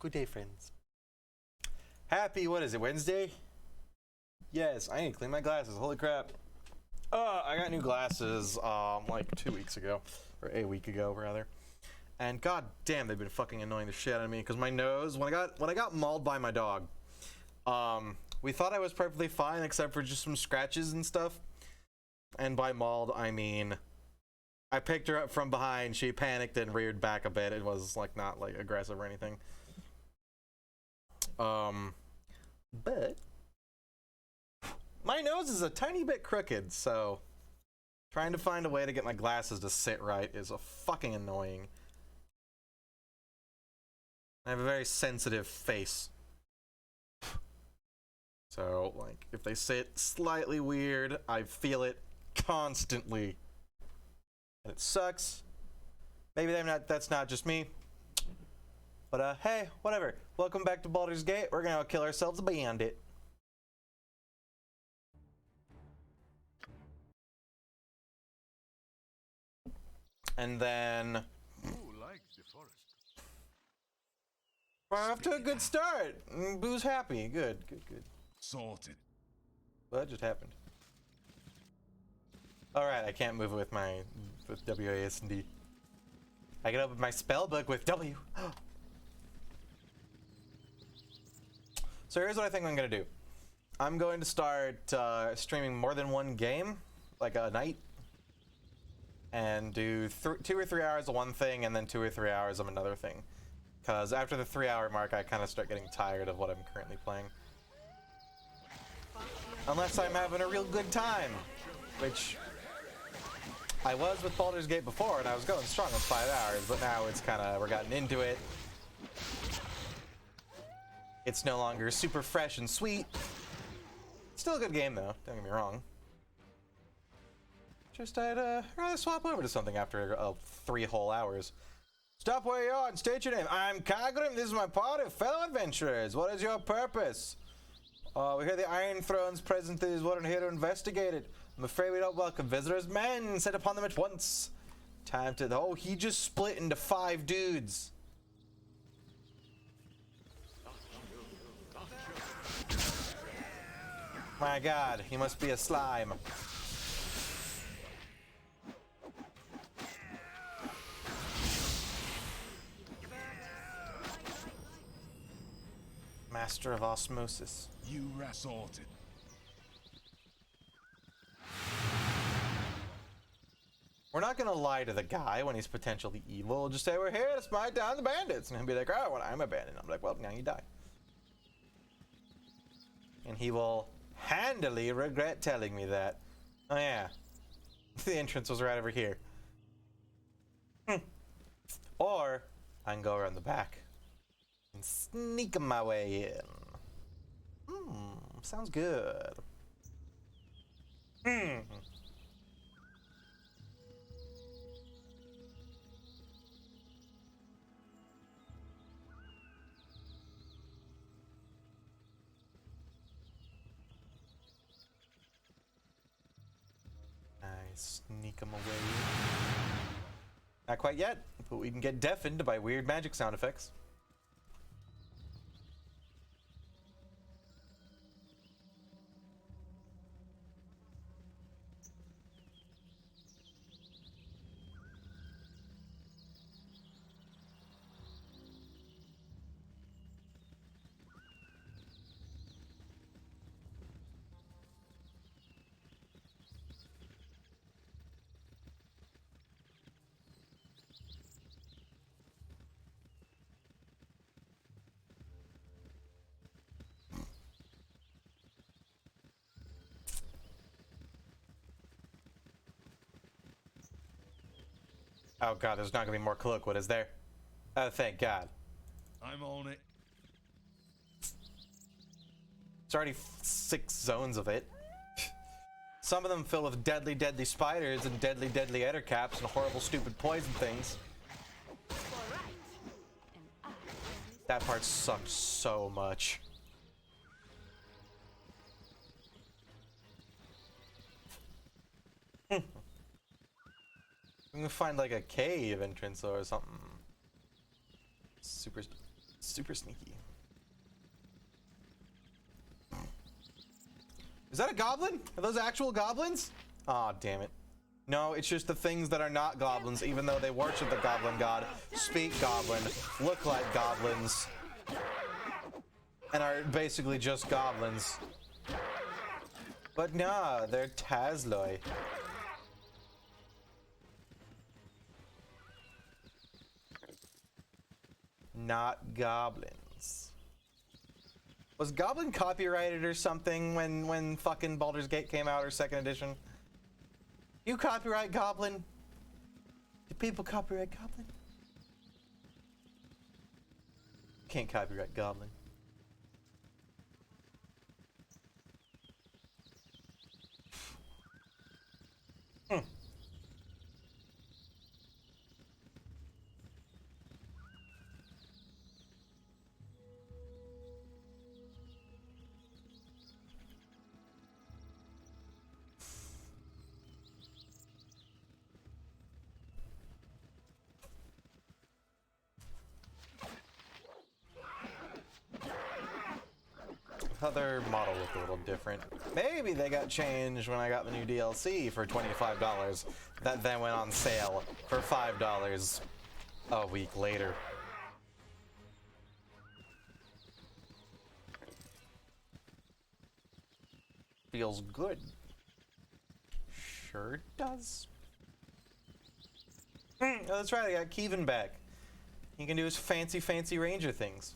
Good day, friends. Happy, what is it, Wednesday? Yes, I need to clean my glasses. Holy crap. I got new glasses, like 2 weeks ago. Or a week ago, rather. And god damn, they've been fucking annoying the shit out of me. Because my nose, when I got mauled by my dog, we thought I was perfectly fine except for just some scratches and stuff. And by mauled, I mean, I picked her up from behind, she panicked and reared back a bit. It was, like, not, like, aggressive or anything. But my nose is a tiny bit crooked, so trying to find a way to get my glasses to sit right is a fucking annoying. I have a very sensitive face. So, like, if they sit slightly weird, I feel it constantly. And it sucks. Maybe that's not just me. But, hey, whatever. Welcome back to Baldur's Gate. We're gonna kill ourselves a bandit. And then we're off to a good start. Boo's happy. Good. Sorted. What just happened? Alright, I can't move it with WASD. I can open my spell book with W. So here's what I think I'm gonna do. I'm going to start streaming more than one game, like a night, and do 2 or 3 hours of one thing and then 2 or 3 hours of another thing. Because after the 3-hour mark, I kind of start getting tired of what I'm currently playing. Unless I'm having a real good time, which I was with Baldur's Gate before, and I was going strong with 5 hours, but now it's kind of, we're getting into it. It's no longer super fresh and sweet. Still a good game, though, don't get me wrong. Just I'd rather swap over to something after 3 whole hours. Stop where you are and state your name. I'm Kagrim. This is my party of fellow adventurers. What is your purpose? We hear the Iron Throne's presence is what I'm here to investigate it. I'm afraid we don't welcome visitors. Men, set upon them at once. Time to... Oh, he just split into 5 dudes. My god, he must be a slime. Master of Osmosis. You sorted. We're not gonna lie to the guy when he's potentially evil. We'll just say we're here to smite down the bandits, and he'll be like, "Oh, well, I'm a bandit." I'm like, "Well, now you die." And he will handily regret telling me that. Oh yeah, the entrance was right over here. Or I can go around the back and sneak my way in. Sounds good. Sneak them away. Not quite yet, but we can get deafened by weird magic sound effects. Oh god, there's not gonna be more Cloakwood, is there? Oh, thank god. I'm on it. It's already 6 zones of it. Some of them filled with deadly, deadly spiders and deadly, deadly ettercaps and horrible, stupid poison things. That part sucked so much. I'm gonna find like a cave entrance or something super sneaky. Is that a goblin? Are those actual goblins? Aw, damn it. No, it's just the things that are not goblins, even though they worship the goblin god, speak goblin, look like goblins, and are basically just goblins. But nah, they're Tazloi. Not goblins. Was Goblin copyrighted or something when fucking Baldur's Gate came out, or 2nd edition? You copyright Goblin? Do people copyright Goblin? Can't copyright Goblin. Other model looked a little different. Maybe they got changed when I got the new DLC for $25 that then went on sale for $5 a week later. Feels good. Sure does. Oh, that's right, I got Kevin back. He can do his fancy ranger things.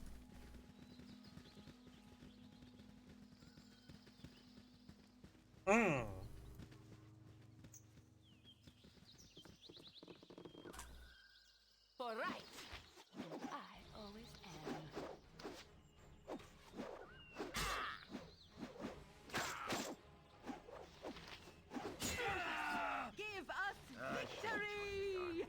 For right, I always am. Give us victory!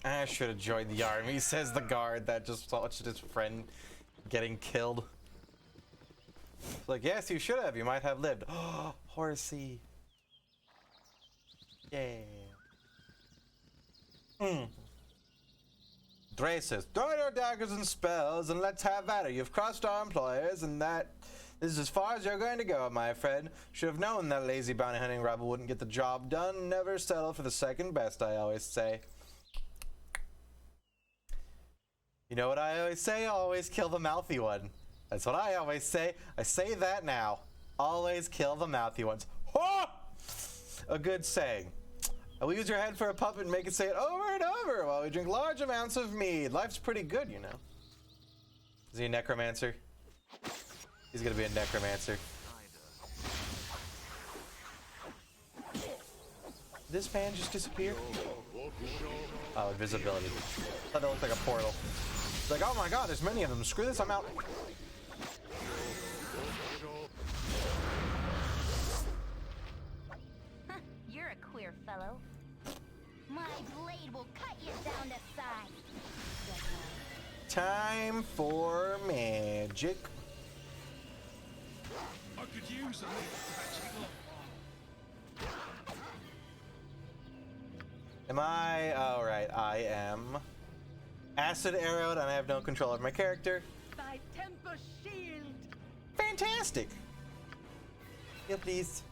I should have joined the army, says the guard that just watched his friend getting killed. Like, yes, you should have. You might have lived. Oh, horsey. Yeah. Dre says, throw your daggers and spells and let's have at it. You've crossed our employers and this is as far as you're going to go, my friend. Should have known that lazy bounty hunting rebel wouldn't get the job done. Never settle for the second best, I always say. You know what I always say? Always kill the mouthy one. That's what I always say. I say that now. Always kill the mouthy ones. Oh! A good saying. I will use your head for a puppet and make it say it over and over while we drink large amounts of mead. Life's pretty good, you know. Is he a necromancer? He's gonna be a necromancer. Did this man just disappear? Oh, invisibility. I thought that looked like a portal. It's like, oh my god, there's many of them. Screw this, I'm out. You're a queer fellow. My blade will cut you down to size. Time for magic. I could use a little patching up. Am I? Oh, right, I am. Acid arrowed, and I have no control over my character. By temper shield. Fantastic. Yeah, please.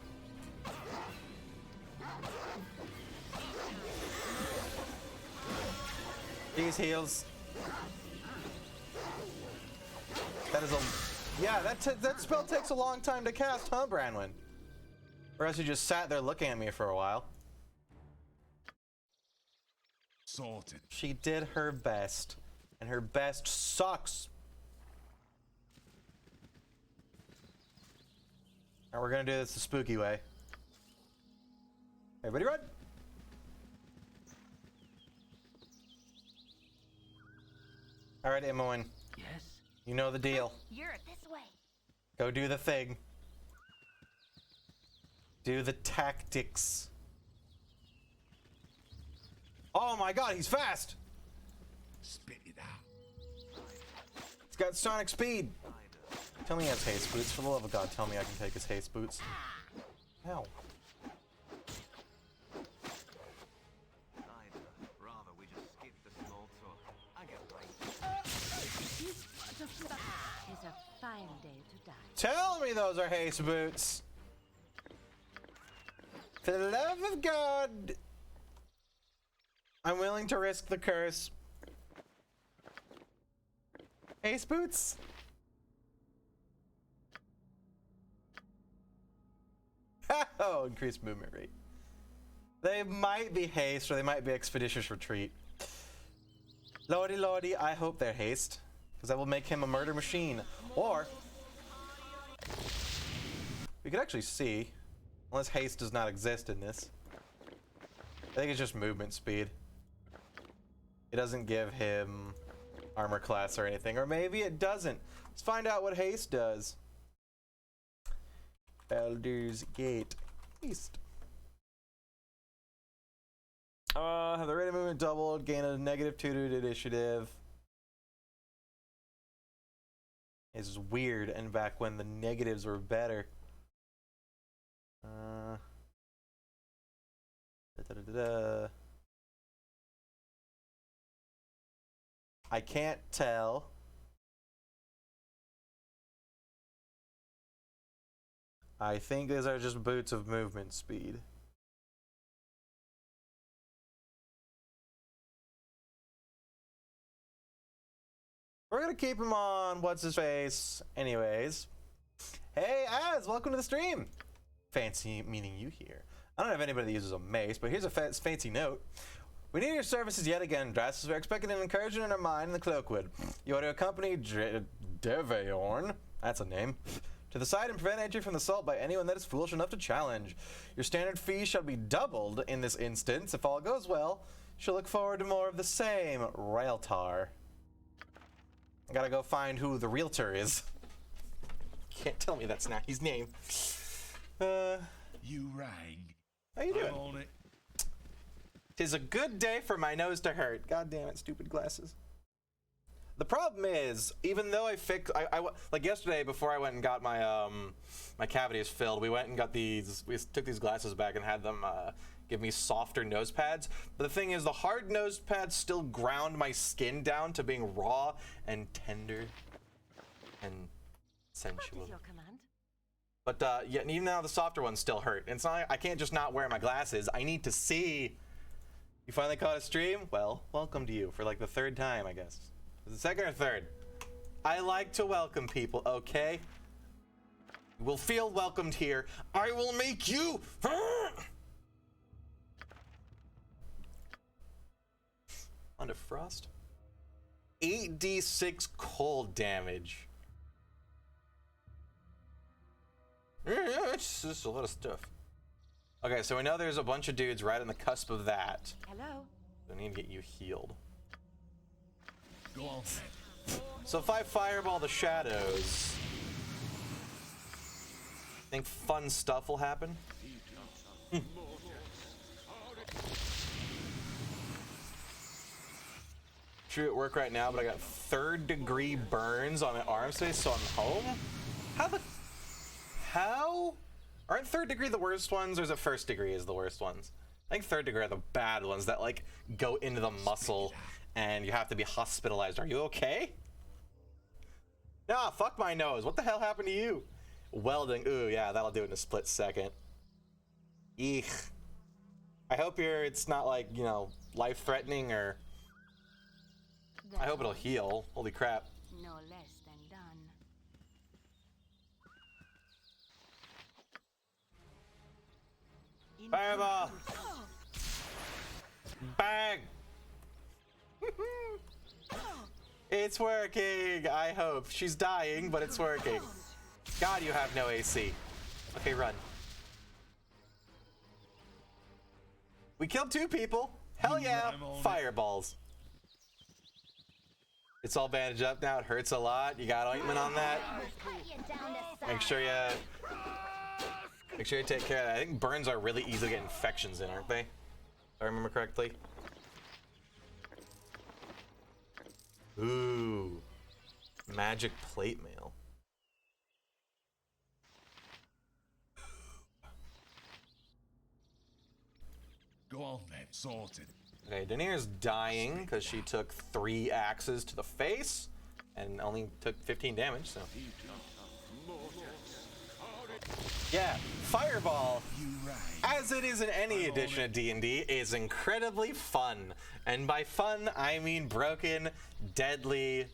These heals. That is a... Yeah, that spell takes a long time to cast, huh, Branwyn? Or else you just sat there looking at me for a while. Sorted. She did her best. And her best sucks. Alright, we're gonna do this the spooky way. Everybody run! Alright, Imoen. Yes. You know the deal. You're this way. Go do the thing. Do the tactics. Oh my god, he's fast! Spit it out. He's got sonic speed. Tell me he has haste boots. For the love of God, tell me I can take his haste boots. Ow. fine day to die. Tell me those are haste boots. For the love of God, I'm willing to risk the curse. Haste boots? Oh, increased movement rate. They might be haste or they might be expeditious retreat. Lordy, lordy, I hope they're haste, because that will make him a murder machine. Or we could actually see, unless haste does not exist in this. I think it's just movement speed. It doesn't give him armor class or anything, or maybe it doesn't. Let's find out what haste does. Baldur's Gate. Haste. Have the rate of movement doubled, gain a -2 to initiative. This is weird, and back when the negatives were better. I can't tell. I think these are just boots of movement speed. We're gonna keep him on what's his face anyways. Hey Az, welcome to the stream. Fancy meeting you here. I don't have anybody that uses a mace, but here's a fancy note. We need your services yet again, Drass. We're expecting an encouragement in our mind in the Cloakwood. You are to accompany Deveorn, that's a name, to the side and prevent entry from the salt by anyone that is foolish enough to challenge. Your standard fee shall be doubled in this instance. If all goes well, she'll look forward to more of the same. Railtar. I gotta go find who the realtor is. Can't tell me that's not his name. You rang. How you doing? I'm on it. 'Tis a good day for my nose to hurt. God damn it, stupid glasses. The problem is, even though I like yesterday before I went and got my my cavities filled, we went and got these. We took these glasses back and had them give me softer nose pads. But the thing is, the hard nose pads still ground my skin down to being raw and tender and sensual. What is your command? But yeah, even now the softer ones still hurt. And it's not. I can't just not wear my glasses. I need to see. You finally caught a stream? Well, welcome to you for like the third time, I guess. Is it second or third? I like to welcome people, okay? You will feel welcomed here. I will make you. Onto frost. 8d6 cold damage. Yeah, it's just a lot of stuff. Okay, so we know there's a bunch of dudes right on the cusp of that. Hello. I need to get you healed. Go on then. So if I fireball the shadows, think fun stuff will happen? True at work right now, but I got 3rd-degree burns on my arm today, so I'm home? How? Aren't 3rd degree the worst ones, or is it 1st degree is the worst ones? I think 3rd degree are the bad ones that like go into the muscle and you have to be hospitalized. Are you okay? Nah, fuck my nose. What the hell happened to you? Welding. Ooh, yeah, that'll do it in a split second. Eek. I hope it's not like, you know, life-threatening or... I hope it'll heal. Holy crap. No less than done. Fireball! Bang! It's working, I hope. She's dying, but it's working. God, you have no AC. Okay, run. We killed 2 people. Hell yeah, fireballs. It's all bandaged up now. It hurts a lot. You got ointment on that? Make sure you take care of that. I think burns are really easy to get infections in, aren't they? If I remember correctly. Ooh. Magic plate mail. Go on then. Sorted. Okay, Daenerys dying because she took 3 axes to the face and only took 15 damage, so. Yeah, Fireball, as it is in any edition of D&D, is incredibly fun. And by fun, I mean broken, deadly,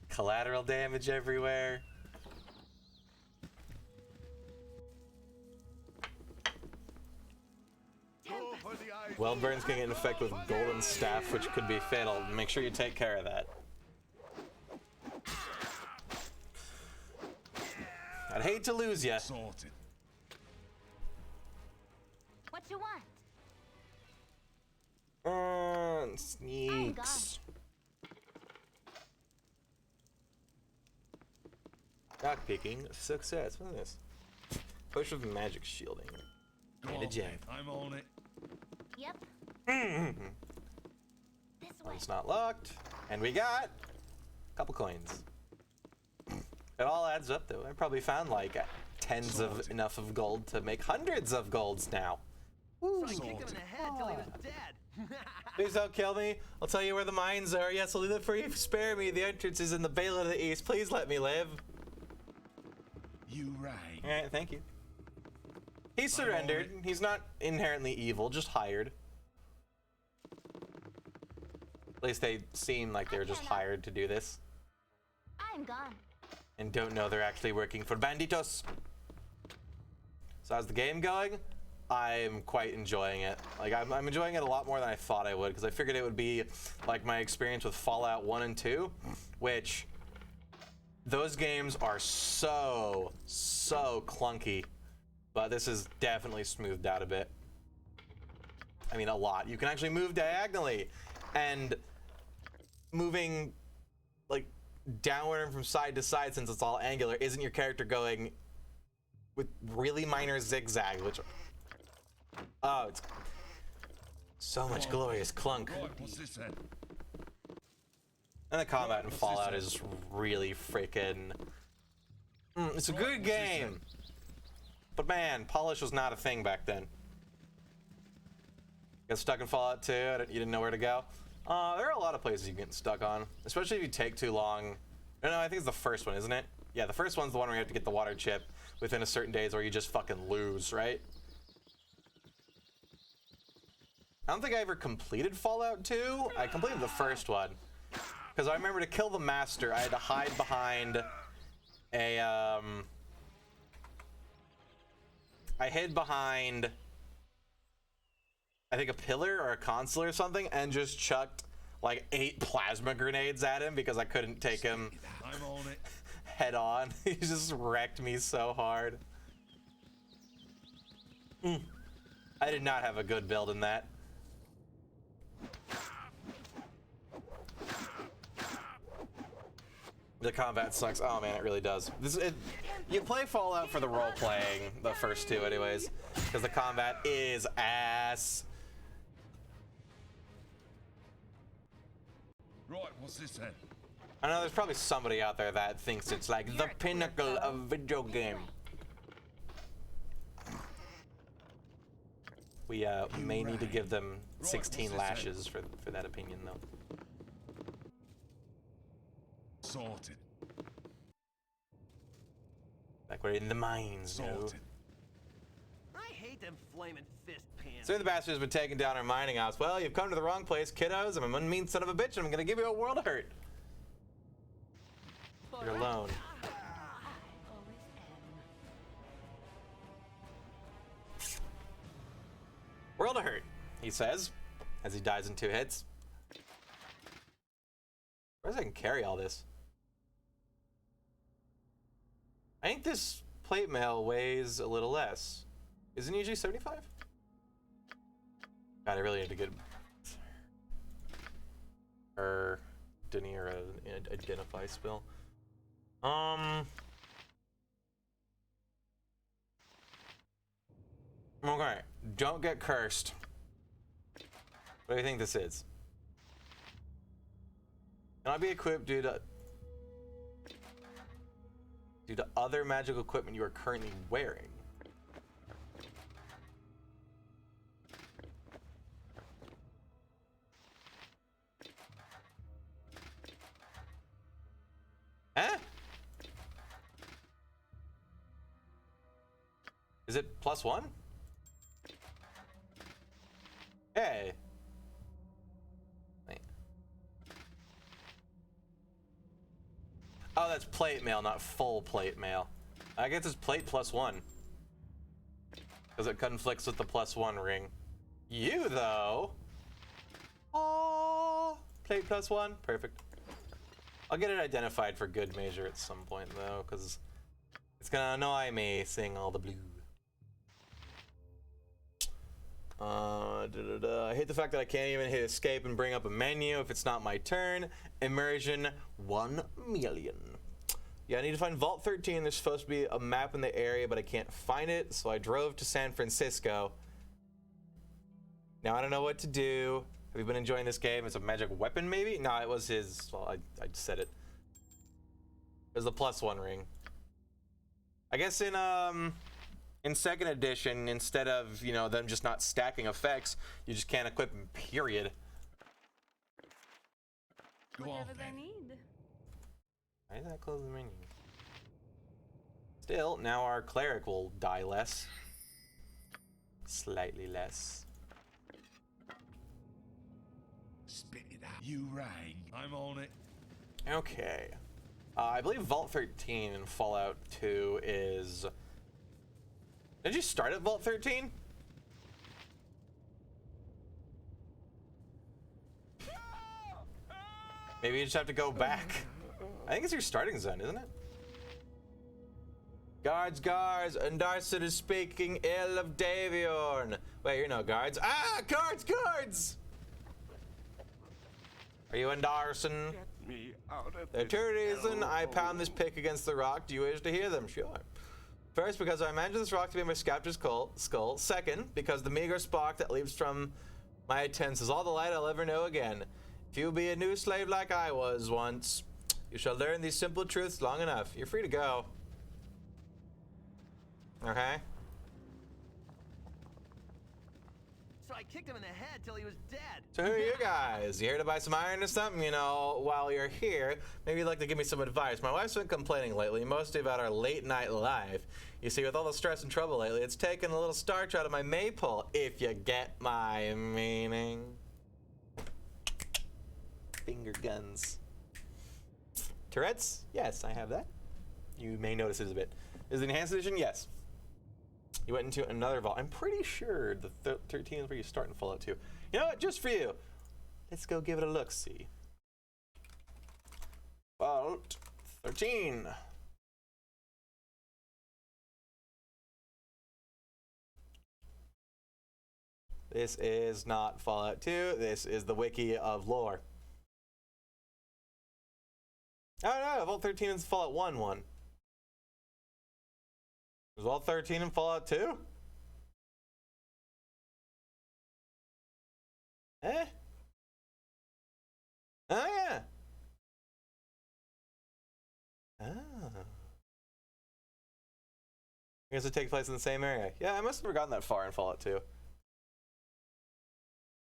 collateral damage everywhere. Wellburn's gonna get an effect with Golden Staff, which could be fatal. Make sure you take care of that. I'd hate to lose ya. Sorted. What you want? Sneaks. Rock picking, success. What is this? Push of magic shielding. And a gem. I'm on it. Yep. This way. One's not locked. And we got a couple coins. It all adds up though. I probably found like tens of enough of gold to make hundreds of golds now. Woo. I kicked him in the head till he was dead. Please don't kill me. I'll tell you where the mines are. Yes, I'll live for you. Spare me. The entrance is in the Vale of the East. Please let me live. You right. All right, thank you. He surrendered. He's not inherently evil, just hired. At least they seem like they were just hired to do this. I'm gone. And don't know they're actually working for Banditos. So how's the game going? I'm quite enjoying it. Like I'm enjoying it a lot more than I thought I would, because I figured it would be like my experience with Fallout 1 and 2, which those games are so clunky. But this is definitely smoothed out a bit. I mean, a lot. You can actually move diagonally, and moving like downward and from side to side, since it's all angular, isn't your character going with really minor zigzag, which it's so much glorious clunk. Right, what's this then? And the combat in Fallout is really freaking. It's a good game, but man, polish was not a thing back then. Got stuck in Fallout 2. You didn't know where to go. There are a lot of places you get stuck on, especially if you take too long. No, I think it's the first one, isn't it? Yeah, the first one's the one where you have to get the water chip within a certain days, or you just fucking lose, right? I don't think I ever completed Fallout 2. I completed the first one. Because I remember to kill the master, I had to hide behind a, I hid behind, I think, a pillar or a console or something, and just chucked like 8 plasma grenades at him because I couldn't take him I'm on it. head on. He just wrecked me so hard. I did not have a good build in that. The combat sucks. Oh man, it really does. You play Fallout for the role playing, the first 2 anyways, because the combat is ass. Right, what's this then? I know there's probably somebody out there that thinks it's like the pinnacle of video game. We may need to give them 16 lashes for that opinion though. Sorted. Like we're in the mines, no? Sorted. I hate them flaming fist pants. Soon the bastard's been taking down our mining house. Well, you've come to the wrong place, kiddos. I'm a mean son of a bitch, and I'm gonna give you a world of hurt. You're alone. World of hurt, he says, as he dies in 2 hits. Where's I can carry all this? I think this plate mail weighs a little less. Isn't it usually 75? God, I really need to get Denier an identify spell. Okay, don't get cursed. What do you think this is? Can I be equipped due to other magical equipment you are currently wearing? Is it +1? Hey. Wait. Oh, that's plate mail, not full plate mail. I guess it's plate +1. Because it conflicts with the +1 ring. You, though. Oh, plate +1. Perfect. I'll get it identified for good measure at some point, though, because it's gonna annoy me seeing all the blue. I hate the fact that I can't even hit escape and bring up a menu if it's not my turn. Immersion 1 million. Yeah, I need to find Vault 13. There's supposed to be a map in the area, but I can't find it, so I drove to San Francisco. Now I don't know what to do. Have you been enjoying this game? It's a magic weapon, maybe? No, it was his. Well, I said it. It was the +1 ring. I guess in second edition, instead of, you know, them just not stacking effects, you just can't equip them, period. Go on, Whatever they then. need. Why did that close the menu? Still, now our cleric will die less. Slightly less. Spit it out. You rang. I'm on it. Okay. I believe Vault 13 in Fallout 2 is... Did you start at Vault 13? Maybe you just have to go back. I think it's your starting zone, isn't it? Guards, guards, Andarson is speaking ill of Daviorn. Wait, you're no guards. Ah, guards, guards! Are you Andarson? Me out of There are two reasons I pound this pick against the rock. Do you wish to hear them? Sure. First, because I imagine this rock to be my sculptor's skull. Second, because the meager spark that leaps from my attempts is all the light I'll ever know again. If you be a new slave like I was once, you shall learn these simple truths long enough. You're free to go. Okay? So I kicked him in the head till he was dead. So who are you guys? You here to buy some iron or something? You know, while you're here, maybe you'd like to give me some advice. My wife's been complaining lately, mostly about our late night life. You see, with all the stress and trouble lately, it's taken a little starch out of my maypole, if you get my meaning. Finger guns. Tourette's? Yes, I have that. You may notice it a bit. Is it enhanced edition? Yes. You went into another vault. I'm pretty sure the 13 is where you start in Fallout 2. You know what? Just for you. Let's go give it a look-see. Vault 13. This is not Fallout 2. This is the wiki of lore. Oh no, Vault 13 is Fallout 1. Was Vault 13 in Fallout 2? Eh? Oh yeah. Oh. I guess it takes place in the same area. Yeah, I must have never gotten that far in Fallout 2.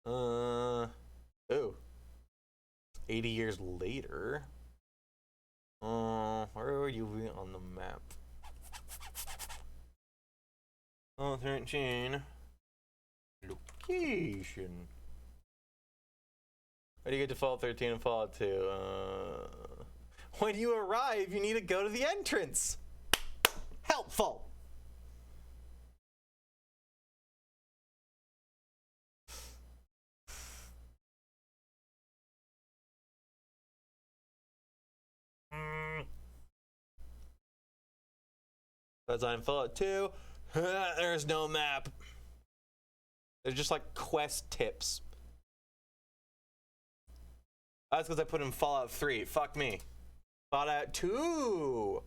Ooh. 80 years later. Where are you on the map? Oh, 13. Location. How do you get to Fallout 13 and Fallout 2? When you arrive, you need to go to the entrance. Helpful. That's on Fallout 2. There's no map. There's just like quest tips. That's because I put in Fallout 3. Fuck me. Fallout 2.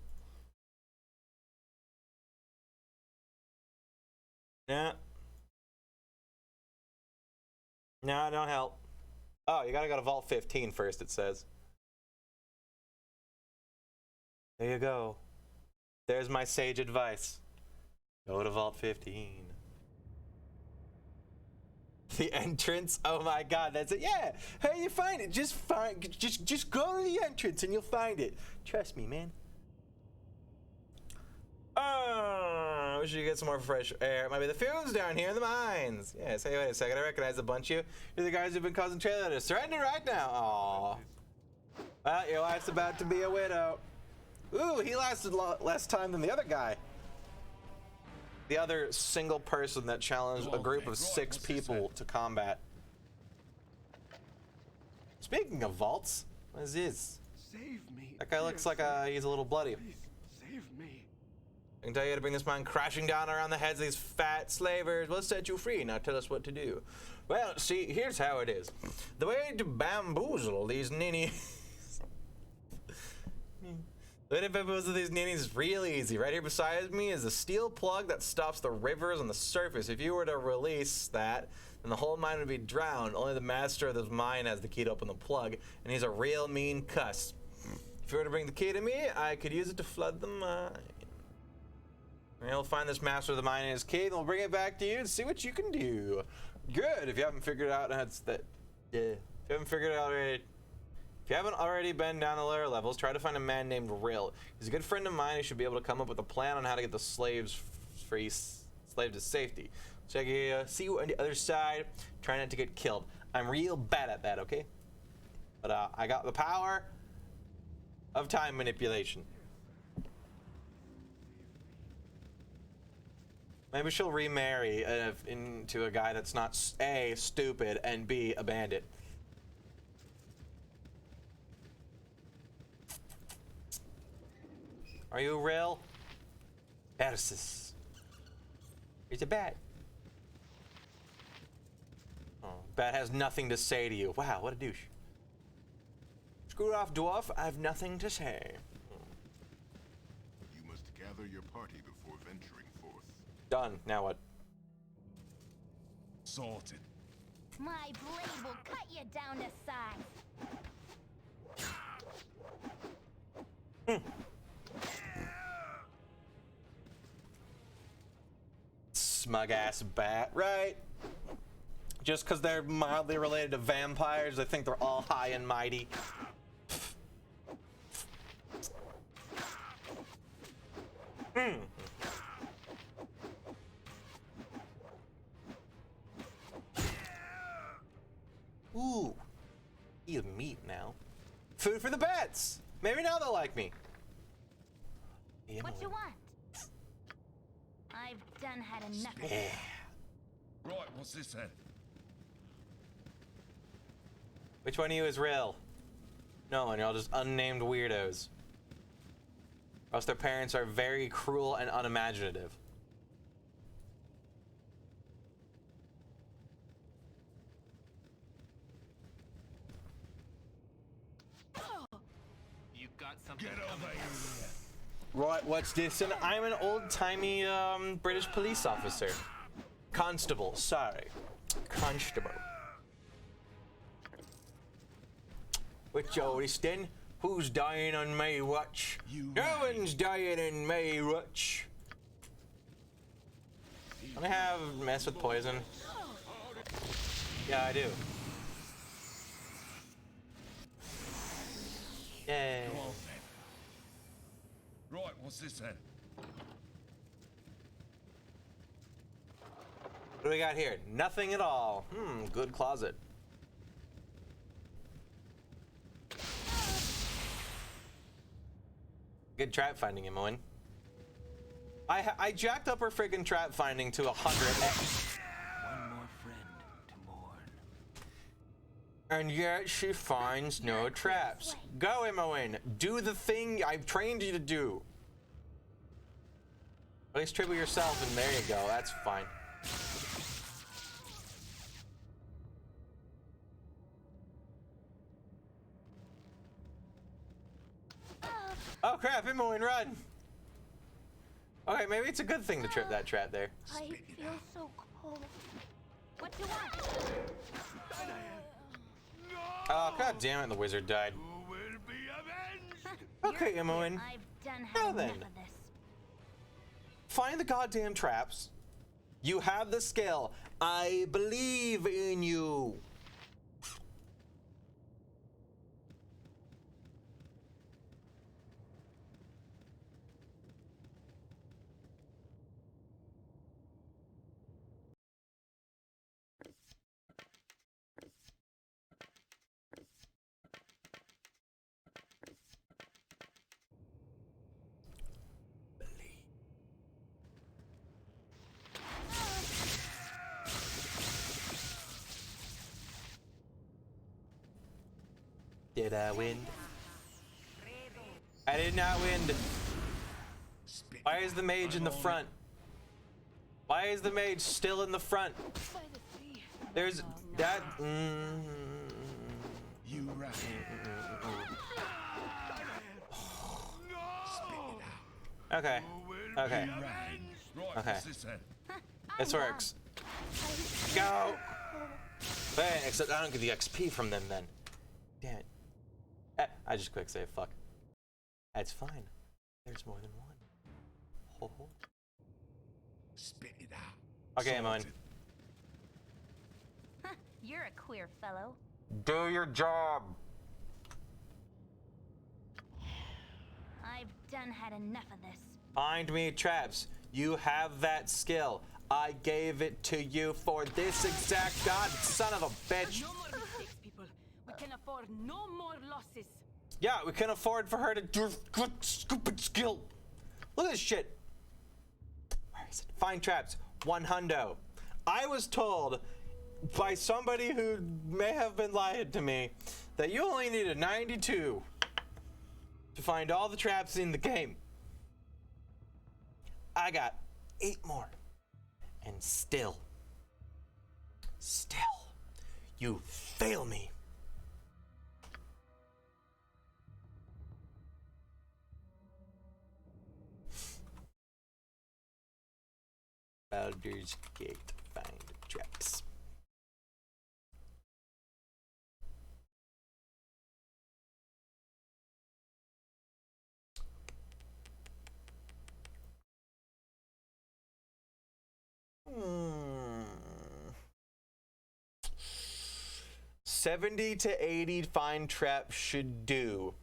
Yeah. No, don't help. Oh, you gotta go to Vault 15 first, it says. There you go. There's my sage advice. Go to Vault 15. The entrance? Oh my god, that's it. Yeah. How you find it? Just go to the entrance and you'll find it. Trust me, man. We should get some more fresh air. It might be the fumes down here in the mines. Yes, hey, wait a second. I recognize a bunch of you. You're the guys who've been causing trailer to surrender right now. Aw. Well, your wife's about to be a widow. Ooh, he lasted less time than the other guy. The other single person that challenged a group of 6 people to combat. Speaking of vaults, what is this? Save me. That guy looks like he's a little bloody. Please, save me. I can tell you how to bring this mine crashing down around the heads of these fat slavers. We'll set you free. Now tell us what to do. Well, see, here's how it is. The way to bamboozle these ninnies. The way to bamboozle these ninnies is real easy. Right here beside me is a steel plug that stops the rivers on the surface. If you were to release that, then the whole mine would be drowned. Only the master of this mine has the key to open the plug, and he's a real mean cuss. If you were to bring the key to me, I could use it to flood the mine. We'll find this master of the mine and his key, and we'll bring it back to you and see what you can do. Good. If you haven't figured out if you haven't already been down the lower levels, try to find a man named Rill. He's a good friend of mine. He should be able to come up with a plan on how to get the slaves to safety. So I can see you on the other side. Try not to get killed. I'm real bad at that, okay? But I got the power of time manipulation. Maybe she'll remarry into a guy that's not A, stupid, and B, a bandit. Are you real? Persis. It's a bat. Oh, bat has nothing to say to you. Wow, what a douche. Screw off, dwarf. I have nothing to say. You must gather your party before venturing forth. Done. Now what? Sorted. My blade will cut you down to size. Smug ass bat, right? Just because they're mildly related to vampires, they think they're all high and mighty. Ooh, eat meat now. Food for the bats. Maybe now they'll like me. What you want? I've done had enough of Yeah. this. Right, what's this then? Which one of you is real? No, and you're all just unnamed weirdos. Or else their parents are very cruel and unimaginative. You got something. Get over here. Right, what's this? And I'm an old-timey British police officer. Constable, sorry. Constable. What you listening? Who's dying on my watch? No one's dying on my watch. I'm gonna have mess with poison. Yeah, I do. Yay. Go on then. Right, what's this then? What do we got here? Nothing at all. Good closet. Good trap finding, Imoen. I jacked up her friggin' trap finding to 100. One more friend to mourn. And yet she finds no traps. Go, Imoen. Do the thing I've trained you to do. At least triple yourself, and there you go. That's fine. Oh crap, Imoen, run! Okay, maybe it's a good thing to trip that trap there. I feel so cold. What you want? Oh god damn it, the wizard died. Who will be avenged? Okay, Imoen. I've done Now had enough then. of this. Find the goddamn traps. You have the skill. I believe in you. Did I win? I did not win. Spit Why is the mage in the front? Why is the mage still in the front? There's that. you right. Spit it out. Okay. Okay. You right. Right, Okay. what's this then? This works. Go. Hey, except I don't get the XP from them then. Damn it. I just quick save. Fuck. That's fine. There's more than one. Ho ho. Spit it out. Okay, I'm on. Sorted. You're a queer fellow. Do your job. I've done had enough of this. Find me traps. You have that skill. I gave it to you for this exact god son of a bitch. No more mistakes, people. We can afford no more losses. Yeah, we can afford for her to do good stupid skill. Look at this shit. Where is it? Find traps. 1 hundo. I was told by somebody who may have been lied to me that you only need a 92 to find all the traps in the game. I got 8 more. And still, you fail me. Baldur's Gate, find traps. Hmm. 70 to 80 find traps should do.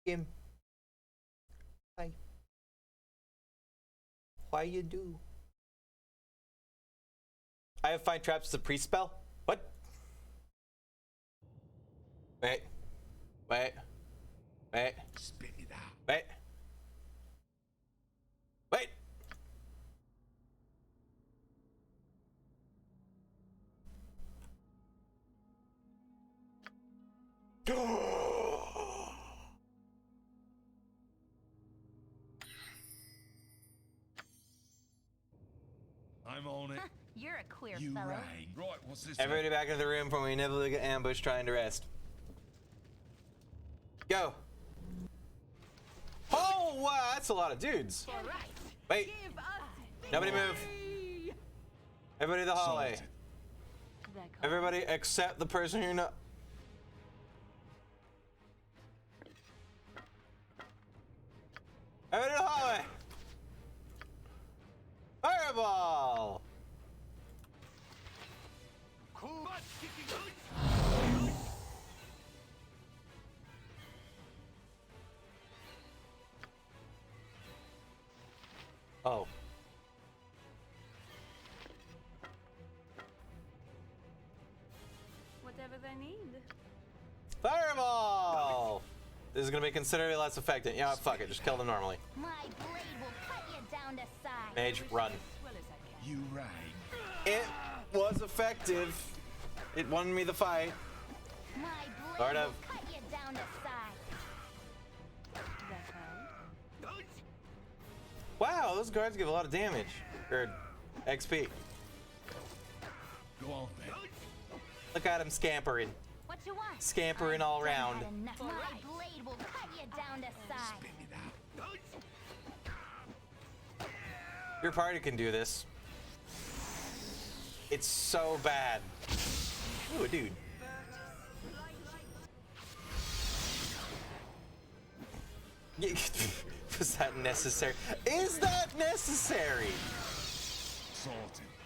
Him. Hi. Why you do? I have find traps as a pre-spell? What? Wait. Wait. Wait. Spit it out. Wait. Wait. I'm on it. You're a queer You fellow. right. Right, what's this then? Everybody back into the room before we never get ambushed trying to rest. Go. Oh, wow, that's a lot of dudes. Wait. Nobody move. Everybody in the hallway. Sorted. Everybody except the person who know. Everybody in the hallway. Fireball. Oh. Whatever they need. Fireball. This is gonna be considerably less effective. Yeah, fuck it. Just kill them normally. My blade will cut you down to size. Mage, run. As well as I can. You right. It was effective. It won me the fight. My blade Sort of. will cut you down to size. That help? Wow, those guards give a lot of damage. Or XP. Go on then. Look at him scampering. What you want? Scampering all around. Had enough. My blade will cut you down to size. Spit it out. Your party can do this. It's so bad. Ooh, dude. Was that necessary? Is that necessary? Sorted.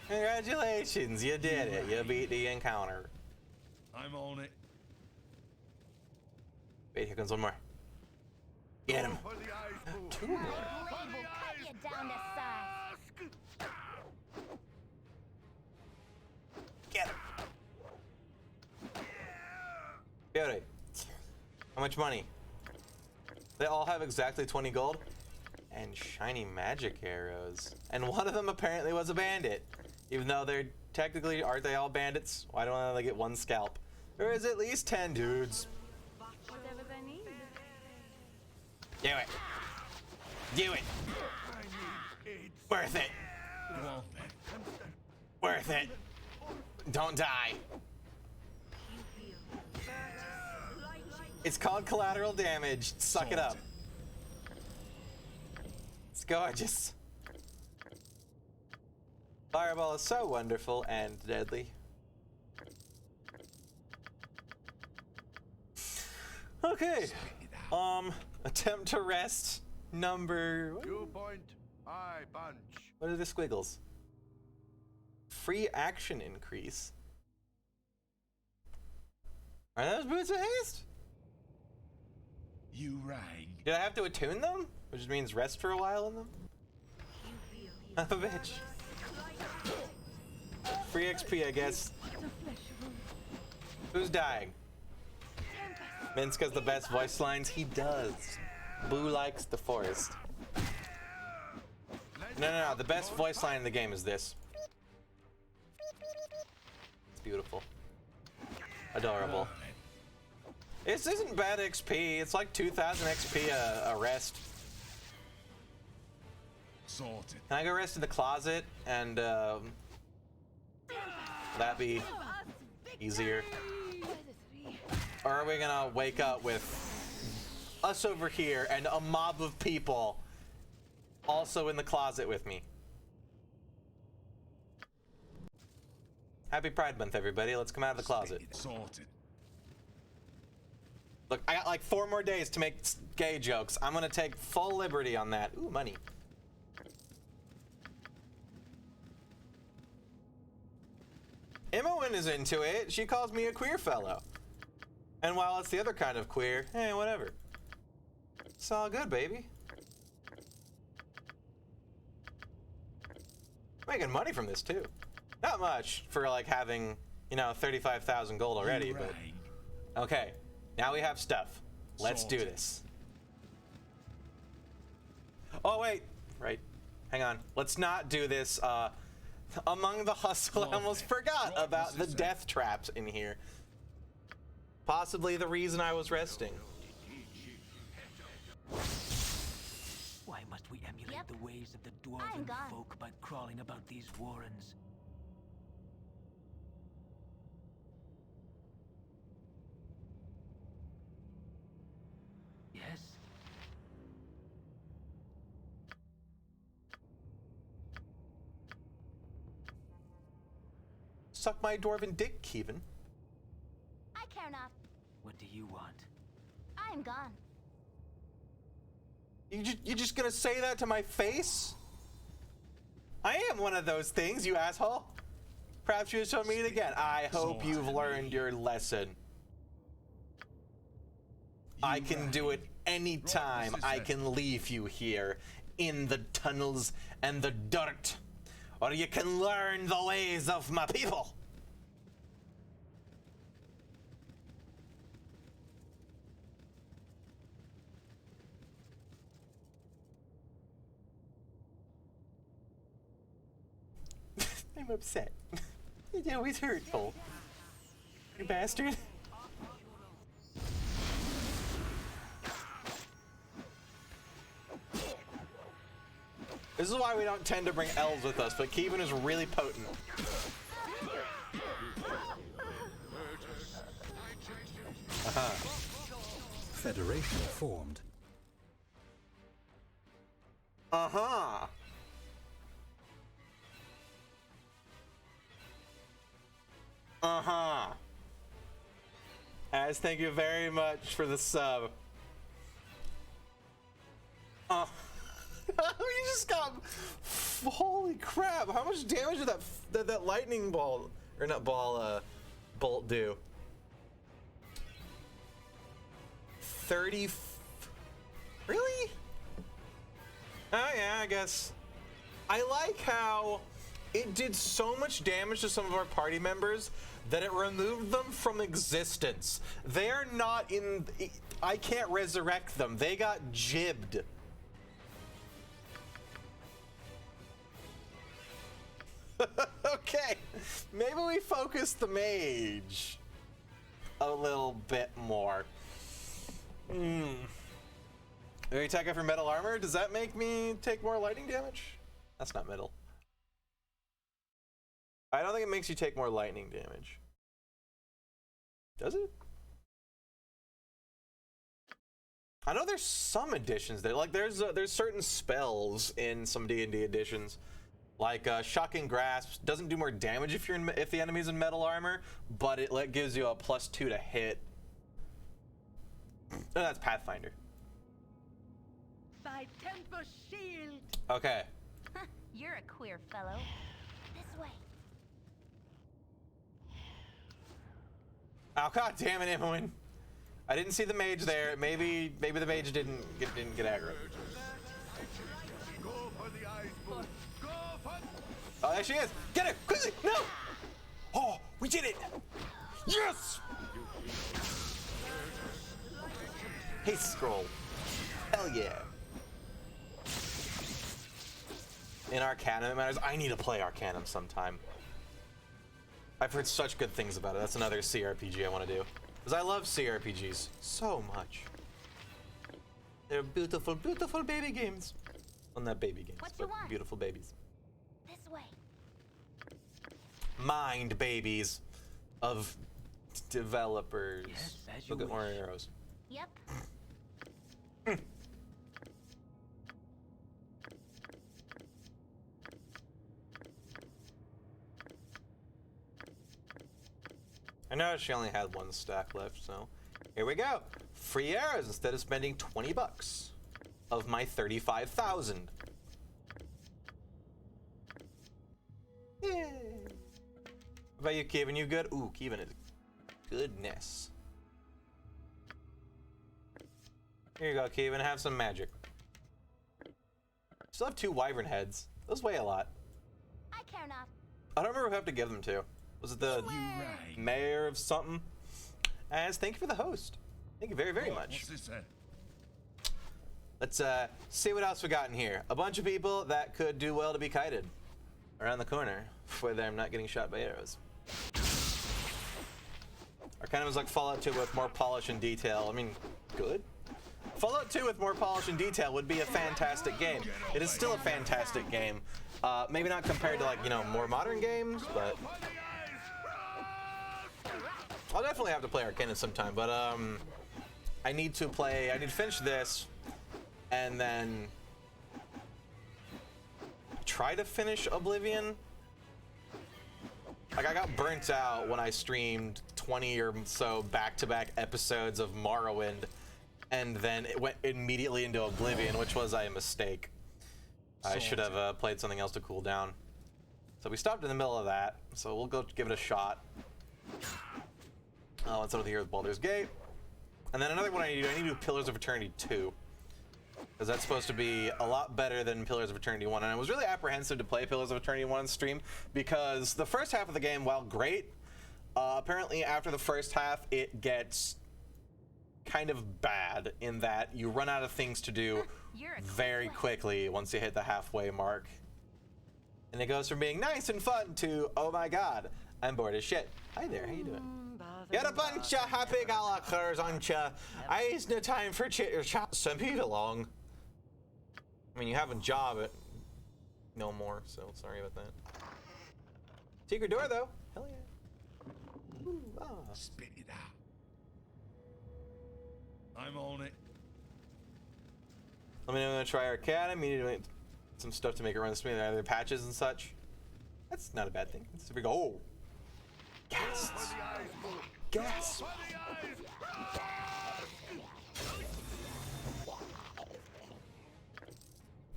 Congratulations, you did it. You beat the encounter. I'm on it. Wait, here comes one more. Get him. Two more. My blade will cut you down to size. Beauty. How much money? They all have exactly 20 gold. And shiny magic arrows. And one of them apparently was a bandit. Even though they're technically, aren't they all bandits? Why don't they get one scalp? There is at least 10 dudes. Whatever they need. Do it. Do it. Worth it. Go on then. Worth it. Don't die. It's called collateral damage. Suck it up. It's gorgeous. Fireball is so wonderful and deadly. Okay. Attempt to rest number. 2 point I bunch. What are the squiggles? Free action increase. Are those boots of haste? You rang. Did I have to attune them? Which means rest for a while in them? I'm a bitch. Free XP, I guess. Who's dying? Minsk has the best voice lines. He does. Boo likes the forest. No. The best voice line in the game is this. It's beautiful. Adorable. This isn't bad XP. It's like 2,000 XP a rest. Sorted. Can I go rest in the closet and that be easier? Or are we gonna wake up with us over here and a mob of people also in the closet with me? Happy Pride Month, everybody. Let's come out of the closet. Sorted. Look, I got like 4 more days to make gay jokes. I'm gonna take full liberty on that. Ooh, money. Imowen is into it. She calls me a queer fellow. And while it's the other kind of queer, hey, whatever. It's all good, baby. Making money from this too. Not much for like having, 35,000 gold already, You but rang. okay. Now we have stuff. Let's do Sorted. this. Oh wait, right. Hang on. Let's not do this. Among the hustle, I almost forgot What about was the this death traps in here. Possibly the reason I was resting. Why must we emulate Yep. the ways of the I'm dwarven gone. folk by crawling about these warrens? Yes? Suck my dwarven dick, Kevin. I care not. What do you want? I am gone. You just gonna say that to my face? I am one of those things, you asshole. Perhaps you shall meet again. I hope you've learned your lesson. I can do it anytime. Right, I can leave you here in the tunnels and the dirt. Or you can learn the ways of my people. I'm upset. It's always hurtful. You bastard. This is why we don't tend to bring elves with us, but Kevin is really potent. Uh-huh. Federation formed. Uh-huh. Uh-huh. Az, thank you very much for the sub. You just got... Holy crap. How much damage did that lightning ball... Or not ball, bolt do? 30... Really? Oh yeah, I guess. I like how it did so much damage to some of our party members that it removed them from existence. They're not in. I can't resurrect them. They got jibbed. Okay, maybe we focus the mage a little bit more. Attack after metal armor, does that make me take more lightning damage? That's not metal. I don't think it makes you take more lightning damage. Does it? I know there's some editions that, like, there's certain spells in some D&D editions, like Shocking Grasp doesn't do more damage if if the enemy's in metal armor, but it gives you a +2 to hit. Oh, that's Pathfinder. Thy temper shield. Okay. You're a queer fellow. This way. Oh, god damn it, Imoen. I didn't see the mage there. Maybe the mage didn't get aggro. Go for the eyes, Boo. Go for... Oh, there she is. Get her quickly. No. Oh, we did it. Yes. Hey, scroll. Hell yeah. In Arcanum, it matters. I need to play Arcanum sometime. I've heard such good things about it. That's another CRPG I want to do. Because I love CRPGs so much. They're beautiful, beautiful baby games. Well, not baby games, What you but want? beautiful babies. This way. Mind babies of developers. Yes, as you Look at more wish. arrows. Yep. I noticed she only had one stack left, so here we go. Free arrows instead of spending 20 bucks of my 35,000. Yay. What about you, Kevin? You good? Ooh, Kevin is goodness. Here you go, Kevin. Have some magic. Still have 2 wyvern heads. Those weigh a lot. I care not. I don't remember who I have to give them to. Was it the Right. mayor of something? As thank you for the host. Thank you very, very much. What's this then? Let's see what else we got in here. A bunch of people that could do well to be kited around the corner where they're not getting shot by arrows. Arcanum is like Fallout 2 with more polish and detail. I mean, good. Fallout 2 with more polish and detail would be a fantastic game. It is still a fantastic game. Maybe not compared to, like, you know, more modern games, but I'll definitely have to play Arcanum sometime. But I need to finish this and then try to finish Oblivion. Like, I got burnt out when I streamed 20 or so back-to-back episodes of Morrowind, and then it went immediately into Oblivion, which was a mistake. I should have played something else to cool down. So we stopped in the middle of that, so we'll go give it a shot. Once I'm here with Baldur's Gate. And then another one I need to do Pillars of Eternity 2. Because that's supposed to be a lot better than Pillars of Eternity 1. And I was really apprehensive to play Pillars of Eternity 1 on stream, because the first half of the game, while great, apparently after the first half, it gets kind of bad in that you run out of things to do very quickly once you hit the halfway mark. And it goes from being nice and fun to, oh my god, I'm bored as shit. Hi there, how you doing? Got a bunch of happy galaxers, aren't ya? I ain't no time for chitter chat. Some people along. I mean, you have a job at no more, so sorry about that. Secret door, though. Hell yeah. Ooh, ah. Spit it out. I'm on it. Let me know when to try Arcanum. You need to make some stuff to make it run smooth. Either patches and such. That's not a bad thing. Let's see if we go. Oh. Gasps. Gasp.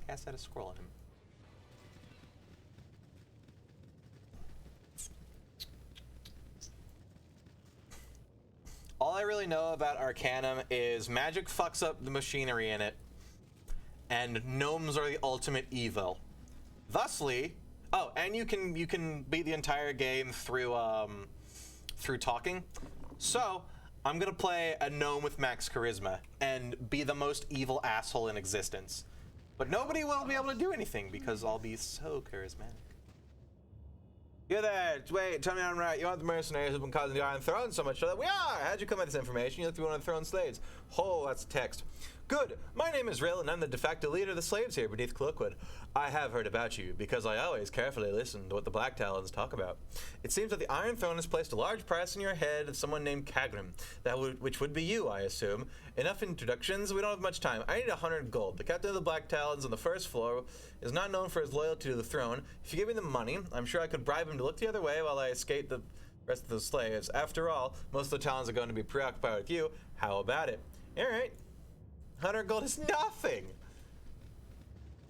Cast had a scroll on him. All I really know about Arcanum is magic fucks up the machinery in it, and gnomes are the ultimate evil. Thusly, oh, and you can beat the entire game through through talking. So I'm gonna play a gnome with max charisma and be the most evil asshole in existence. But nobody will be able to do anything because I'll be so charismatic. You there, wait, tell me I'm right. You aren't the mercenaries who've been causing the Iron Throne so much trouble. We are! How'd you come by this information? You look to be one of the Throne slaves. Oh, that's text. Good. My name is Rill, and I'm the de facto leader of the slaves here beneath Cloakwood. I have heard about you, because I always carefully listen to what the Black Talons talk about. It seems that the Iron Throne has placed a large price on your head of someone named Kagrim, which would be you, I assume. Enough introductions, we don't have much time. I need 100 gold. The captain of the Black Talons on the first floor is not known for his loyalty to the throne. If you give me the money, I'm sure I could bribe him to look the other way while I escape the rest of the slaves. After all, most of the Talons are going to be preoccupied with you. How about it? Alright. 100 gold is nothing.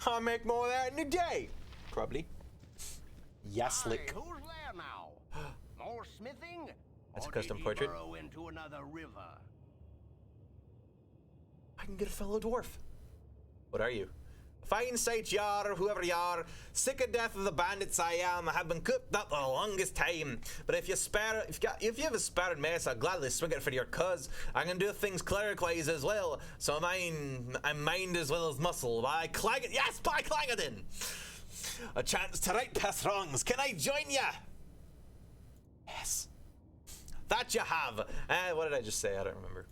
I'll make more of that in a day. Probably. Yes, Aye, lick. who's there now? More smithing? That's a Or custom did he portrait. burrow into another river? I can get a fellow dwarf. What are you? Fine sight you are, whoever you are. Sick of death of the bandits I am. I have been cooped up the longest time. But if you have a spare mace, I'll gladly swing it for your cuz. I can do things cleric-wise as well. So I'm mind as well as muscle. By Clangadin, yes, by Clangadin. A chance to right past wrongs. Can I join ya? Yes. That you have. What did I just say? I don't remember.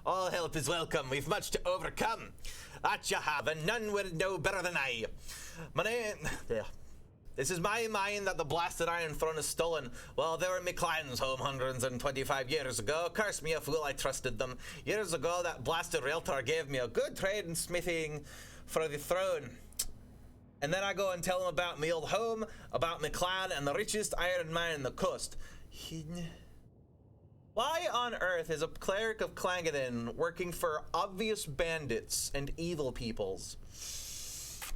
All help is welcome. We've much to overcome. That you have, and none would know better than I. My name... Yeah. This is my mine that the blasted Iron Throne has stolen. Well, they were my clan's home 125 years ago. Curse me a fool, I trusted them. Years ago, that blasted realtor gave me a good trade in smithing for the throne. And then I go and tell him about my old home, about my clan, and the richest iron mine in the coast. Why on earth is a cleric of Clangadin working for obvious bandits and evil peoples?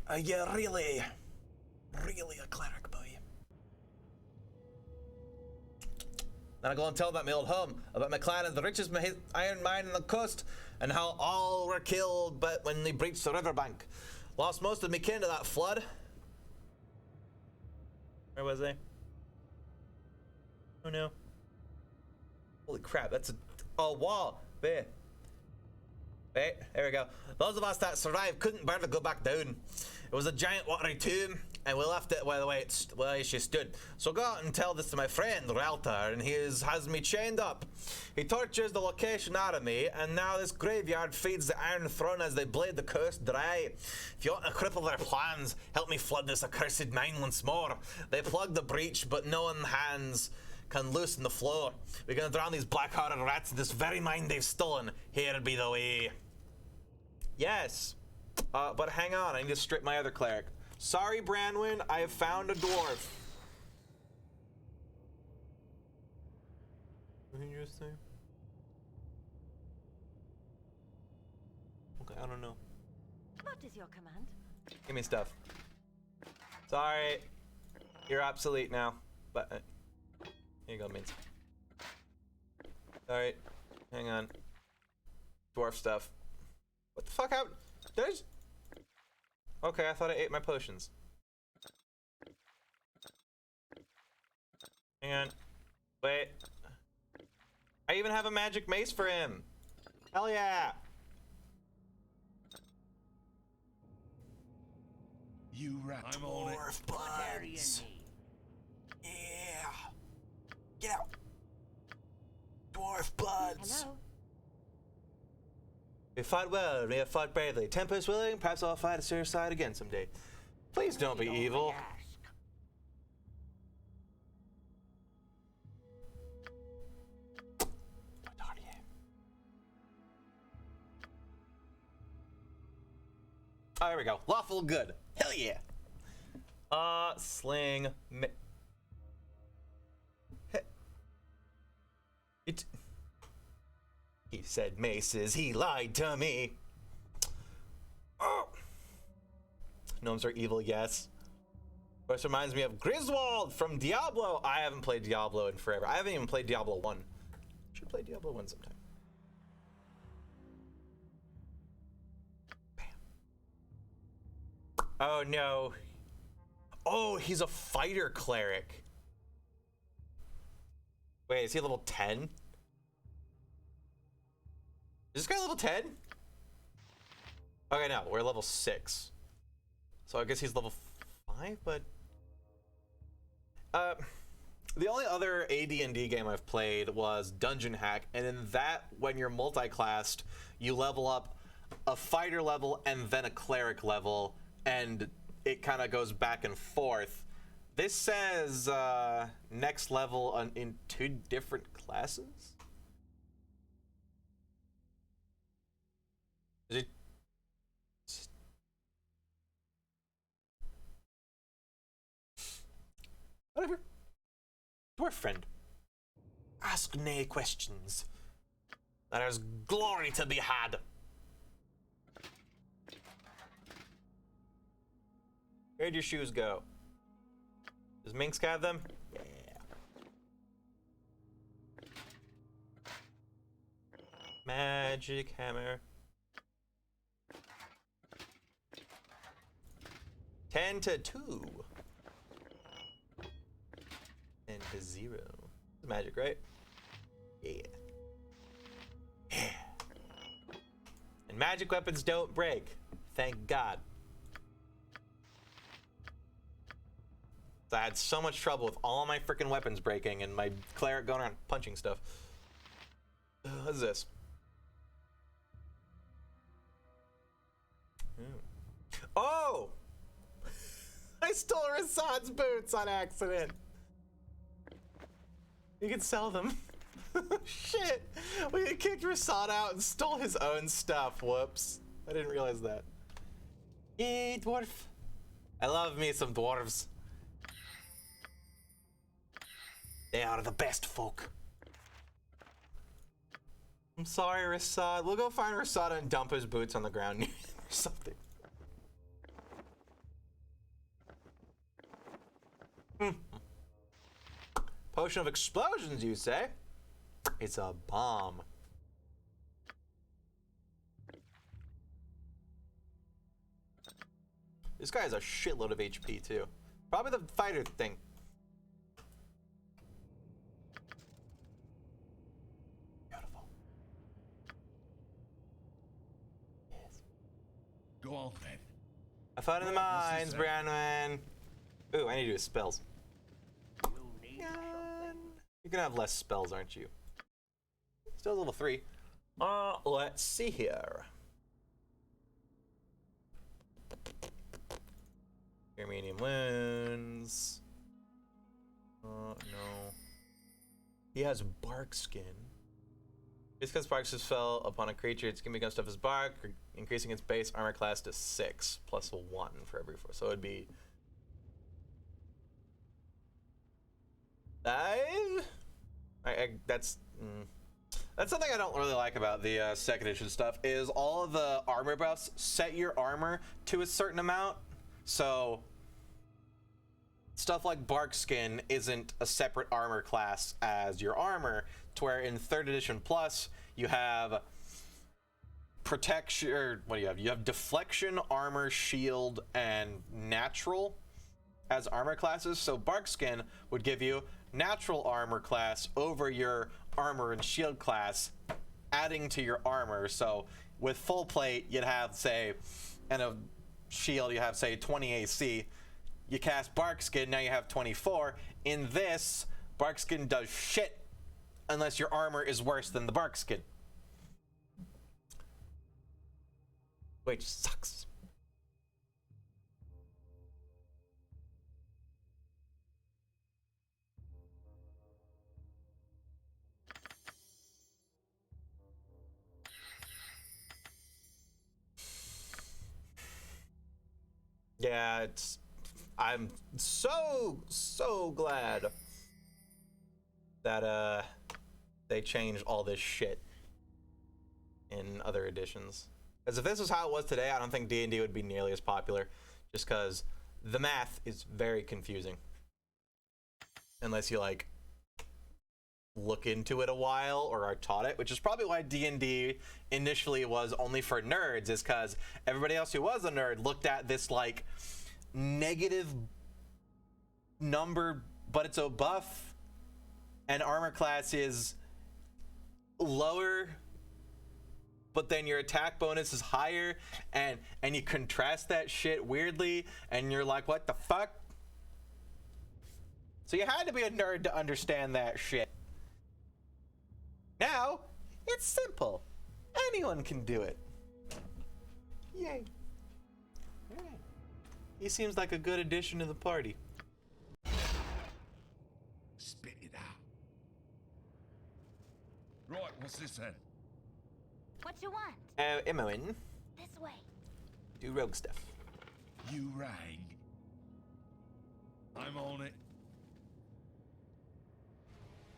Are you really a cleric, boy? Then I go and tell about my old home, about my clan and the richest iron mine in the coast, and how all were killed but when they breached the riverbank. Lost most of me kin to that flood. Where was I? Oh no. Holy crap, that's a wall. There. Right, there we go. Those of us that survived couldn't bear to go back down. It was a giant watery tomb, and we left it by the way she stood. So go out and tell this to my friend, Raltar, and he has me chained up. He tortures the location out of me, and now this graveyard feeds the Iron Throne as they blade the coast dry. If you want to cripple their plans, help me flood this accursed mine once more. They plugged the breach, but no one hands can loosen the floor. We're gonna drown these black-hearted rats in this very mine they've stolen. Here'd be the way. Yes. But hang on, I need to strip my other cleric. Sorry, Branwyn, I have found a dwarf. What did you just say? Okay, I don't know. What is your command? Give me stuff. Sorry. You're obsolete now. But, here you go, Mince. Alright. Hang on. Dwarf stuff. What the fuck happened? There's... Okay, I thought I ate my potions. Hang on. Wait. I even have a magic mace for him. Hell yeah! You rat. I'm on it. Dwarf What area buds. need? Yeah. Get out. Dwarf buds. Hello? We fought well, we have fought bravely. Tempest willing, perhaps I'll fight at your side again someday. Please don't be evil. Oh, there we go. Lawful good. Hell yeah. Sling. He said maces, he lied to me. Oh. Gnomes are evil, yes. Which reminds me of Griswold from Diablo. I haven't played Diablo in forever. I haven't even played Diablo 1. Should play Diablo 1 sometime. Bam. Oh no. Oh, he's a fighter cleric. Wait, is he level 10? Is this guy level 10? Okay, no, we're level 6. So I guess he's level 5, but... the only other AD&D game I've played was Dungeon Hack, and in that, when you're multi-classed, you level up a fighter level and then a cleric level, and it kind of goes back and forth. This says next level in 2 different classes? Is it? Whatever. Dwarf friend. Ask nay questions. There is glory to be had. Where'd your shoes go? Does Minx have them? Yeah. Magic hammer. 10 to 2. 10 to 0. Magic, right? Yeah. Yeah. And magic weapons don't break. Thank God. I had so much trouble with all my freaking weapons breaking and my cleric going around punching stuff. What is this? Oh! I stole Rassad's boots on accident. You can sell them. Shit! We had kicked Rassad out and stole his own stuff. Whoops. I didn't realize that. Yay, dwarf. I love me some dwarves. They are the best folk. I'm sorry, Rassad. We'll go find Rassad and dump his boots on the ground or something. Potion of explosions, you say? It's a bomb. This guy has a shitload of HP too. Probably the fighter thing. Beautiful. Yes. Go on then. I fought in the mines, Branwen. Ooh, I need to do spells. You're gonna have less spells, aren't you? Still level 3. Let's see here. Medium wounds. No. He has bark skin. Just because bark just fell upon a creature, it's gonna become stuff as bark, increasing its base armor class to 6 plus 1 for every 4. So it'd be 5. That's something I don't really like about the second edition stuff. Is all of the armor buffs set your armor to a certain amount, so stuff like bark skin isn't a separate armor class as your armor. To where in 3rd edition plus you have protection. Or what do you have? You have deflection, armor, shield, and natural as armor classes. So bark skin would give you natural armor class over your armor and shield class, adding to your armor. So with full plate, you'd have, say, and a shield, you have, say, 20 AC. You cast bark skin, now you have 24. In this, bark skin does shit unless your armor is worse than the bark skin, which sucks. Yeah, I'm so glad that they changed all this shit in other editions. Because if this was how it was today, I don't think D&D would be nearly as popular, just because the math is very confusing unless you like look into it a while or are taught it, which is probably why D&D initially was only for nerds, is because everybody else who was a nerd looked at this like negative number, but it's a buff, and armor class is lower, but then your attack bonus is higher, and you contrast that shit weirdly, and you're like, what the fuck? So you had to be a nerd to understand that shit. Now, it's simple. Anyone can do it. Yay. Alright. He seems like a good addition to the party. Spit it out. Right, what's this then? What you want? Imoen, This way. do rogue stuff. You rang. I'm on it.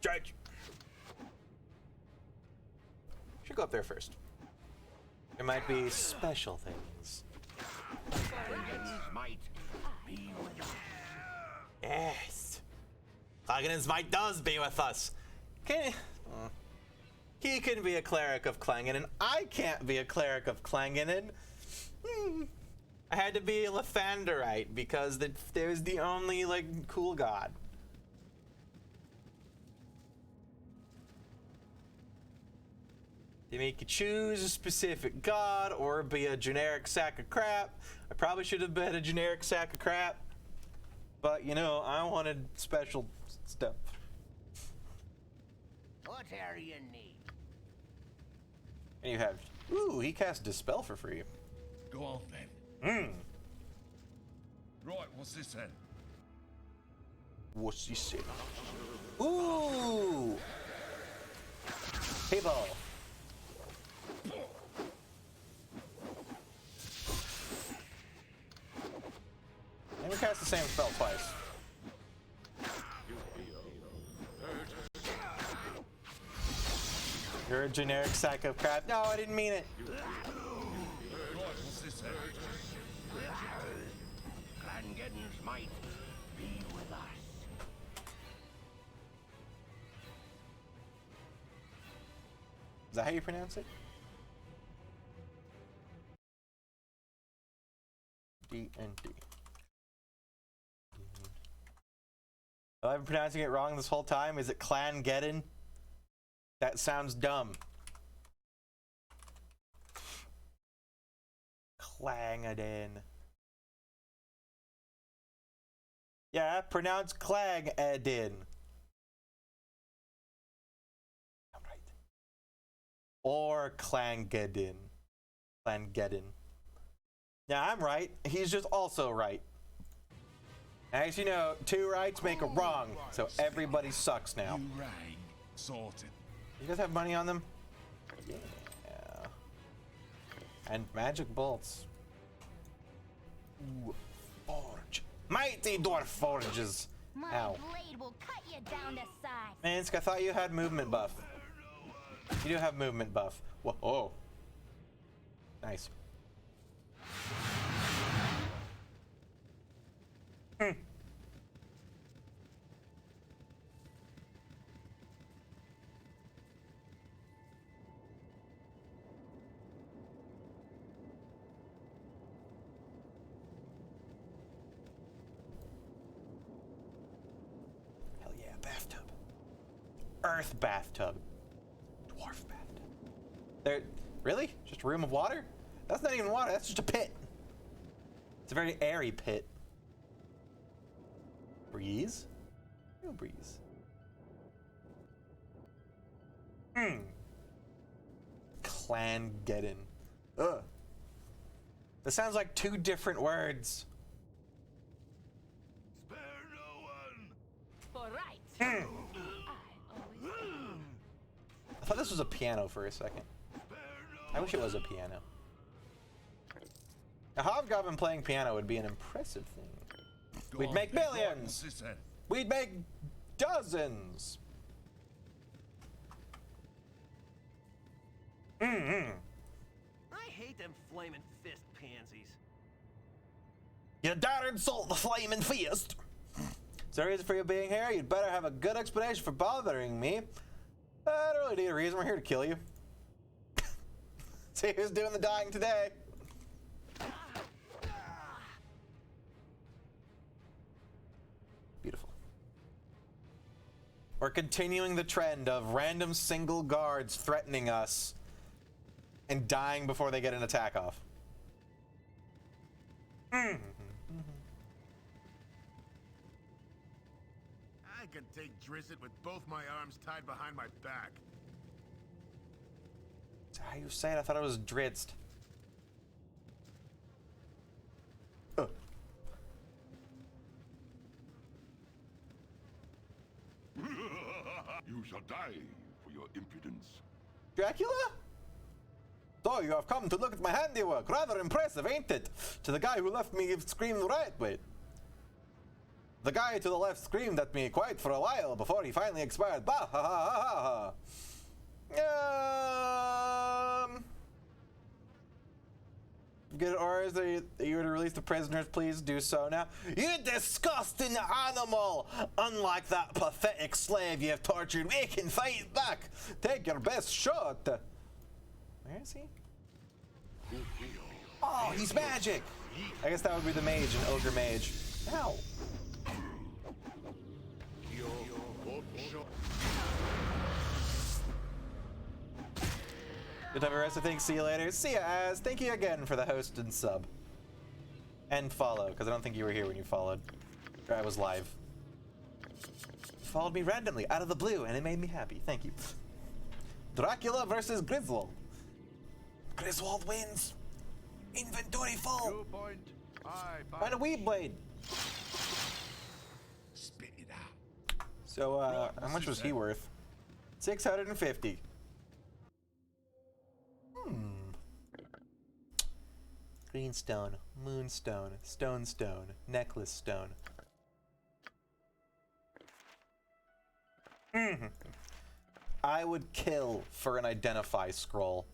Charge. Should go up there first. There might be special things. Might be with us. Yes. Klaganen's might does be with us. He can be a cleric of Klaganен. I can't be a cleric of Klaganen. I had to be a Lathanderite because there's the only like cool god. They make you choose a specific god or be a generic sack of crap. I probably should have been a generic sack of crap, but you know, I wanted special stuff. What are you need? And you have, ooh, he cast Dispel for free. Go on then. Right, what's this then? What's he say? Ooh! Hey ball. Let me cast the same spell twice. You're a generic sack of crap. No, I didn't mean it. Right, what's this then? Clangeddon's might be with us. Is that how you pronounce it? D&D. Oh, I've been pronouncing it wrong this whole time. Is it Clangeddon? That sounds dumb. Clangeddon. Yeah, pronounce Clangeddon. I'm right. Or Clangeddon. Clangeddon. Yeah, I'm right. He's just also right. As you know, two rights make a wrong, so everybody sucks now. You rang. Sorted. You guys have money on them? Yeah. And magic bolts. Ooh, forge. Mighty dwarf forges. My Ow. blade will cut you down to size. Minsk, I thought you had movement buff. You do have movement buff. Whoa. Oh. Nice. Hell yeah, bathtub. Earth bathtub. Dwarf bathtub. There, really? Just a room of water? That's not even water, that's just a pit. It's a very airy pit. Breeze? No breeze. Clangeddon. Ugh. That sounds like two different words. Spare no one. For right. I always. I thought this was a piano for a second. Spare no I wish it was a piano. A hobgoblin playing piano would be an impressive thing. Go We'd on make then. Right, millions. what's this then? We'd make dozens. I hate them flaming fist pansies. You dare insult the flaming fist. Is there a reason for you being here? You'd better have a good explanation for bothering me. I don't really need a reason. We're here to kill you. See who's doing the dying today. Beautiful. We're continuing the trend of random single guards threatening us and dying before they get an attack off. I can take Drizzt with both my arms tied behind my back. That's how you say it? I thought it was Drizzt. You shall die for your impudence. Dracula? So you have come to look at my handiwork. Rather impressive, ain't it? To the guy who left me screamed right. Wait. The guy to the left screamed at me quite for a while before he finally expired. Bah ha ha ha ha. Get orders that you were to release the prisoners, please do so now. You disgusting animal! Unlike that pathetic slave you have tortured, we can fight back. Take your best shot. Where is he? Oh, he's magic! I guess that would be the mage, an ogre mage. Ow. Good time, rest. I think. See you later. See ya, Az. Thank you again for the host and sub. And follow, because I don't think you were here when you followed. Or I was live. You followed me randomly, out of the blue, and it made me happy. Thank you. Dracula versus Griswold. Griswold wins. Inventory full. 2 point. Find a weed blade. Spit it out. So, how much was he worth? 650. Greenstone, moonstone, stone, necklace stone. I would kill for an identify scroll.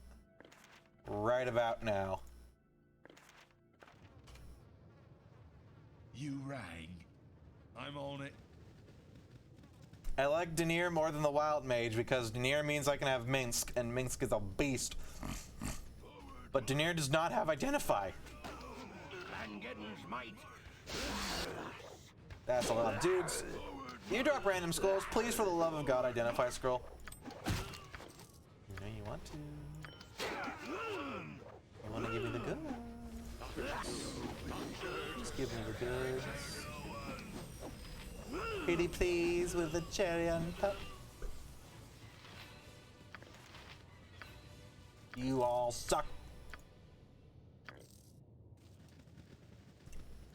Right about now. You rang. I'm on it. I like Denier more than the Wild Mage because Denier means I can have Minsk, and Minsk is a beast. But Denier does not have Identify. That's a lot of dudes. You drop random scrolls, please, for the love of God, Identify scroll. You know you want to. You want to give me the goods. Just give me the goods. Pretty please with the cherry on top. You all suck.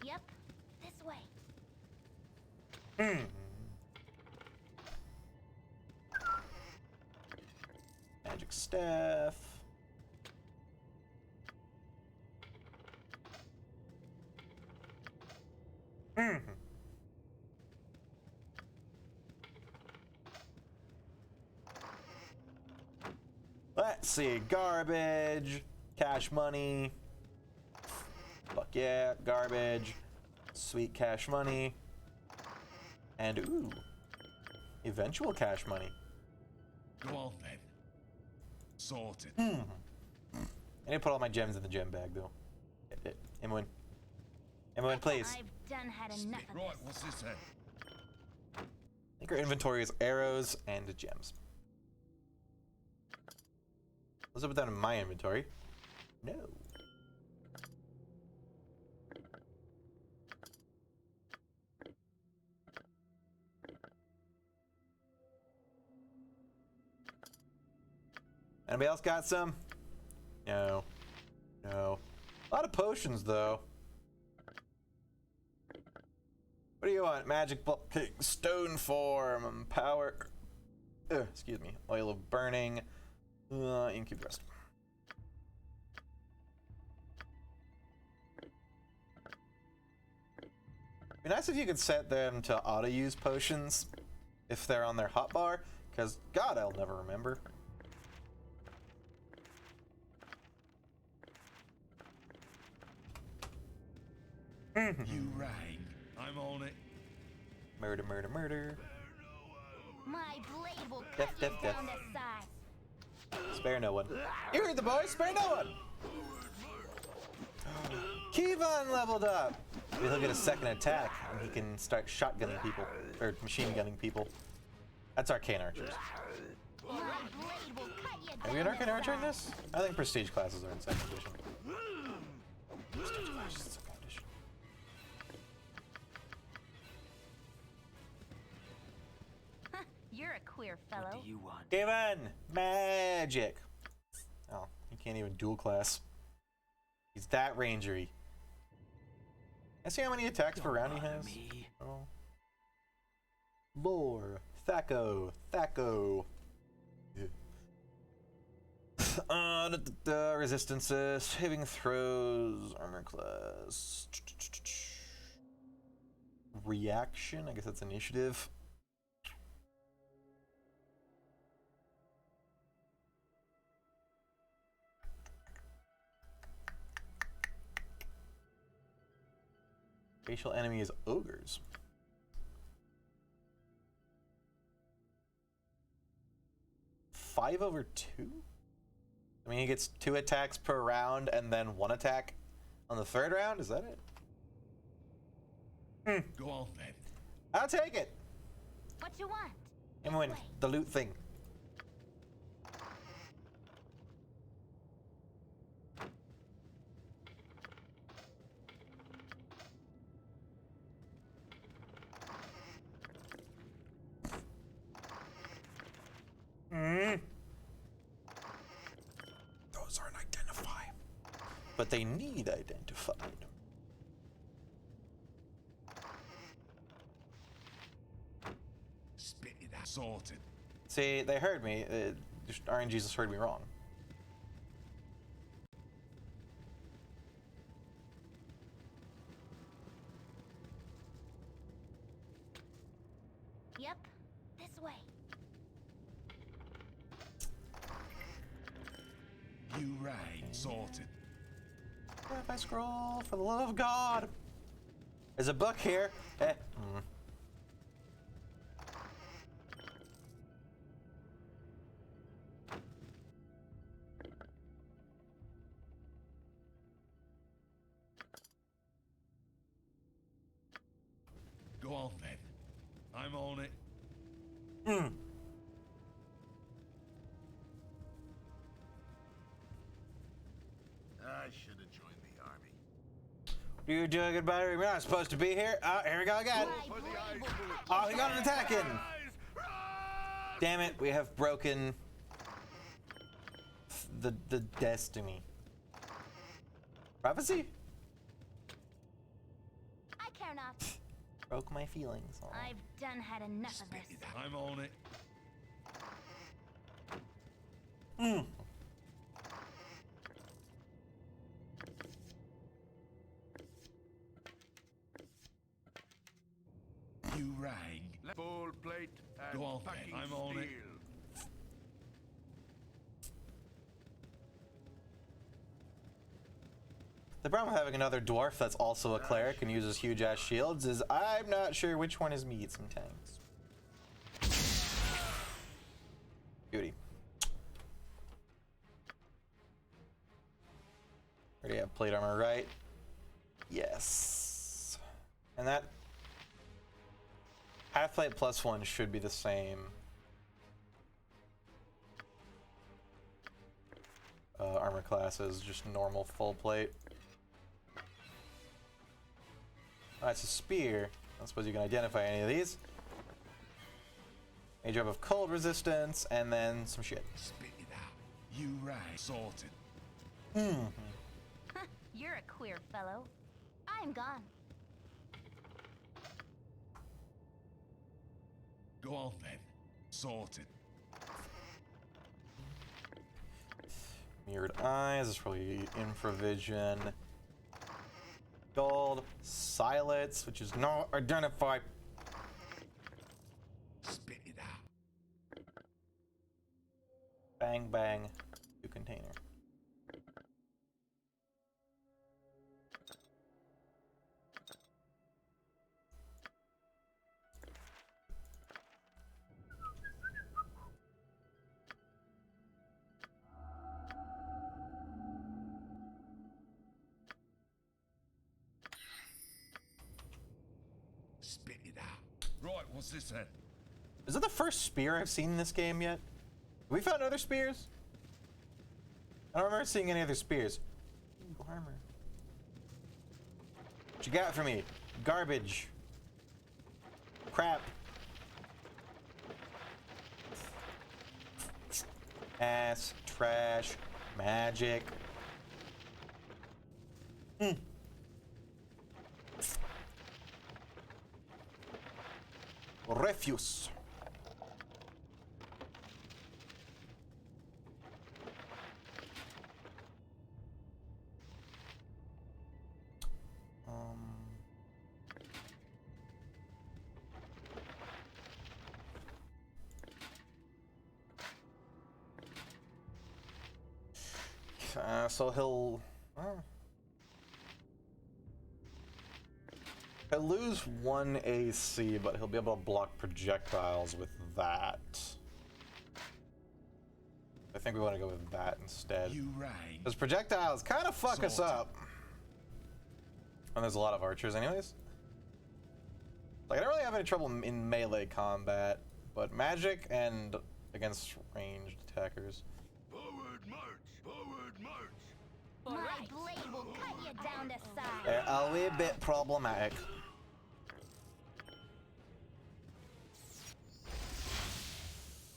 Yep, this way. Magic staff. Let's see, garbage, cash money. Fuck yeah, garbage, sweet cash money, and ooh, eventual cash money. Go on then. Sorted. I need to put all my gems in the gem bag though. Imoen, please. I've done had enough of Right, this. what's this then? I think our inventory is arrows and gems. Let's put that in my inventory. No. Anybody else got some? No. No. A lot of potions, though. What do you want? Magic block, stone form, power. Excuse me. Oil of burning. Incube rest. It'd be nice if you could set them to auto use potions if they're on their hotbar, because God, I'll never remember. You rang. I'm on it. Murder, murder, murder. My blade will cut Death, you death, down death. to size. Spare no one. You heard the boys, spare no one! Kevon leveled up! Maybe he'll get a second attack and he can start shotgunning people. Or machine gunning people. That's arcane archers. My blade will cut you Are we an down arcane to archer in size. this? I think prestige classes are in second edition. Prestige classes in second edition. You're a queer fellow. What do you want? Given magic. Oh, he can't even dual class. He's that rangery. I see how many attacks per round he has. Me. Oh. Lore, Thaco. Resistances, saving throws, armor class. Reaction, I guess that's initiative. Facial enemy is ogres. Five over 2? I mean, he gets 2 attacks per round and then 1 attack on the 3rd round? Is that it? Go on then. I'll take it. What you want? And win the loot thing. Those aren't identified. But they need identified. Spit it out. Sorted. See, they heard me. RNG just heard me wrong. Yep, this way. You right. Sorted. If I scroll, for the love of God. There's a book here. Go on then. I'm on it. I should have joined the army. You doing good, buddy? We're not supposed to be here. Oh, here we go again. My For the blade eyes will blue. cut Oh, he got an attack in. Damn it, we have broken the destiny. Prophecy? I care not. Broke my feelings. Aw. I've done had enough of Spit this. it out. I'm on it. You rang. Full plate and Go on then, packing I'm on it. steel. The problem with having another dwarf that's also a cleric and uses huge ass shields is I'm not sure which one is me sometimes. Beauty. Already have plate armor, right? Yes. And that half plate plus 1 should be the same. Armor class is just normal full plate. That's a spear. I don't suppose you can identify any of these. A drop of cold resistance, and then some shit. Spit it out. You rang. Sorted. You're a queer fellow. I'm gone. Go on then. Sorted. Mirrored eyes is probably infravision. Gold, silence, which is not identified. Spit it out. Bang bang, new container. Spit it out. Right, what's this then? Is it the first spear I've seen in this game yet? Have we found other spears? I don't remember seeing any other spears. Ooh, armor. What you got for me? Garbage. Crap. Ass. Trash. Magic. Refuse. So he'll lose 1 AC, but he'll be able to block projectiles with that. I think we want to go with that instead. You rang. Because projectiles kind of fuck us up. And there's a lot of archers anyways. Like, I don't really have any trouble in melee combat, but magic and against ranged attackers. Forward march! Forward march! My blade will cut you down to size. They're a wee bit problematic.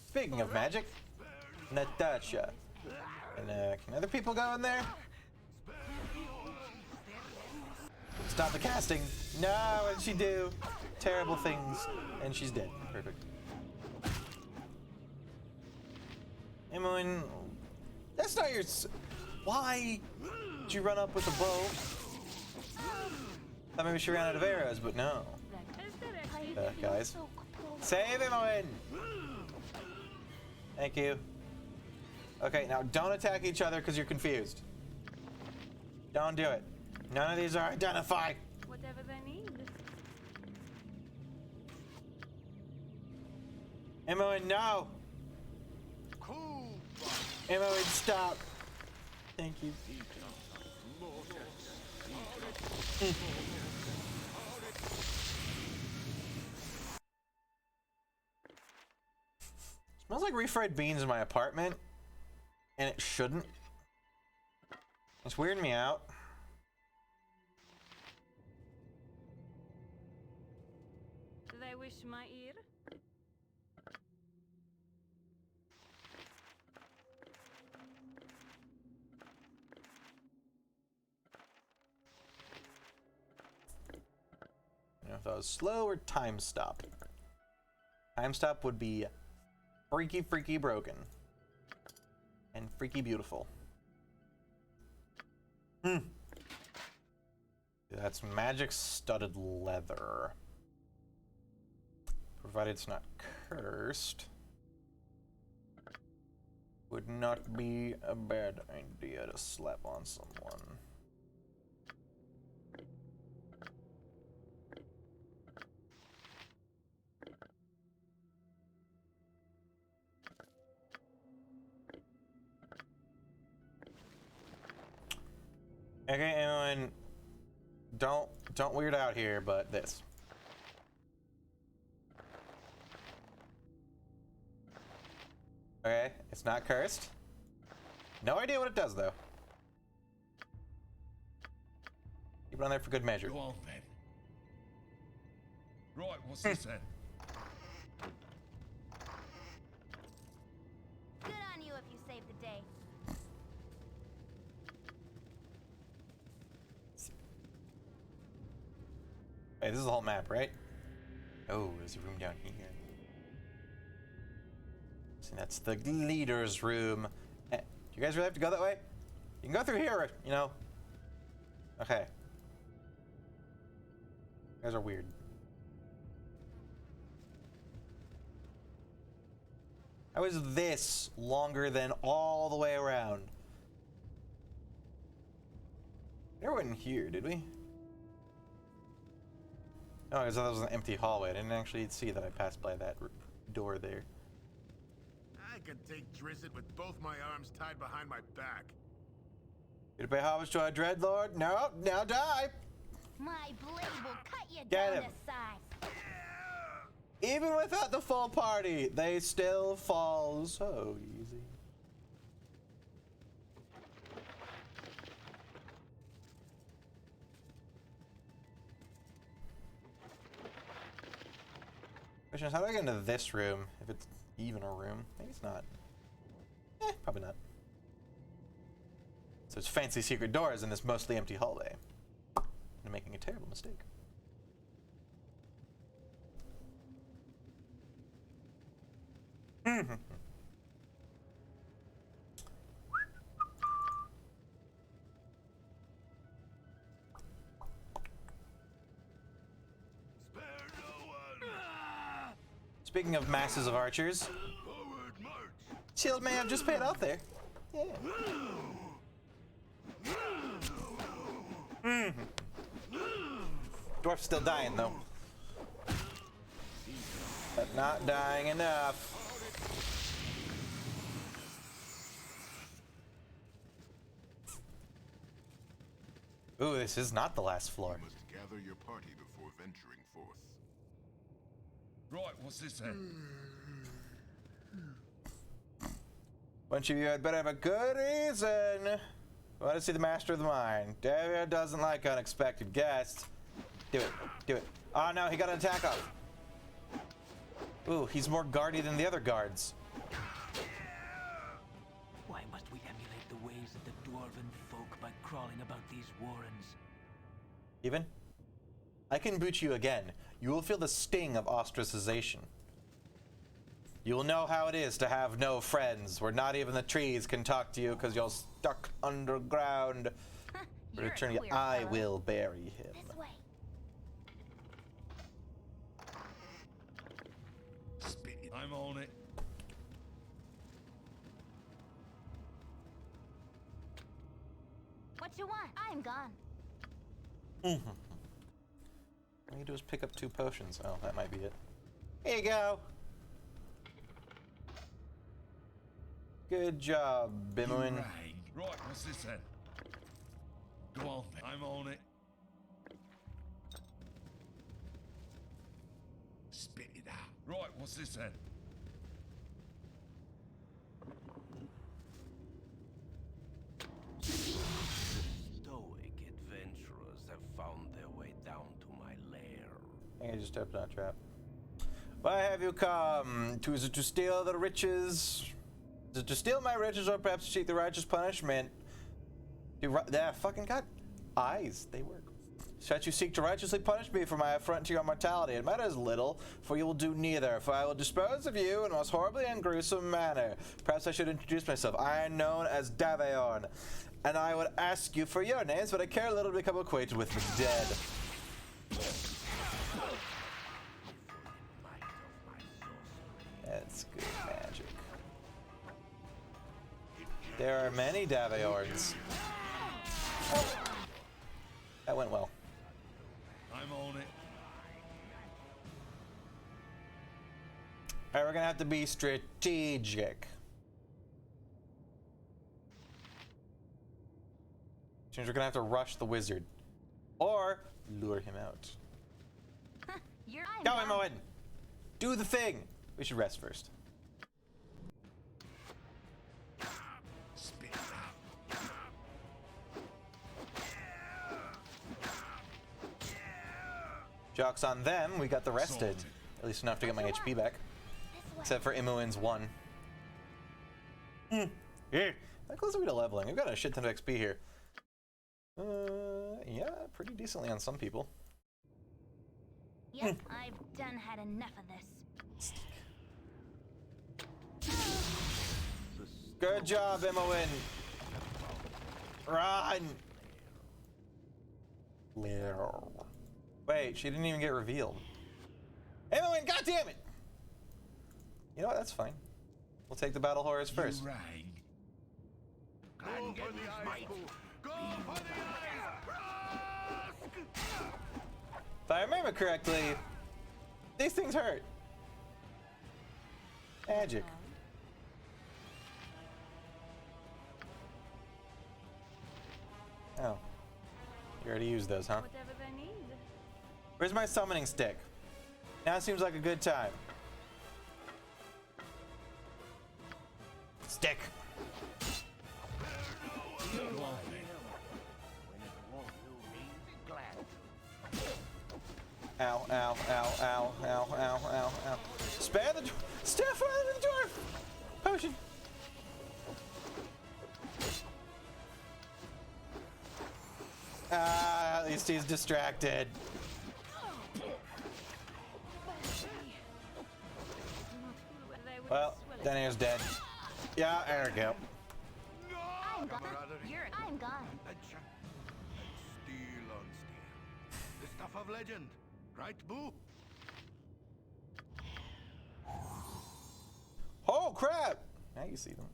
Speaking of magic, Natasha. And can other people go in there? Stop the casting. No, what did she do? Terrible things. And she's dead. Perfect. Emmeline, that's not your... Why did you run up with a bow? Thought maybe she ran out of arrows, but no. Guys. Save Emmeline! Thank you. Okay, now don't attack each other because you're confused. Don't do it. None of these are identified. Whatever they need. Emmeline, no! Cool! Emmeline, stop! Thank you. Smells like refried beans in my apartment, and it shouldn't. It's weirding me out. Do they wish my ear? I don't know if that was slow or time stop. Time stop would be freaky, freaky broken. And freaky beautiful. That's magic studded leather. Provided it's not cursed. Would not be a bad idea to slap on someone. Okay, everyone, don't weird out here, but this. Okay, it's not cursed. No idea what it does, though. Keep it on there for good measure. Go on then. Right, what's this then? Good on you if you save the day. Hey, this is the whole map, right? Oh, there's a room down here. See, that's the leader's room. Do you guys really have to go that way? You can go through here, you know. Okay. You guys are weird. How is this longer than all the way around? We never went in here, did we? No, because that was an empty hallway. I didn't actually see that I passed by that door there. I could take Drizzt with both my arms tied behind my back. You to pay homage to our dreadlord? No, now die! My blade will cut you Get down him. to size. Even without the full party, they still fall so easy. Question is, how do I get into this room? If it's even a room. Maybe it's not. Probably not. So it's fancy secret doors in this mostly empty hallway. I'm making a terrible mistake. Spare no one. Speaking of masses of archers, Forward march. shield may have just paid off there. Yeah. Dwarf's still dying though. But not dying enough. Ooh, this is not the last floor. You must gather your party before venturing forth. Right, what's this then? Bunch of you had better have a good reason. I want to see the master of the mine. David doesn't like unexpected guests. Do it. Do it. Oh no, he got an attack off. Ooh, he's more guardy than the other guards. Why must we emulate the ways of the dwarven folk by crawling about these warrens? Even? I can boot you again. You will feel the sting of ostracization. You will know how it is to have no friends, where not even the trees can talk to you because you're stuck underground. For You're a eternity, queer I fellow. will bury him. This way. Spit it. I'm on it. What you want? I'm gone. All you do is pick up 2 potions. Oh, that might be it. Here you go. Good job, Bimoin. Right, what's this then? Go on, then. I'm on it. Spit it out. Right, what's this then? Stoic adventurers have found their way down to my lair. I think I just stepped on a trap. Why have you come? Is it to steal the riches? Is it to steal my riches, or perhaps to seek the righteous punishment? Yeah, fucking got eyes. They work. Shall you seek to righteously punish me for my affront to your mortality? It matters little, for you will do neither. For I will dispose of you in a most horribly and gruesome manner. Perhaps I should introduce myself. I am known as Daveon, and I would ask you for your names, but I care little to become acquainted with the dead. That's good magic. There are many Daveorns. That went well. I'm on it. Alright, we're gonna have to be strategic. Which means we're gonna have to rush the wizard. Or lure him out. I'm Go, gone. Imoen! Do the thing! We should rest first. Spit it out. Joke's on them, we got the rested. Sorted. At least enough to get my HP back. This way. Except for Imoen's 1. Yeah. How close are we to leveling? We've got a shit ton of XP here. Yeah, pretty decently on some people. Yep, I've done had enough of this. Good job, Imoen. Run! Wait, she didn't even get revealed. Imoen, goddammit! You know what? That's fine. We'll take the battle horrors first. You rang. Go for the eyes, fool. Go for the eyes. If I remember correctly, these things hurt. Magic. Oh. You already used those, huh? Whatever they need. Where's my summoning stick? Now seems like a good time. Stick. Ow, ow, ow, ow, ow, ow, ow, ow. Spare the Steph, the dwarf! Potion. Ah, at least he's distracted. Well, Denier's dead. Yeah, there we go. I'm gone. I'm gone. Steel on steel. The stuff of legend. Right, Boo? Oh, crap! Now you see them.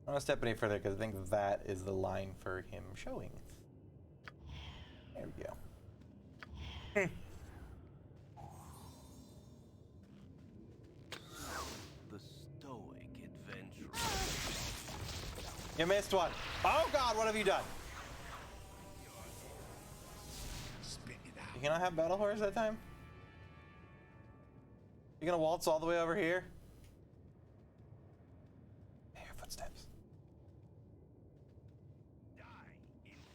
I don't want to step any further because I think that is the line for him showing. There we go. The stoic adventurer. You missed one. Oh god, what have you done? Spit it out. You cannot have battle horse that time? You gonna waltz all the way over here? I hear footsteps.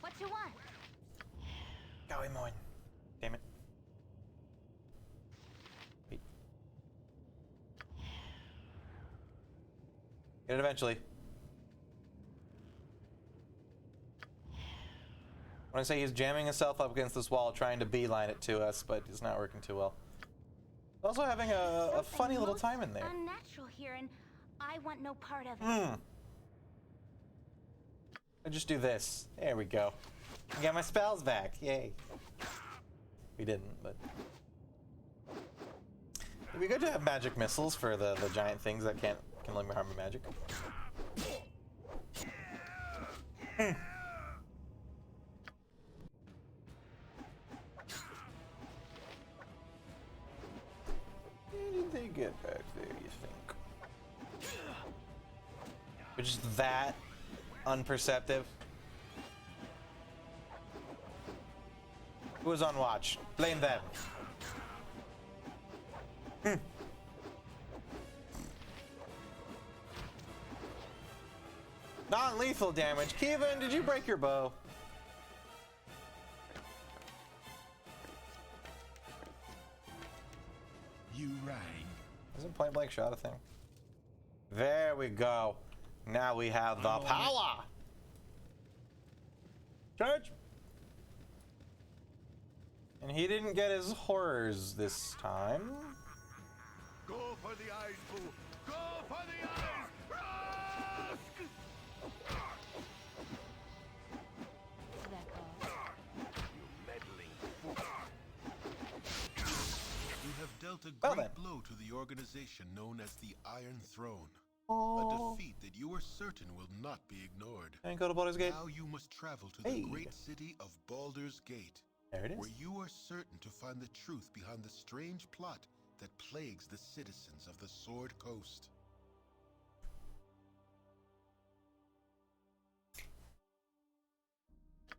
What you want? Go, Moin. Damn it. Wait. Get it eventually. When I say he's jamming himself up against this wall, trying to beeline it to us, but it's not working too well. Also having a funny little time in there. Unnatural here, and I want no part of it. I just do this. There we go. I got my spells back. Yay. We didn't, but it'd be good to have magic missiles for the giant things that can limit harm of magic. How did they get back there, you think? Which is that unperceptive. Who was on watch? Blame them. Non-lethal damage. Kevin, did you break your bow? You rang. Isn't point blank shot a thing? There we go. Now we have the power. Charge. And he didn't get his horrors this time. Go for the eyes, Boo! Go for the eyes! Rusk! Meddling. You have dealt a Well great then. blow to the organization known as the Iron Throne. A Oh. defeat that you are certain will not be ignored. And go to Baldur's Gate. Now you must travel to Hey. the great city of Baldur's Gate, There it is. where you are certain to find the truth behind the strange plot that plagues the citizens of the Sword Coast.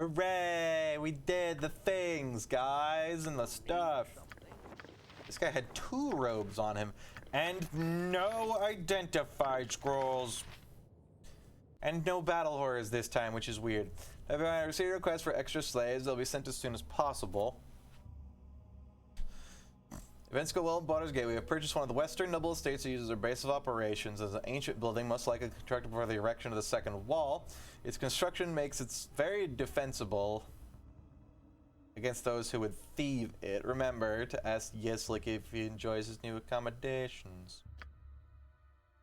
Hooray! We did the things, guys, and the stuff. This guy had 2 robes on him, and no identified scrolls. And no battle horrors this time, which is weird. If I receive a request for extra slaves, they'll be sent as soon as possible. Events go well in Baldur's Gate. We have purchased one of the Western noble estates to use as our base of operations as an ancient building, most likely constructed for the erection of the second wall. Its construction makes it very defensible against those who would thieve it. Remember to ask Yeslik if he enjoys his new accommodations.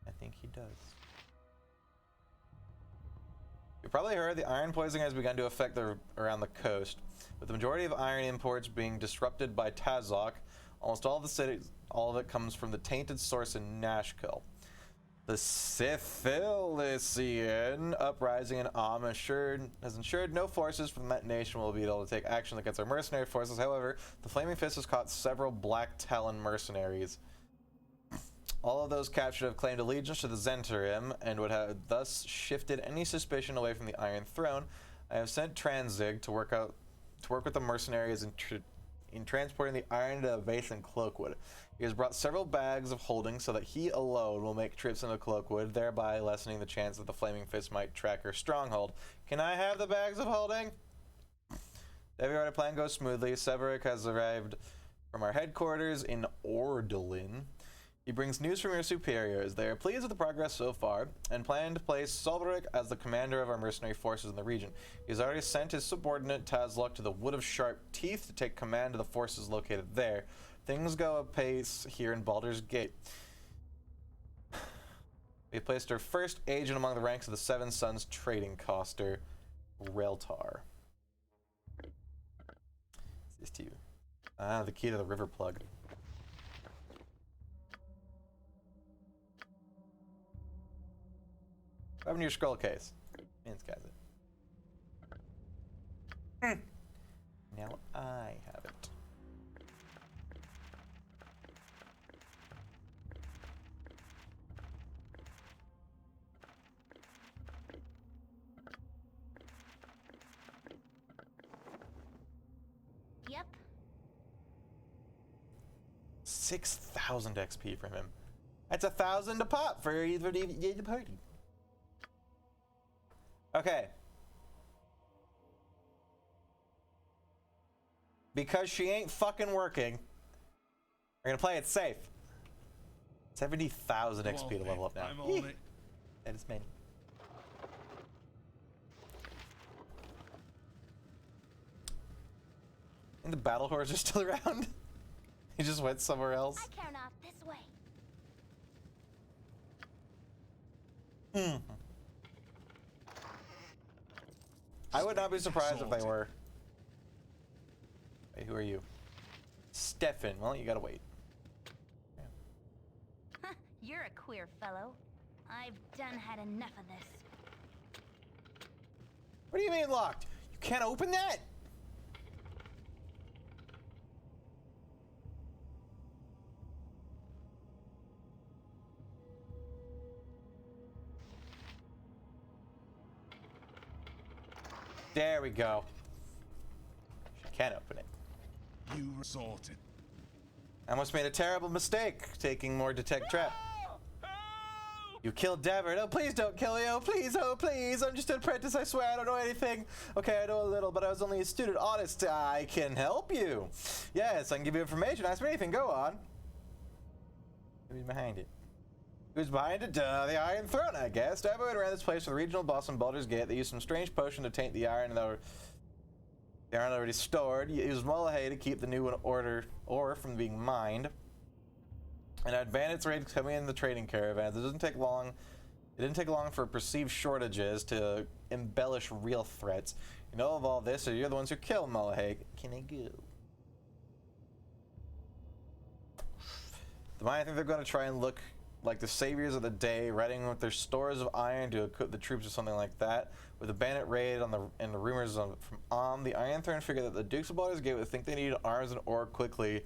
I think he does. You probably heard the iron poisoning has begun to affect around the coast, with the majority of iron imports being disrupted by Tazok. Almost all of it comes from the tainted source in Nashkel. The Sithilician uprising in has ensured no forces from that nation will be able to take action against our mercenary forces. However, the Flaming Fist has caught several Black Talon mercenaries. All of those captured have claimed allegiance to the Zentarim and would have thus shifted any suspicion away from the Iron Throne. I have sent Tranzig to work with the mercenaries in transporting the iron to the base in Cloakwood. He has brought several bags of holding so that he alone will make trips into Cloakwood, thereby lessening the chance that the Flaming Fist might track her stronghold. Can I have the bags of holding? Every other plan goes smoothly. Severick has arrived from our headquarters in Ordolin. He brings news from your superiors. They are pleased with the progress so far and plan to place Solverick as the commander of our mercenary forces in the region. He has already sent his subordinate Tazlok to the Wood of Sharp Teeth to take command of the forces located there. Things go apace here in Baldur's Gate. We placed our first agent among the ranks of the Seven Sons trading coster, Reltar. What's this to you? Ah, the key to the river plug. Open your scroll case. Mins has it. Now I have it. Yep. 6,000 XP from him. That's 1,000 a pop for either the party. Okay. Because she ain't fucking working, we're gonna play it safe. 70,000 XP to level up now. I'm on it. That is many. And the battle horse are still around. He just went somewhere else. I count off this way. I would not be surprised if they were. Wait, who are you? Stefan. Well, you gotta wait. You're a queer fellow. I've done had enough of this. What do you mean locked? You can't open that? There we go. She can't open it. You sorted. I must have made a terrible mistake taking more detect trap. You killed Davert. Oh, please don't kill me. Oh, please. Oh, please. I'm just an apprentice. I swear I don't know anything. Okay, I know a little, but I was only a student. Honest, I can help you. Yes, I can give you information. Ask me anything. Go on. Who's behind it? Who's behind it? The Iron Throne, I guess. Davert ran this place for the regional boss in Baldur's Gate. They used some strange potion to taint the iron that they aren't already stored. You used Molohay to keep the new ore from being mined. And had bandits raids coming in the trading caravans. It didn't take long for perceived shortages to embellish real threats. You know of all this, or you're the ones who killed Molohay. Can I go? I think they're going to try and look like the saviors of the day, riding with their stores of iron to equip the troops or something like that. With a bandit raid and the rumors from the Iron Throne figured that the Dukes of Baldur's Gate would think they needed arms and ore quickly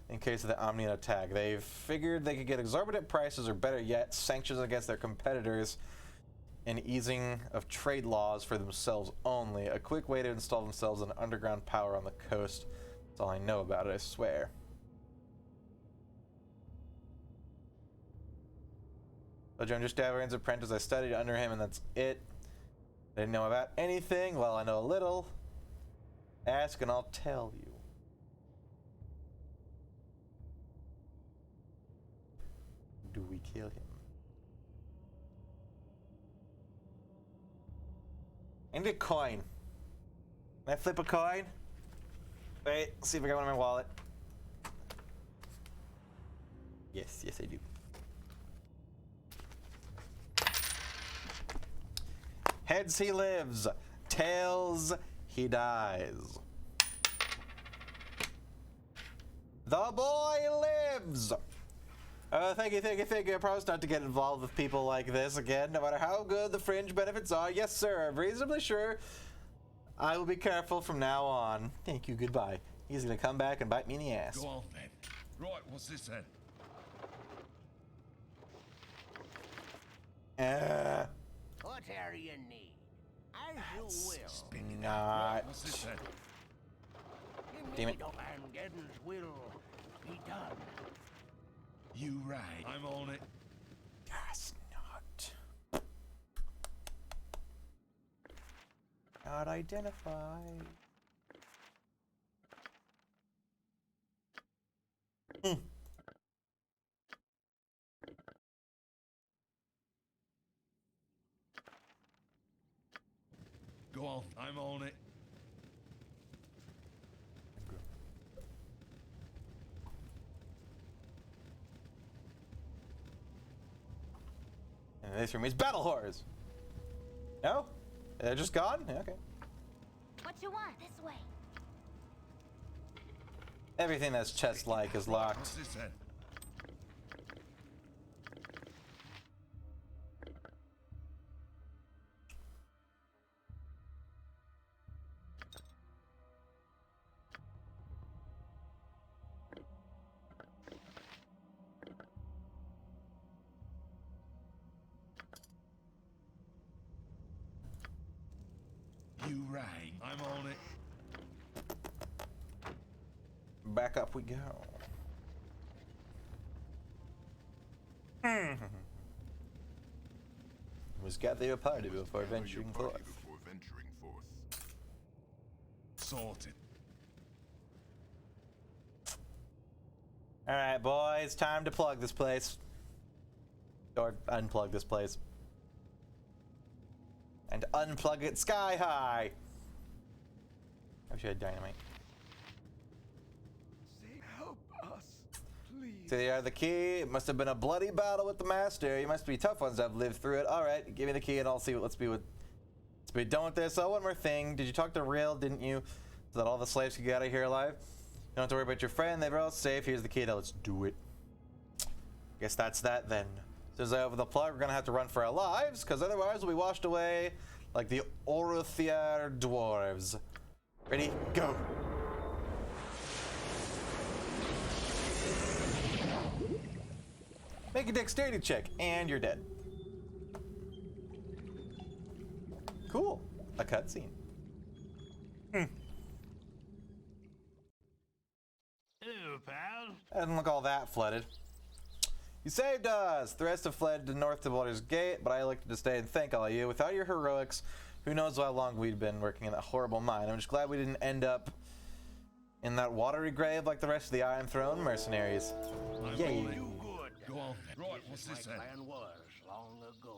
in case of the Omnian attack. They figured they could get exorbitant prices, or better yet, sanctions against their competitors and easing of trade laws for themselves only. A quick way to install themselves an underground power on the coast. That's all I know about it, I swear. I'm just Daveran's apprentice. I studied under him, and that's it. I didn't know about anything. Well, I know a little. Ask and I'll tell you. Do we kill him? I need a coin. Can I flip a coin? Wait, see if I got one in my wallet. Yes, I do. Heads he lives, tails he dies. The boy lives! Thank you. I promise not to get involved with people like this again, no matter how good the fringe benefits are. Yes, sir, I'm reasonably sure I will be careful from now on. Thank you, goodbye. He's gonna come back and bite me in the ass. Go on then. Right, what's this then? What are you need? Not. What's this then? Damn it. Armageddon's will be done. You right. I'm on it. Yes, not. Not identified. Go on. I'm on it. And this room is battle horrors. No? They're just gone? Yeah, okay. What you want? This way. Everything that's chest-like is locked. What's this then? You right. I'm on it. Back up we go. Was gather a party before venturing forth. Before venturing forth. Sorted. Alright, boys, time to plug this place. Or unplug this place. And unplug it sky high. I wish I had dynamite. Help us, please. So they are the key. It must have been a bloody battle with the master. You must be tough ones to have lived through it. Alright, give me the key and I'll see what let's be done with this. Oh, one more thing. Did you talk to Real, didn't you? So that all the slaves could get out of here alive? You don't have to worry about your friend, they're all safe. Here's the key. Now let's do it. Guess that's that then. As soon as I open the plug, we're gonna have to run for our lives, because otherwise we'll be washed away like the Orothier dwarves. Ready? Go! Make a dexterity check, and you're dead. Cool. A cutscene. Hello, pal. Doesn't look all that flooded. You saved us! The rest have fled to north to Baldur's Gate, but I elected to stay and thank all of you. Without your heroics, who knows how long we'd been working in that horrible mine. I'm just glad we didn't end up in that watery grave like the rest of the Iron Throne mercenaries. Yay. You good. Go on. Right, what's Just this like then? plan was long ago.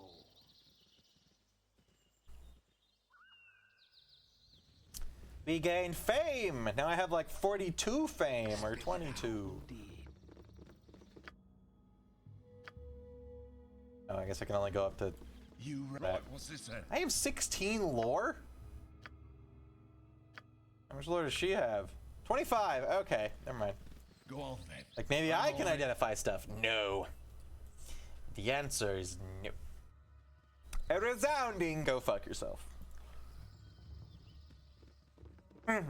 We gained fame! Now I have like 42 fame, or 22. Oh, I guess I can only go up to... You right. That. What's this then? I have 16 lore? How much lore does she have? 25, okay, never mind. Go on then. Like maybe I can on it. identify stuff. No. The answer is no. A resounding go fuck yourself. Go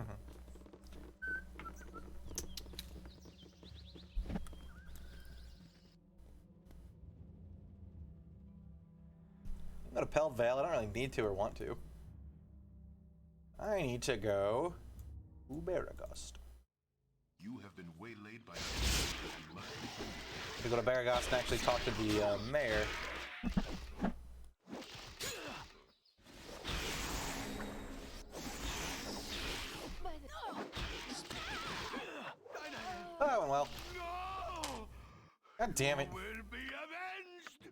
to Pell Vale. I don't really need to or want to. I need to go to Baragast. You have been waylaid by you must defend it. To go to Baragast and actually talk to the mayor. Oh, that went well. No! God damn it. Will be avenged.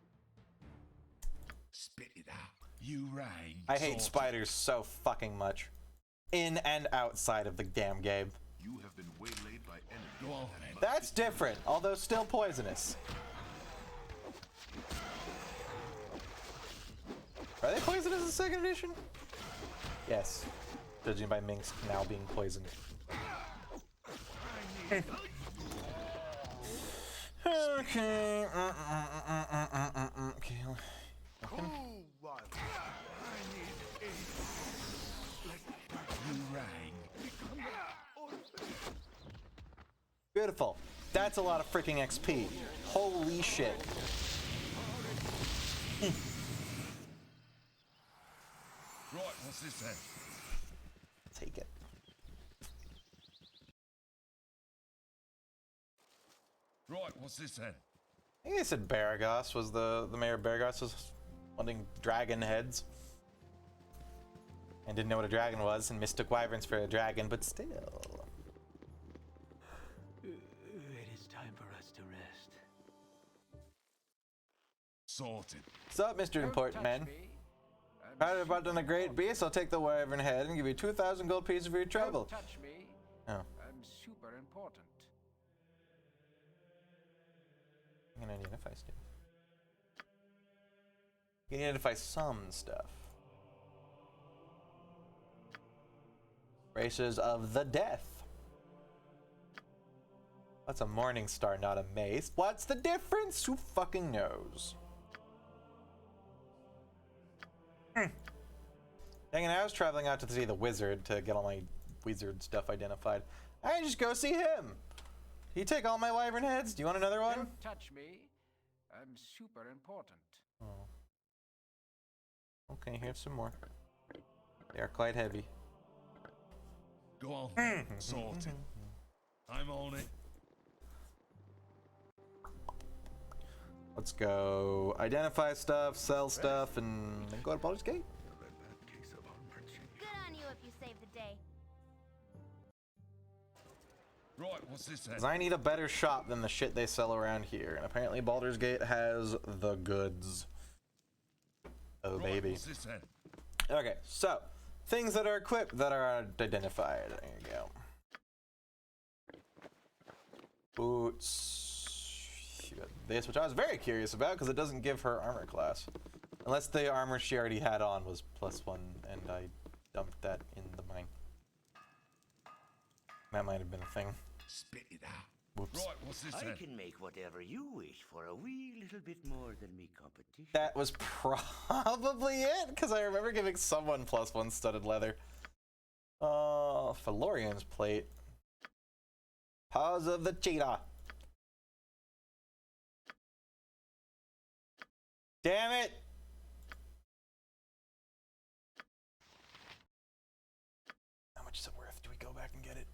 Spit it out. You rang. I hate Sorted. spiders so fucking much. In and outside of the damn game. You have been waylaid by enemies. Go on then. That's different, although still poisonous. Are they poisonous in second edition? Yes. Judging by Minx now being poisoned. Okay. Okay. Cool one. I need aid. You rang. Beautiful. That's a lot of freaking XP. Holy shit. Right, what's this then? Take it. Right, what's this then? I think they said Baragos was the mayor of Baragos was wanting dragon heads. And didn't know what a dragon was and mistook wyverns for a dragon, but still. It is time for us to rest. Sorted. What's up, Mr. Important Man? Proud of about done a great beast. I'll take the wyvern head and give you 2,000 gold pieces for your trouble. Don't touch me. Oh. I'm super important. I'm gonna identify stuff. You can identify some stuff. Races of the Death. That's a morning star, not a mace. What's the difference? Who fucking knows? Dang it, I was traveling out to see the wizard to get all my wizard stuff identified. I just go see him. You take all my wyvern heads? Do you want another one? Don't touch me. I'm super important. Oh. Okay, here's some more. They are quite heavy. Go on, then. Sorted. I'm on it. Let's go identify stuff, sell stuff, and then go to Baldur's Gate. Good on you if you save the day. Right, what's this then? 'Cause I need a better shop than the shit they sell around here. And apparently Baldur's Gate has the goods. Oh, Right, baby. what's this then? Okay, so things that are equipped that are identified. There you go. Boots. You got this, which I was very curious about because it doesn't give her armor class. Unless the armor she already had on was +1 and I dumped that in the mine. That might have been a thing. Spit it out. Whoops. Right, what's this I then? can make whatever you wish for a wee little bit more than me competition. That was probably it, because I remember giving someone +1 studded leather. Felorian's plate. Paws of the cheetah. Damn it! How much is it worth? Do we go back and get it?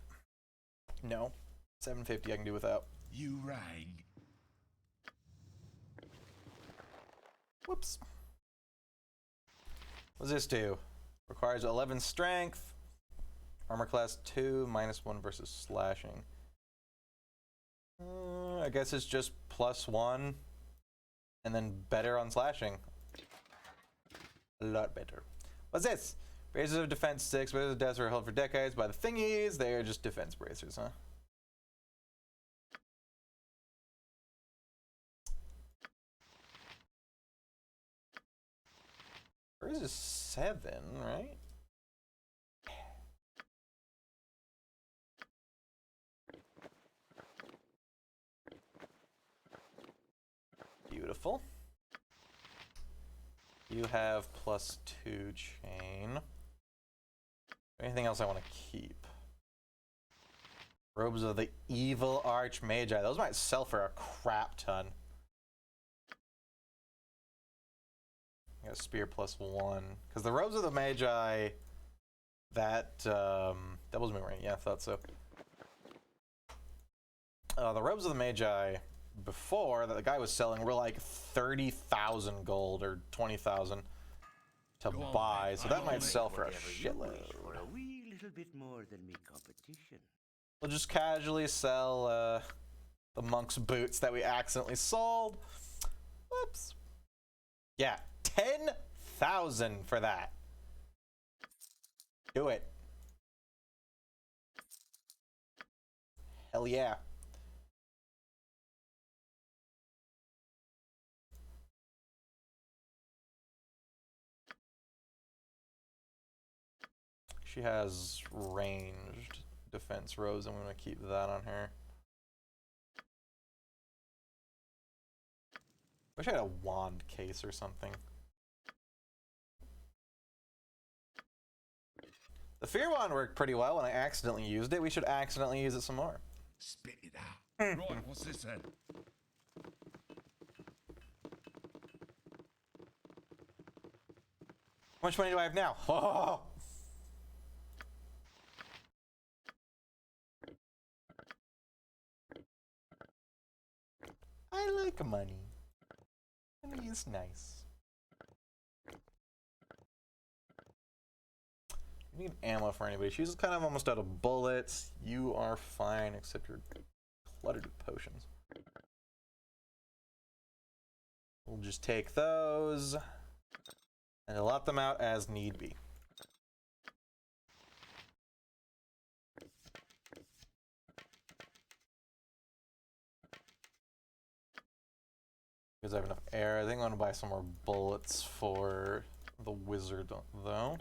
No. 750 I can do without. You rang. Whoops. What does this do? Requires 11 strength. Armor class 2, -1 versus slashing. I guess it's just +1. And then better on slashing. A lot better. What's this? Bracers of defense 6. Bracers of death are held for decades by the thingies. They are just defense bracers, huh? Hers is 7, right? Beautiful. You have +2 chain. Anything else I want to keep? Robes of the Evil Archmagi. Those might sell for a crap ton. I got a spear +1. Because the Robes of the Magi, that doubles me right. Yeah, I thought so. The Robes of the Magi before that the guy was selling were like 30,000 gold or 20,000 to Go on, buy, man. so that I might want sell for a Whatever you wish shitload. for a wee little bit more than me competition. We'll just casually sell the monk's boots that we accidentally sold. Whoops. Yeah, 10,000 for that. Do it. Hell yeah. She has ranged defense rows. I'm going to keep that on her. Wish I had a wand case or something. The fear wand worked pretty well when I accidentally used it. We should accidentally use it some more. Spit it out. Right, what's this then? How much money do I have now? Oh, I like money. Money is nice. You need ammo for anybody. She's kind of almost out of bullets. You are fine, except you're cluttered with potions. We'll just take those and allot them out as need be. Because I have enough air. I think I want to buy some more bullets for the wizard, though.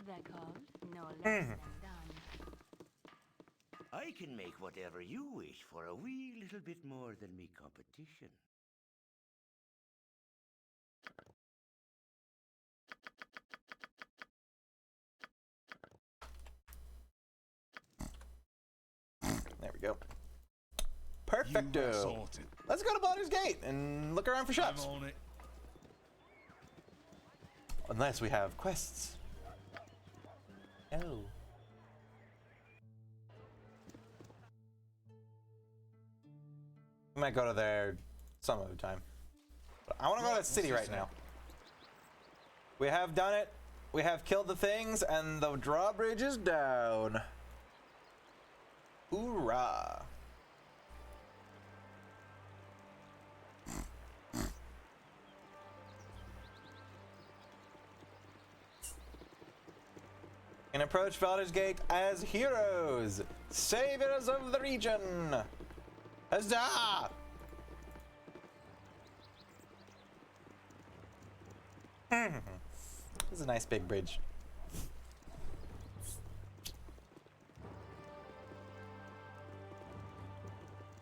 They're called no less than done. I can make whatever you wish for a wee little bit more than me competition. There we go. Perfecto. Let's go to Baldur's Gate and look around for shops. I'm on it. Unless we have quests. Oh. We might go to there some other time. But I want to go to the city right now. We have done it. We have killed the things, and the drawbridge is down. Hoorah. And approach Baldur's Gate as heroes, saviors of the region. Huzzah! This is a nice big bridge.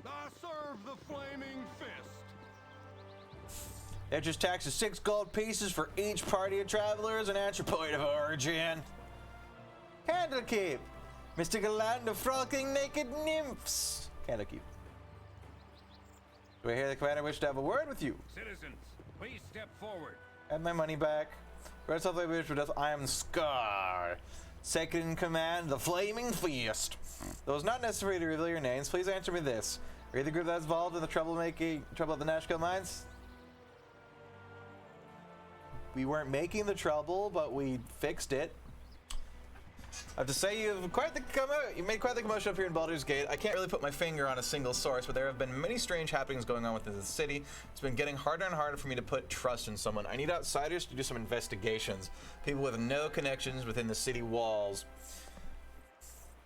I serve the flaming fist. Interest tax is 6 gold pieces for each party of travelers and at your point of origin. Candlekeep, mystical land of frolicking naked nymphs. Candlekeep. Do I hear the commander wish to have a word with you? Citizens, please step forward. Have my money back. Rest of the wish for death. I am Scar, second in command, the Flaming Feast. Though it's not necessary to reveal your names, please answer me this: are you the group that's involved in the trouble at the Nashkel mines? We weren't making the trouble, but we fixed it. I have to say, you made quite the commotion up here in Baldur's Gate. I can't really put my finger on a single source, but there have been many strange happenings going on within the city. It's been getting harder and harder for me to put trust in someone. I need outsiders to do some investigations. People with no connections within the city walls.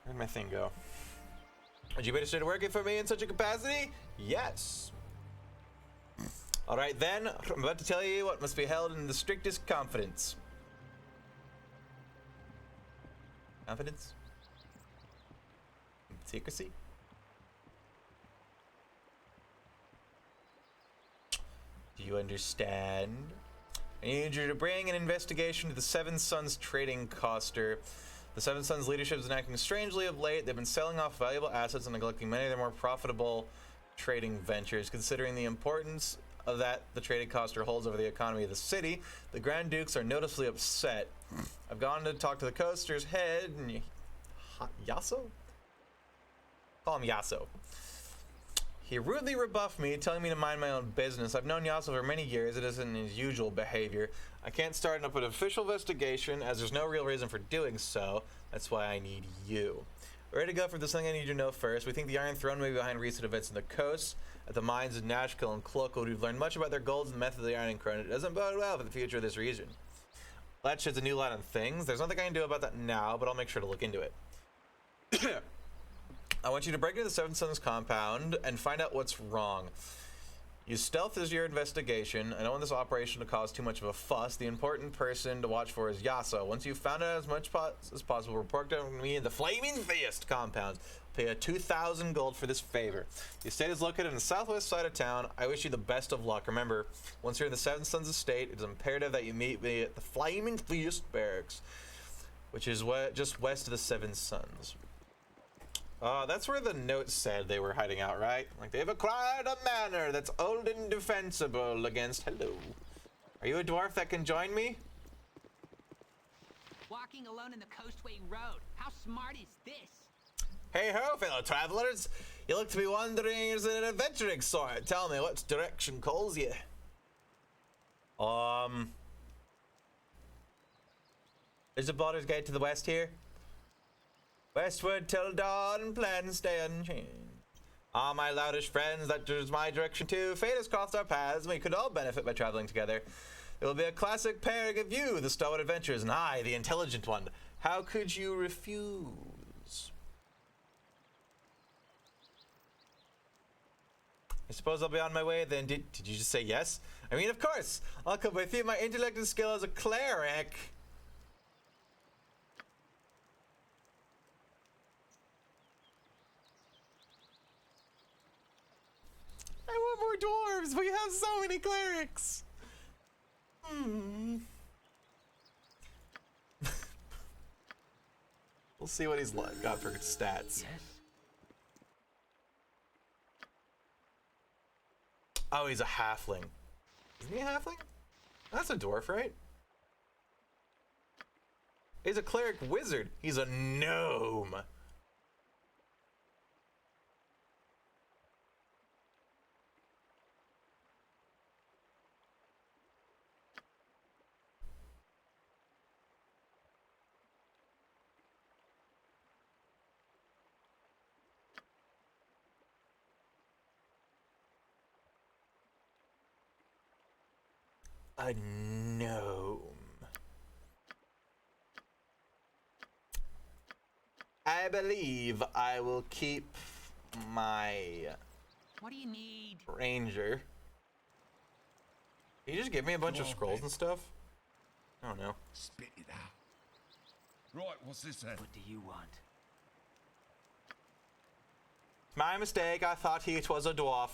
Where'd my thing go? Would you be interested in working for me in such a capacity? Yes. All right then, I'm about to tell you what must be held in the strictest confidence. Confidence? Secrecy? Do you understand? I need you to bring an investigation to the Seven Sons trading coster. The Seven Sons leadership has been acting strangely of late. They've been selling off valuable assets and neglecting many of their more profitable trading ventures. Considering the importance of that the trading coster holds over the economy of the city, the Grand Dukes are noticeably upset. I've gone to talk to the coaster's head, and Yasso? Call him Yasso. He rudely rebuffed me, telling me to mind my own business. I've known Yasso for many years. It isn't his usual behavior. I can't start up an official investigation, as there's no real reason for doing so. That's why I need you. Ready to go for this thing I need you to know first. We think the Iron Throne may be behind recent events in the coast. At the mines of Nashkel and Cloakwood, we've learned much about their goals and the method of the Iron Crown. It doesn't bode well for the future of this region. That sheds a new light on things. There's nothing I can do about that now, but I'll make sure to look into it. I want you to break into the Seven Sons compound and find out what's wrong. Use stealth as your investigation. I don't want this operation to cause too much of a fuss. The important person to watch for is Yasa. Once you've found out as much as possible, report to me in the Flaming Feast compound. Pay 2,000 gold for this favor. The estate is located on the southwest side of town. I wish you the best of luck. Remember, once you're in the Seven Sons estate, it is imperative that you meet me at the Flaming Feast barracks, which is just west of the Seven Sons. That's where the note said they were hiding out, right? Like, they've acquired a manor that's old and defensible against... Hello. Are you a dwarf that can join me? Walking alone in the Coastway Road. How smart is this? Hey ho, fellow travelers. You look to be wandering as an adventuring sort. Tell me, what direction calls you? Is the Baldur's Gate to the west here? Westward till dawn, plans stay unchanged. Ah, my loutish friends, that is my direction too. Fate has crossed our paths, and we could all benefit by traveling together. It will be a classic pairing of you, the stalwart adventurers, and I, the intelligent one. How could you refuse? I suppose I'll be on my way then. Did you just say yes? I mean, of course. I'll come with you. My intellect and skill as a cleric. I want more dwarves. We have so many clerics. We'll see what he's got for stats. Yes. Oh, he's a halfling. Isn't he a halfling? That's a dwarf, right? He's a cleric wizard. He's a gnome. A gnome. I believe I will keep my What do you need? ranger. Can you just give me a bunch of scrolls and stuff? I don't know. Spit it out. Right, what's this then? What do you want? My mistake, I thought he was a dwarf.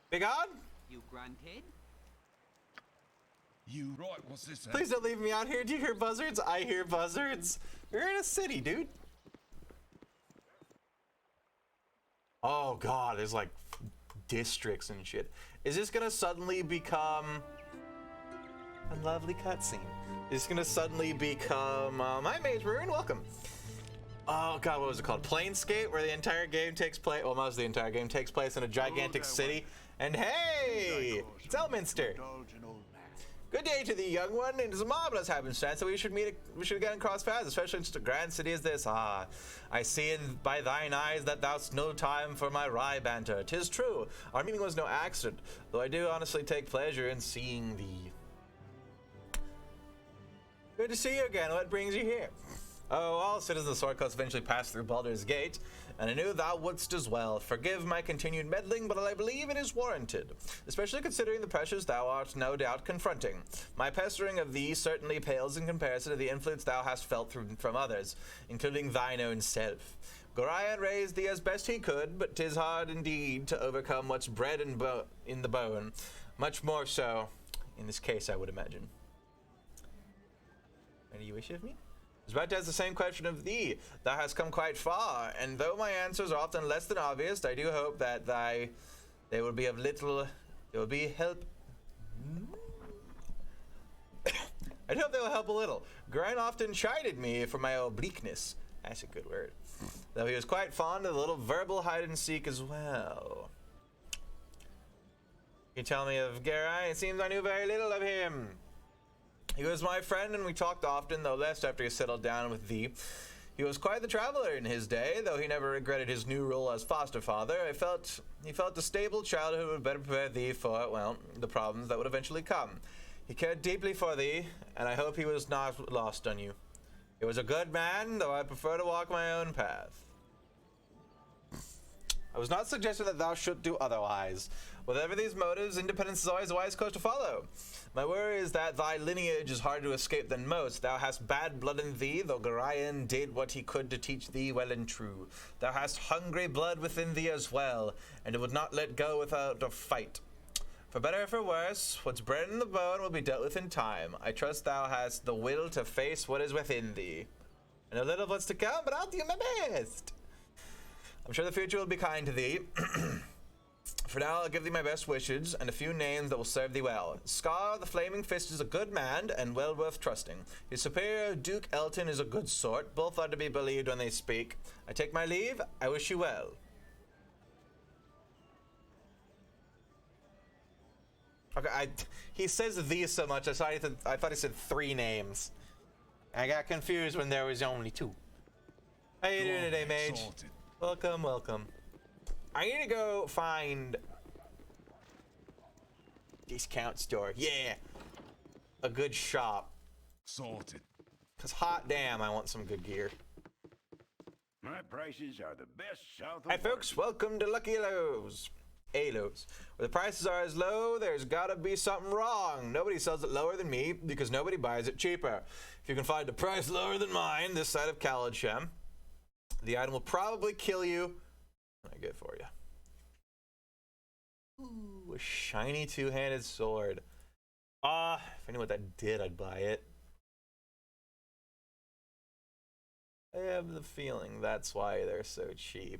Big on? You grunted? You right, what's this then? Please don't leave me out here. Do you hear buzzards? I hear buzzards. You're in a city, dude. Oh god, there's like districts and shit. Is this gonna suddenly become a lovely cutscene? Is this gonna suddenly become my Mage Ruin? Welcome. Oh god, what was it called? Planescape, where the entire game takes place. Well, most of the entire game takes place in a gigantic city. And hey, it's Elminster. Good day to thee, young one. It is a marvelous happenstance that we should again cross paths, especially in such a grand city as this. Ah, I see by thine eyes that thou'st no time for my wry banter. 'Tis true, our meeting was no accident, though I do honestly take pleasure in seeing thee. Good to see you again. What brings you here? Oh, all citizens of the Sword Coast eventually pass through Baldur's Gate, and I knew thou wouldst as well. Forgive my continued meddling, but I believe it is warranted, especially considering the pressures thou art no doubt confronting. My pestering of thee certainly pales in comparison to the influence thou hast felt from others, including thine own self. Gorion raised thee as best he could, but 'tis hard indeed to overcome what's bred in the bone. Much more so in this case, I would imagine. Any wish of me? I was about to ask the same question of thee. Thou hast come quite far, and though my answers are often less than obvious, I do hope that they will be help. I hope they will help a little. Gorion often chided me for my obliqueness. That's a good word. Though he was quite fond of a little verbal hide and seek as well. You tell me of Gorion? It seems I knew very little of him. He was my friend, and we talked often, though less after he settled down with thee. He was quite the traveler in his day, though he never regretted his new role as foster father. He felt a stable childhood would better prepare thee for, well, the problems that would eventually come. He cared deeply for thee, and I hope he was not lost on you. He was a good man, though I prefer to walk my own path. I was not suggesting that thou shouldst do otherwise. Whatever these motives, independence is always a wise course to follow. My worry is that thy lineage is harder to escape than most. Thou hast bad blood in thee, though Gorion did what he could to teach thee well and true. Thou hast hungry blood within thee as well, and it would not let go without a fight. For better or for worse, what's bred in the bone will be dealt with in time. I trust thou hast the will to face what is within thee. I know little of what's to come, but I'll do my best. I'm sure the future will be kind to thee. For now, I'll give thee my best wishes and a few names that will serve thee well. Scar the Flaming Fist is a good man and well worth trusting. His superior, Duke Elton, is a good sort. Both are to be believed when they speak. I take my leave. I wish you well. Okay, he says these so much, I thought he said 3 names. I got confused when there was only 2. How you doing today, Mage? Sorted. Welcome, welcome. I need to go find discount store. Yeah, a good shop. Sorted. Cause hot damn, I want some good gear. My prices are the best south of Hi folks, welcome to Lucky Lows. Alos. Where the prices are as low, there's gotta be something wrong. Nobody sells it lower than me because nobody buys it cheaper. If you can find a price lower than mine this side of Khalid-Shem, the item will probably kill you. I get for you. Ooh, a shiny 2-handed sword. If I knew what that did, I'd buy it. I have the feeling that's why they're so cheap.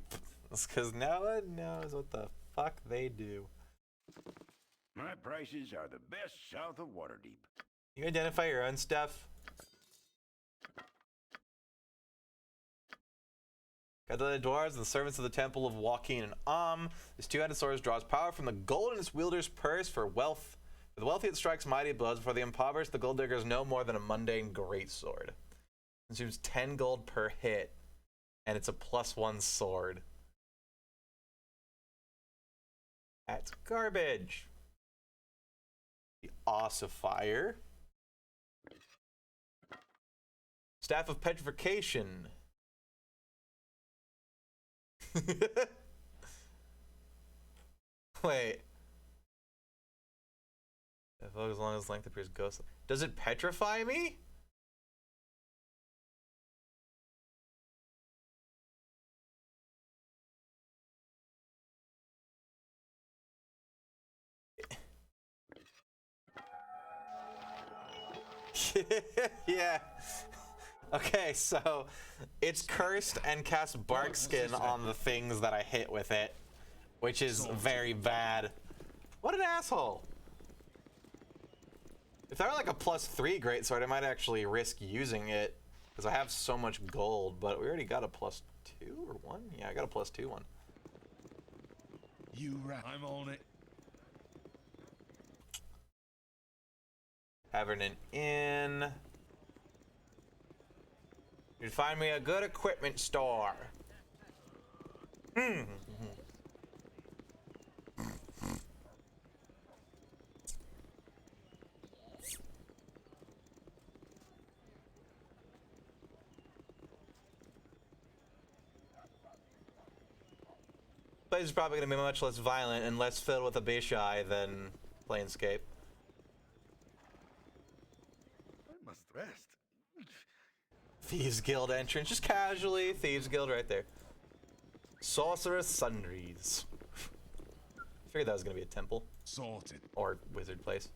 It's because no one knows what the fuck they do. My prices are the best south of Waterdeep. You identify your own stuff? Got the dwarves and the servants of the temple of Joaquin and This 2-handed sword draws power from the gold in its wielder's purse for wealth. For the wealthy it strikes mighty blows. For the impoverished, the gold digger is no more than a mundane greatsword. Consumes 10 gold per hit, and it's a +1 sword. That's garbage. The Ossifier. Staff of Petrification. Wait. As long as length appears ghost. Does it petrify me? Yeah. Okay, so it's cursed and casts bark skin on the things that I hit with it, which is very bad. What an asshole. If I were like a +3 greatsword, I might actually risk using it because I have so much gold, but we already got a +2 or 1? Yeah, I got a +2 one. You rat. I'm on it. Tavern and Inn. You'd find me a good equipment store. Place is probably going to be much less violent and less filled with Abishai than Planescape. I must rest. Thieves Guild entrance, just casually. Thieves Guild right there. Sorcerous Sundries. Figured that was going to be a temple. Sorted. Or wizard place.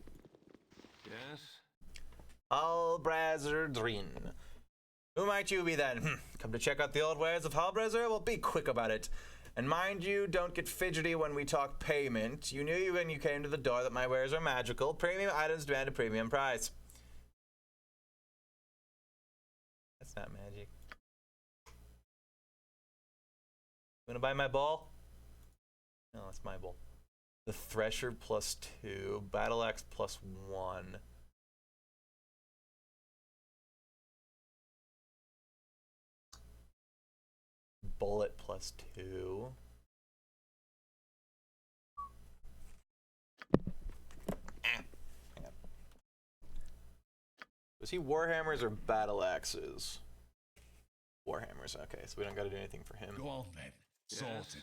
Yes? Halbrazardrin. Who might you be then? Come to check out the old wares of Halbrazar? Well, be quick about it. And mind you, don't get fidgety when we talk payment. You knew when you came to the door that my wares are magical. Premium items demand a premium price. That's not magic. You wanna buy my ball? No, that's my ball. The Thresher +2, Battle Axe +1. Bullet +2. Hang on. Was he Warhammers or Battle Axes? Warhammers, okay, so we don't gotta do anything for him. Go on then. Sorted.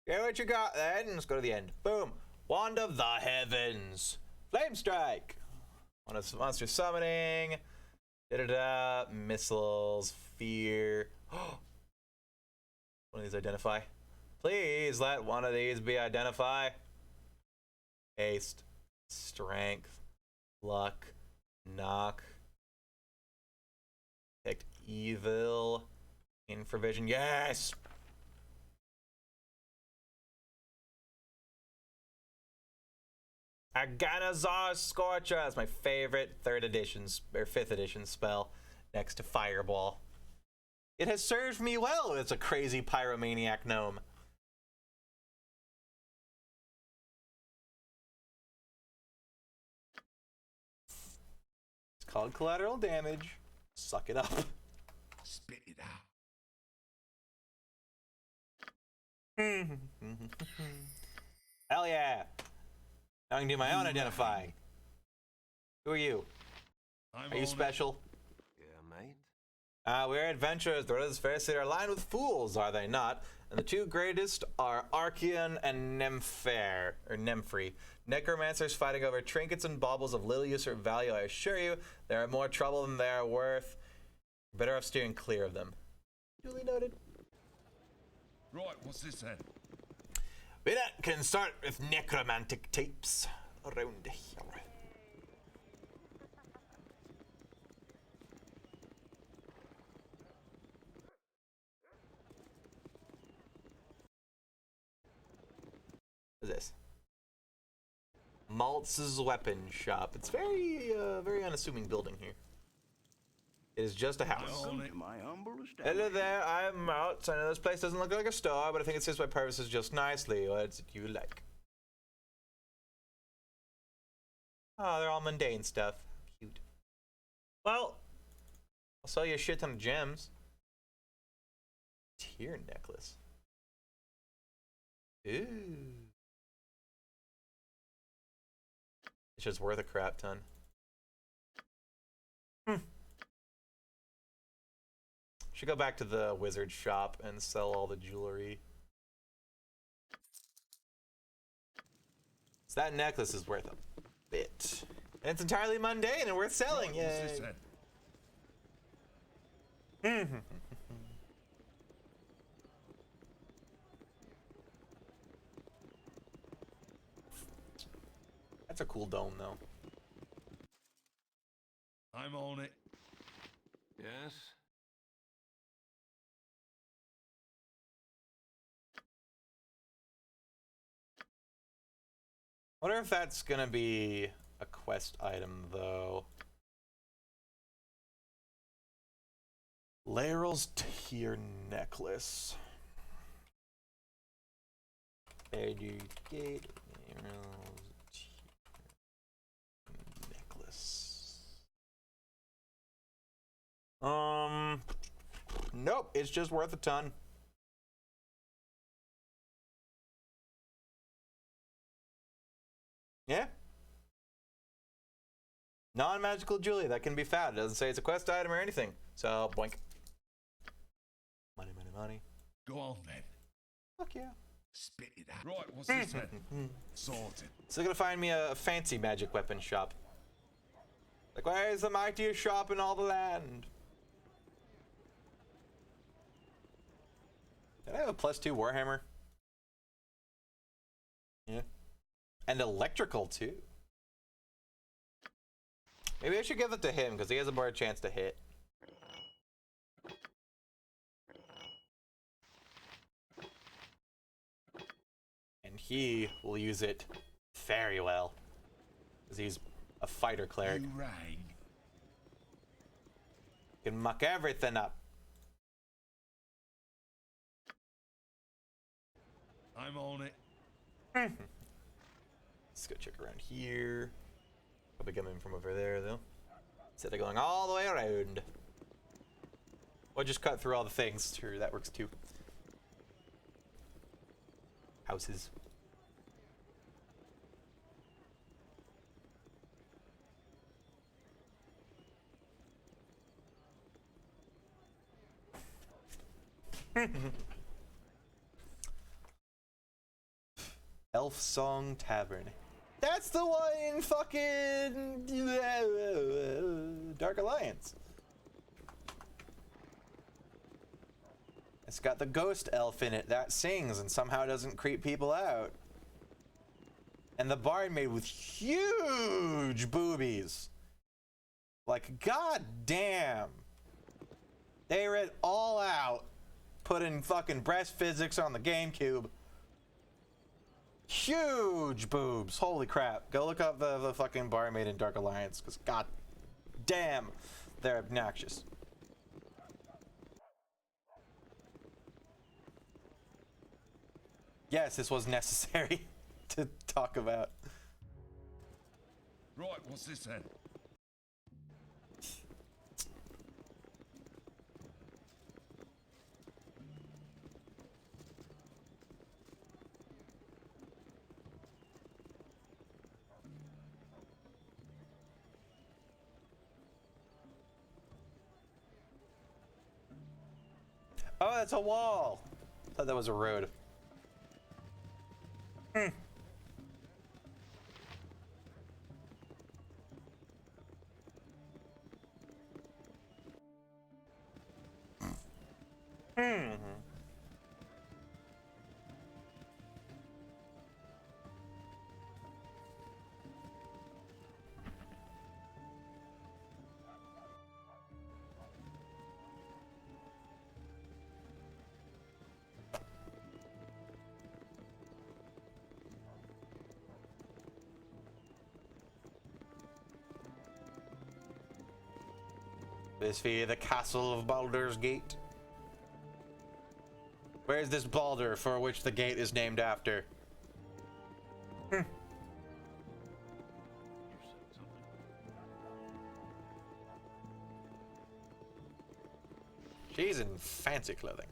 Okay, what you got then? Let's go to the end. Boom. Wand of the Heavens. Flame Strike. Monster Summoning. Da-da-da. Missiles. Fear. One of these identify. Please let one of these be identify. Haste. Strength. Luck. Knock. Detect evil. Infravision. Yes! Aganazar Scorcher. That's my favorite 3rd edition or 5th edition spell next to Fireball. It has served me well. It's a crazy pyromaniac gnome. It's called collateral damage. Suck it up. Spit it out. Hell yeah. Now I can do my own identifying. Who are you? I'm Are you on special? Yeah, mate. We're adventurers. The brothers Pharisee are aligned with fools, are they not? And the 2 greatest are Archeon and Nemphri. Necromancers fighting over trinkets and baubles of little use or value, I assure you. They are more trouble than they are worth. Better off steering clear of them. Duly noted. Right, what's this then? We can start with necromantic tapes around here. What is this? Maltz's weapon shop. It's very unassuming building here. It is just a house. I'm on it. My humble Hello there, I'm Maltz. I know this place doesn't look like a store, but I think it suits my purposes just nicely. What do you like? Oh, they're all mundane stuff. Cute. Well, I'll sell you a shit ton of gems. Tear necklace. Ooh. It's just worth a crap ton. Should go back to the wizard shop and sell all the jewelry. So that necklace is worth a bit. And it's entirely mundane and worth selling. Right, what's this Yay. then? That's a cool dome, though. I'm on it. Yes? Wonder if that's gonna be a quest item, though. Laeral's tear necklace. Baldur's Gate. Laeral's tear necklace. Nope. It's just worth a ton. Yeah. Non-magical jewelry that can be found. It doesn't say it's a quest item or anything. So, boink. Money, money, money. Go on then. Fuck yeah. Spit it out. Right, what's this then? Sorted. So gonna find me a fancy magic weapon shop. Like, where is the mightiest shop in all the land? Can I have a +2 Warhammer? Yeah. And electrical, too. Maybe I should give it to him, because he has a more chance to hit. And he will use it very well, because he's a fighter cleric. You rang. Can muck everything up. I'm on it. Let's go check around here. Probably coming from over there, though. Instead of going all the way around. Or just cut through all the things. Sure, that works too. Houses. Elf Song Tavern. That's the one in fucking Dark Alliance. It's got the ghost elf in it that sings and somehow doesn't creep people out. And the bard made with huge boobies. Like, god damn. They read all out, putting fucking breast physics on the GameCube. Huge boobs. Holy crap. Go look up the fucking barmaid in Dark Alliance, because god damn, they're obnoxious. Yes, this was necessary to talk about. Right, what's this then? Oh, that's a wall. I thought that was a road. This be the castle of Baldur's Gate. Where is this Baldur for which the gate is named after? She's in fancy clothing.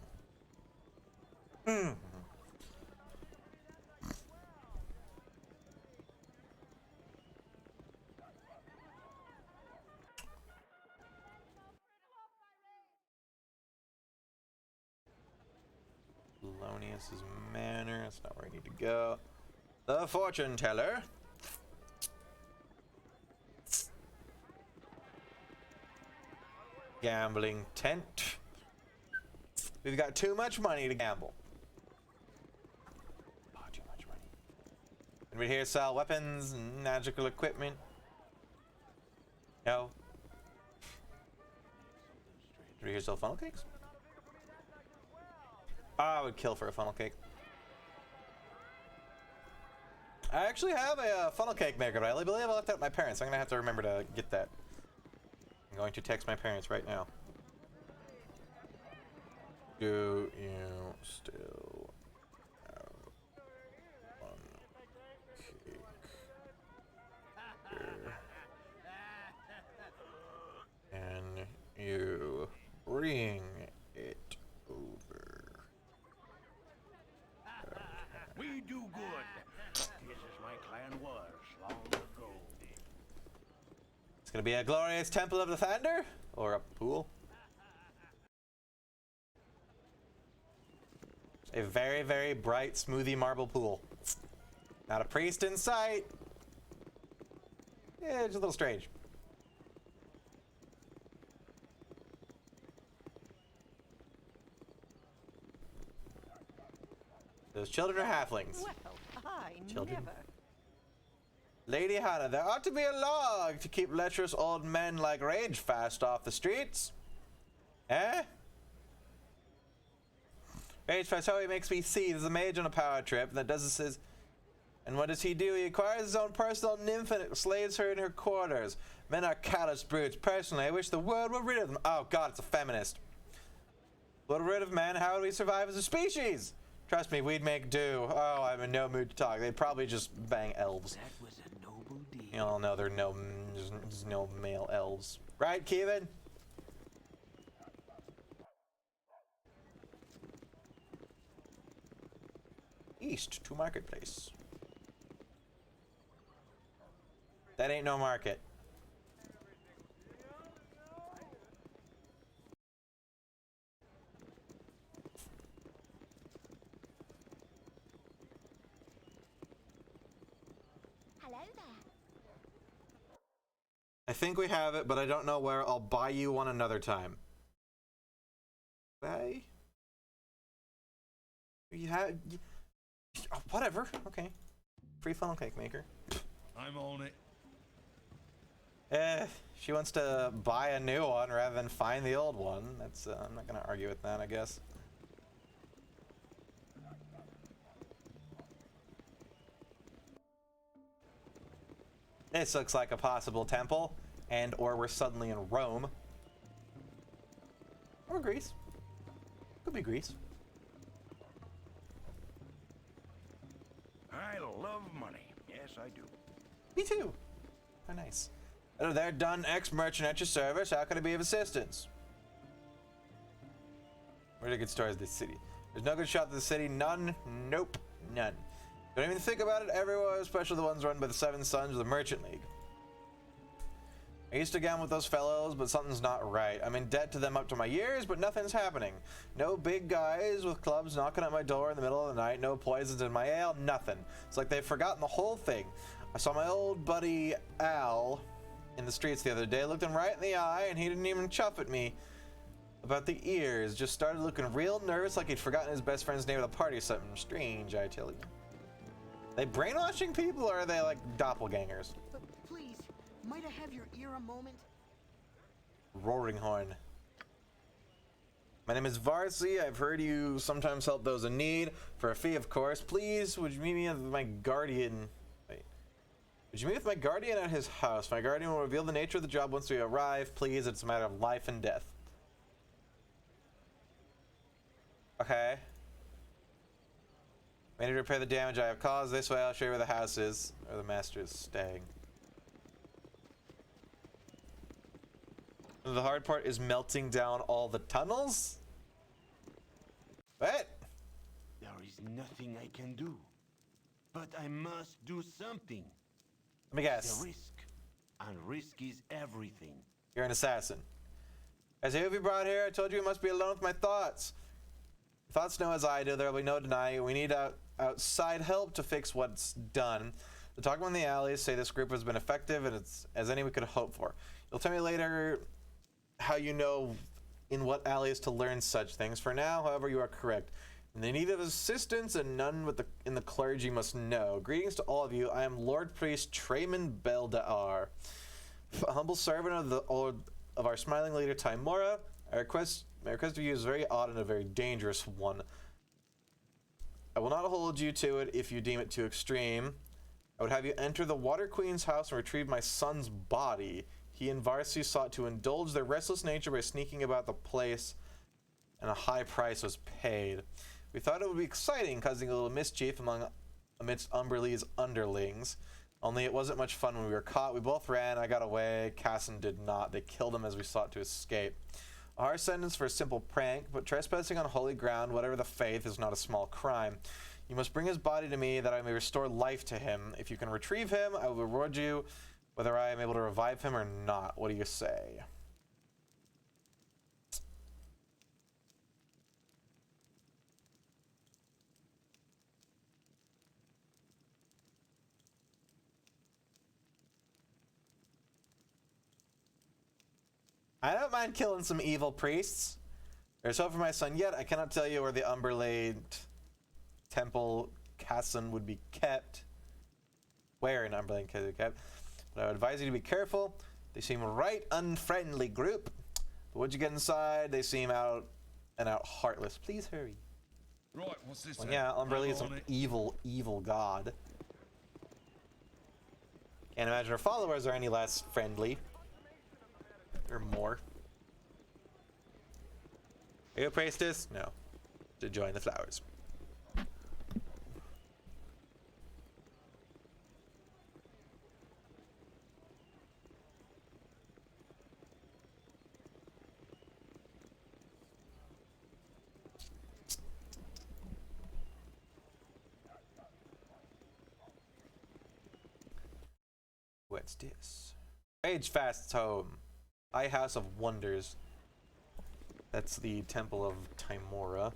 Polonius's manor. That's not where I need to go. The fortune teller. Gambling tent. We've got too much money to gamble. Oh, too much money. And we here sell weapons and magical equipment. No. Do we here sell funnel cakes? I would kill for a funnel cake. I actually have a funnel cake maker, but I believe I left it at my parents. I'm gonna have to remember to get that. I'm going to text my parents right now. Do you still have funnel cake here? Can you bring it over? We do good. This is my clan was long ago. It's gonna be a glorious temple of the thunder or a pool. A very, very bright, smoothie marble pool. Not a priest in sight. Yeah, it's a little strange. Those children are halflings. Well, I Children. never. Lady Hannah, there ought to be a log to keep lecherous old men like Rage fast off the streets. Eh? Rage fast, how he makes me see. There's a mage on a power trip that does this. And what does he do? He acquires his own personal nymph and slaves her in her quarters. Men are callous brutes. Personally, I wish the world were rid of them. Oh god, it's a feminist. We're rid of men, how would we survive as a species? Trust me, we'd make do. Oh, I'm in no mood to talk. They'd probably just bang elves. That was a noble deed. You all know there's no male elves. Right, Kevin? East to marketplace. That ain't no market. Hello there. I think we have it, but I don't know where. I'll buy you one another time. Bye. You have... whatever. Okay. Free funnel cake maker. I'm on it. She wants to buy a new one rather than find the old one. That's I'm not gonna argue with that, I guess. This looks like a possible temple, and or we're suddenly in Rome. Or Greece. Could be Greece. I love money. Yes, I do. Me too. Oh, nice. Hello there, Dun X merchant at your service. How can I be of assistance? Where are the good stores of this city? There's no good shop in the city. None. Nope. None. Don't even think about it. Everywhere, especially the ones run by the Seven Sons of the Merchant League. I used to gamble with those fellows, but something's not right. I'm in debt to them up to my ears, but nothing's happening. No big guys with clubs knocking at my door in the middle of the night. No poisons in my ale. Nothing. It's like they've forgotten the whole thing. I saw my old buddy Al in the streets the other day. Looked him right in the eye, and he didn't even chuff at me about the ears. Just started looking real nervous, like he'd forgotten his best friend's name at the party or something. Strange, I tell you. They brainwashing people, or are they like doppelgangers? Please, might I have your ear a moment? Roaring horn. My name is Varsi. I've heard you sometimes help those in need for a fee, of course. Please, would you meet me with my guardian? Wait. Would you meet with my guardian at his house? My guardian will reveal the nature of the job once we arrive. Please, it's a matter of life and death. Okay. I need to repair the damage I have caused. This way I'll show you where the house is, or the master is staying. The hard part is melting down all the tunnels? What? There is nothing I can do. But I must do something. Let me guess. The risk. And risk is everything. You're an assassin. As who have you brought here? I told you you must be alone with my thoughts. Thoughts know as I do, there will be no denying. We need outside help to fix what's done. The talkmen in the alleys say this group has been effective and it's as any we could hope for. You'll tell me later how you know in what alleys to learn such things. For now, however, you are correct. In the need of assistance, and none in the clergy must know. Greetings to all of you. I am Lord Priest Trayman Baldur, a humble servant of our smiling leader Timora. My request of you is very odd and a very dangerous one. I will not hold you to it if you deem it too extreme. I would have you enter the Water Queen's house and retrieve my son's body. He and Varsi sought to indulge their restless nature by sneaking about the place, and a high price was paid. We thought it would be exciting, causing a little mischief amidst Umberlee's underlings. Only it wasn't much fun when we were caught. We both ran. I got away. Casson did not. They killed him as we sought to escape. A harsh sentence for a simple prank, but trespassing on holy ground, whatever the faith, is not a small crime. You must bring his body to me that I may restore life to him. If you can retrieve him, I will reward you, whether I am able to revive him or not. What do you say? I don't mind killing some evil priests. There's hope for my son yet. I cannot tell you where the Umberlade Temple Casson would be kept. Where in Umberlade Casson would be kept. But I would advise you to be careful. They seem right unfriendly group. But once you get inside, they seem out and out heartless. Please hurry. Right, what's this? Well, then? yeah, Umberlade is I'm an on it. evil god. Can't imagine her followers are any less friendly. Or more. Are you a priestess? No. To join the flowers. What's this? Rage Fast's home. High House of Wonders. That's the Temple of Timora.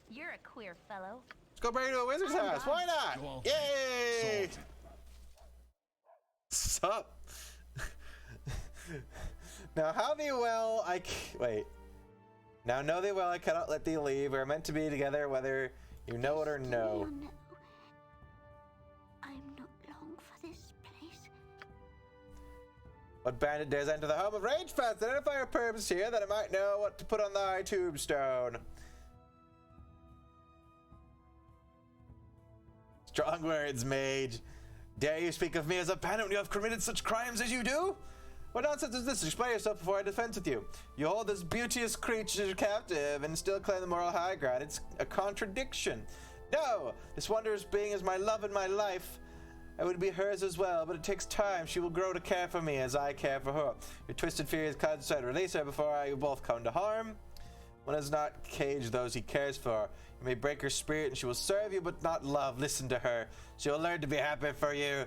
You're a queer fellow. Let's go back to a wizard's house. Why not? Go on. Yay! Sorted. Sup? Now how thee well wait. Now know thee well I cannot let thee leave. We're meant to be together whether you know it or no. I'm not long for this place. What bandit dares enter the home of Ragefast? Identify your purpose here that I might know what to put on thy tombstone. Strong words, mage. Dare you speak of me as a bandit when you have committed such crimes as you do? What nonsense is this? Explain yourself before I defend with you. You hold this beauteous creature captive and still claim the moral high ground. It's a contradiction. No! This wondrous being is my love and my life. I would be hers as well, but it takes time. She will grow to care for me as I care for her. Your twisted fury is concerned. Release her before you both come to harm. One does not cage those he cares for. You may break her spirit and she will serve you, but not love. Listen to her. She will learn to be happy for you.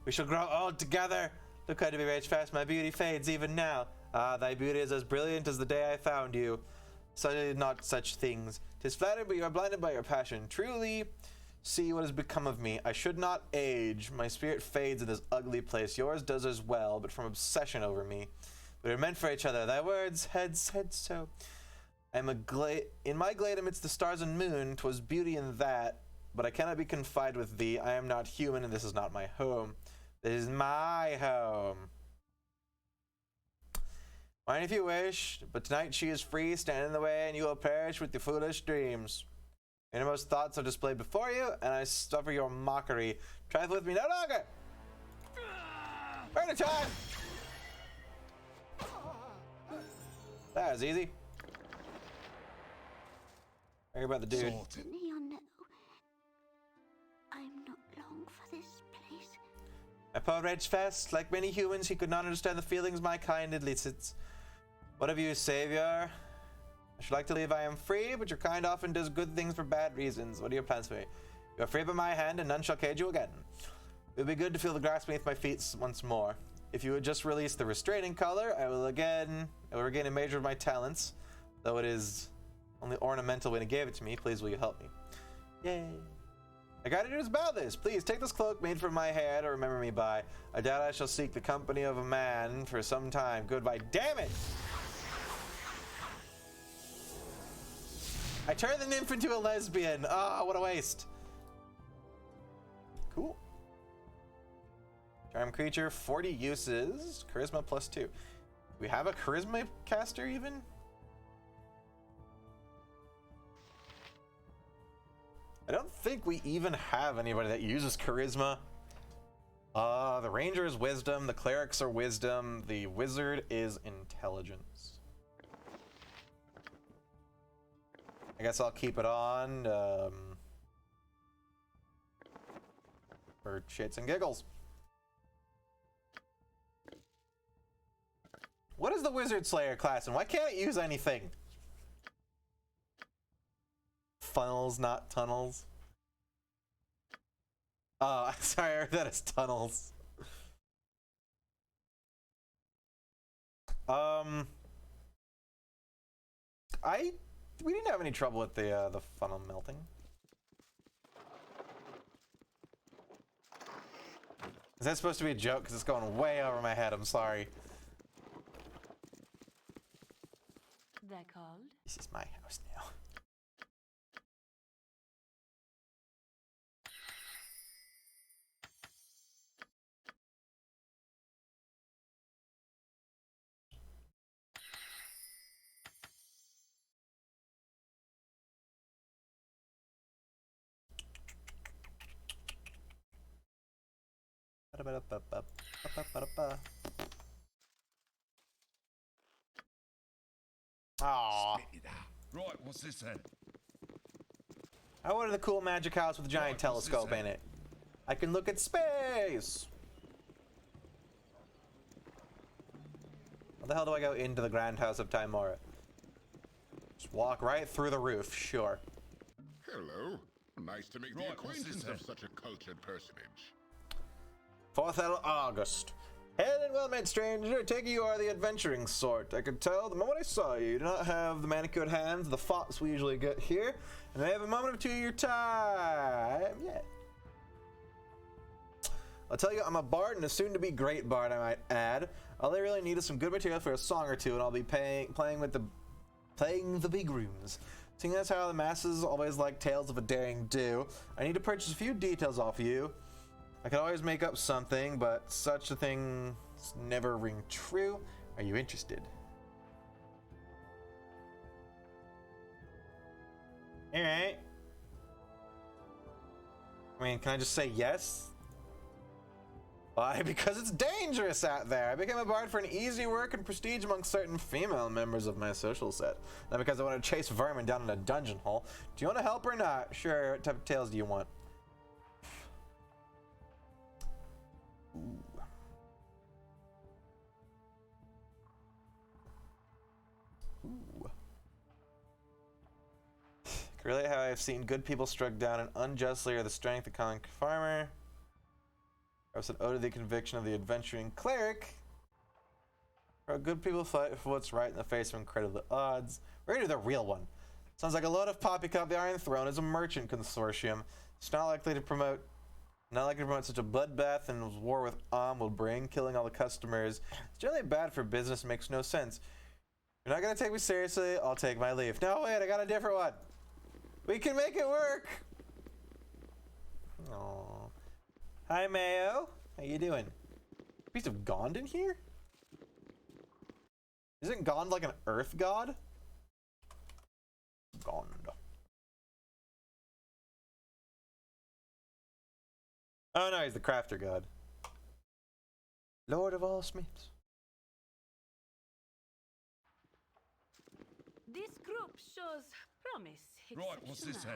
We shall grow old together. Look how to be rage fast. My beauty fades even now. Ah, thy beauty is as brilliant as the day I found you. Study not such things. 'Tis flattered, but you are blinded by your passion. Truly, see what has become of me. I should not age. My spirit fades in this ugly place. Yours does as well, but from obsession over me. We are meant for each other. Thy words had said so. I am in my glade amidst the stars and moon. 'Twas beauty in that, but I cannot be confined with thee. I am not human, and this is not my home. This is my home. Mine if you wish, but tonight she is free. Stand in the way, and you will perish with your foolish dreams. Your innermost thoughts are displayed before you, and I suffer your mockery. Trifle with me no longer. Burn the time. That was easy. Worry about the dude. Sorted. Neon, no. I'm not long for this place. My poor rage fast. Like many humans, he could not understand the feelings my kind elicits. What of you, savior? I should like to believe I am free, but your kind often does good things for bad reasons. What are your plans for me? You are free by my hand, and none shall cage you again. It would be good to feel the grass beneath my feet once more. If you would just release the restraining collar, I will regain a measure of my talents, though it is only ornamental when he gave it to me. Please, will you help me? Yay. I got news about this. Please take this cloak made from my hair to remember me by. I doubt I shall seek the company of a man for some time. Goodbye. Damn it! I turned the nymph into a lesbian. Ah, what a waste. Cool. Charm creature, 40 uses. Charisma +2. Do we have a charisma caster even? I don't think we even have anybody that uses charisma. The ranger is wisdom, the clerics are wisdom, the wizard is intelligence. I guess I'll keep it on for shits and giggles. What is the wizard slayer class and why can't it use anything? Funnels, not tunnels. Oh, sorry, I heard that as tunnels. We didn't have any trouble with the funnel melting. Is that supposed to be a joke? Because it's going way over my head. I'm sorry. They're called? This is my house now. Aww. Right, what's this then? I wanted the cool magic house with a giant telescope in it. I can look at space. How the hell do I go into the grand house of Timora? Just walk right through the roof, sure. Hello. Nice to make the acquaintance of such a cultured personage. 4th August. Hail and well met, stranger. I take it you are the adventuring sort. I could tell the moment I saw you. You do not have the manicured hands, the fops we usually get here, and I have a moment or two of your time yet. I'll tell you, I'm a bard and a soon-to-be great bard, I might add. All I really need is some good material for a song or two, and I'll be playing the big rooms. Seeing as how the masses always like tales of a daring do, I need to purchase a few details off you. I could always make up something, but such a thing never ring true. Are you interested? Alright. I mean, can I just say yes? Why? Because it's dangerous out there. I became a bard for an easy work and prestige among certain female members of my social set. Not because I want to chase vermin down in a dungeon hole. Do you want to help or not? Sure. What type of tales do you want? Ooh. Ooh. Relate how I've seen good people struck down and unjustly, or the strength of common farmer. I was an ode to the conviction of the adventuring cleric. How good people fight for what's right in the face of incredible odds. We're gonna do the real one. Sounds like a load of poppycock. The Iron Throne is a merchant consortium. It's not likely to promote such a bloodbath and war with will bring, killing all the customers. It's generally bad for business, makes no sense. You're not gonna take me seriously, I'll take my leave. No, wait, I got a different one. We can make it work. Aww. Hi, Mayo. How you doing? Piece of Gond in here? Isn't Gond like an earth god? Gond. Oh no, he's the crafter god. Lord of all smiths. This group shows promise. Right, what's this then?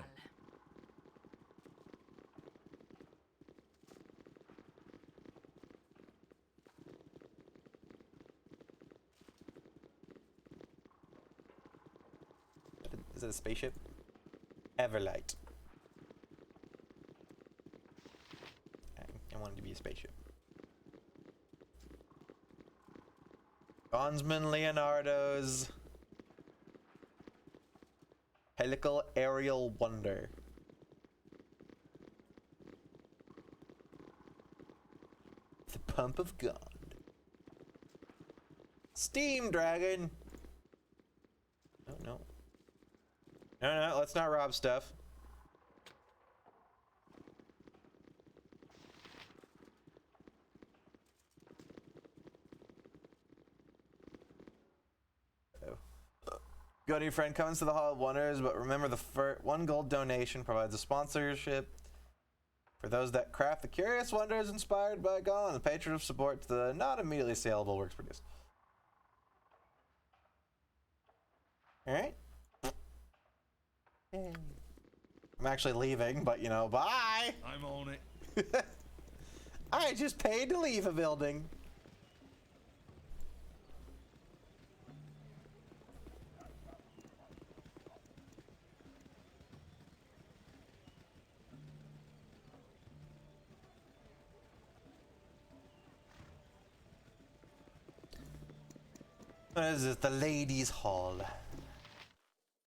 Is it a spaceship? Everlight. I wanted to be a spaceship. Bondsman Leonardo's helical aerial wonder. The pump of God. Steam dragon. Oh no. No, let's not rob stuff. Got a new friend comes to the Hall of Wonders, but remember the 1 gold donation provides a sponsorship for those that craft the curious wonders inspired by God and the patron of support to the not immediately saleable works produced. Alright. I'm actually leaving, but you know, bye! I'm on it. I just paid to leave a building. What is it? The ladies' hall.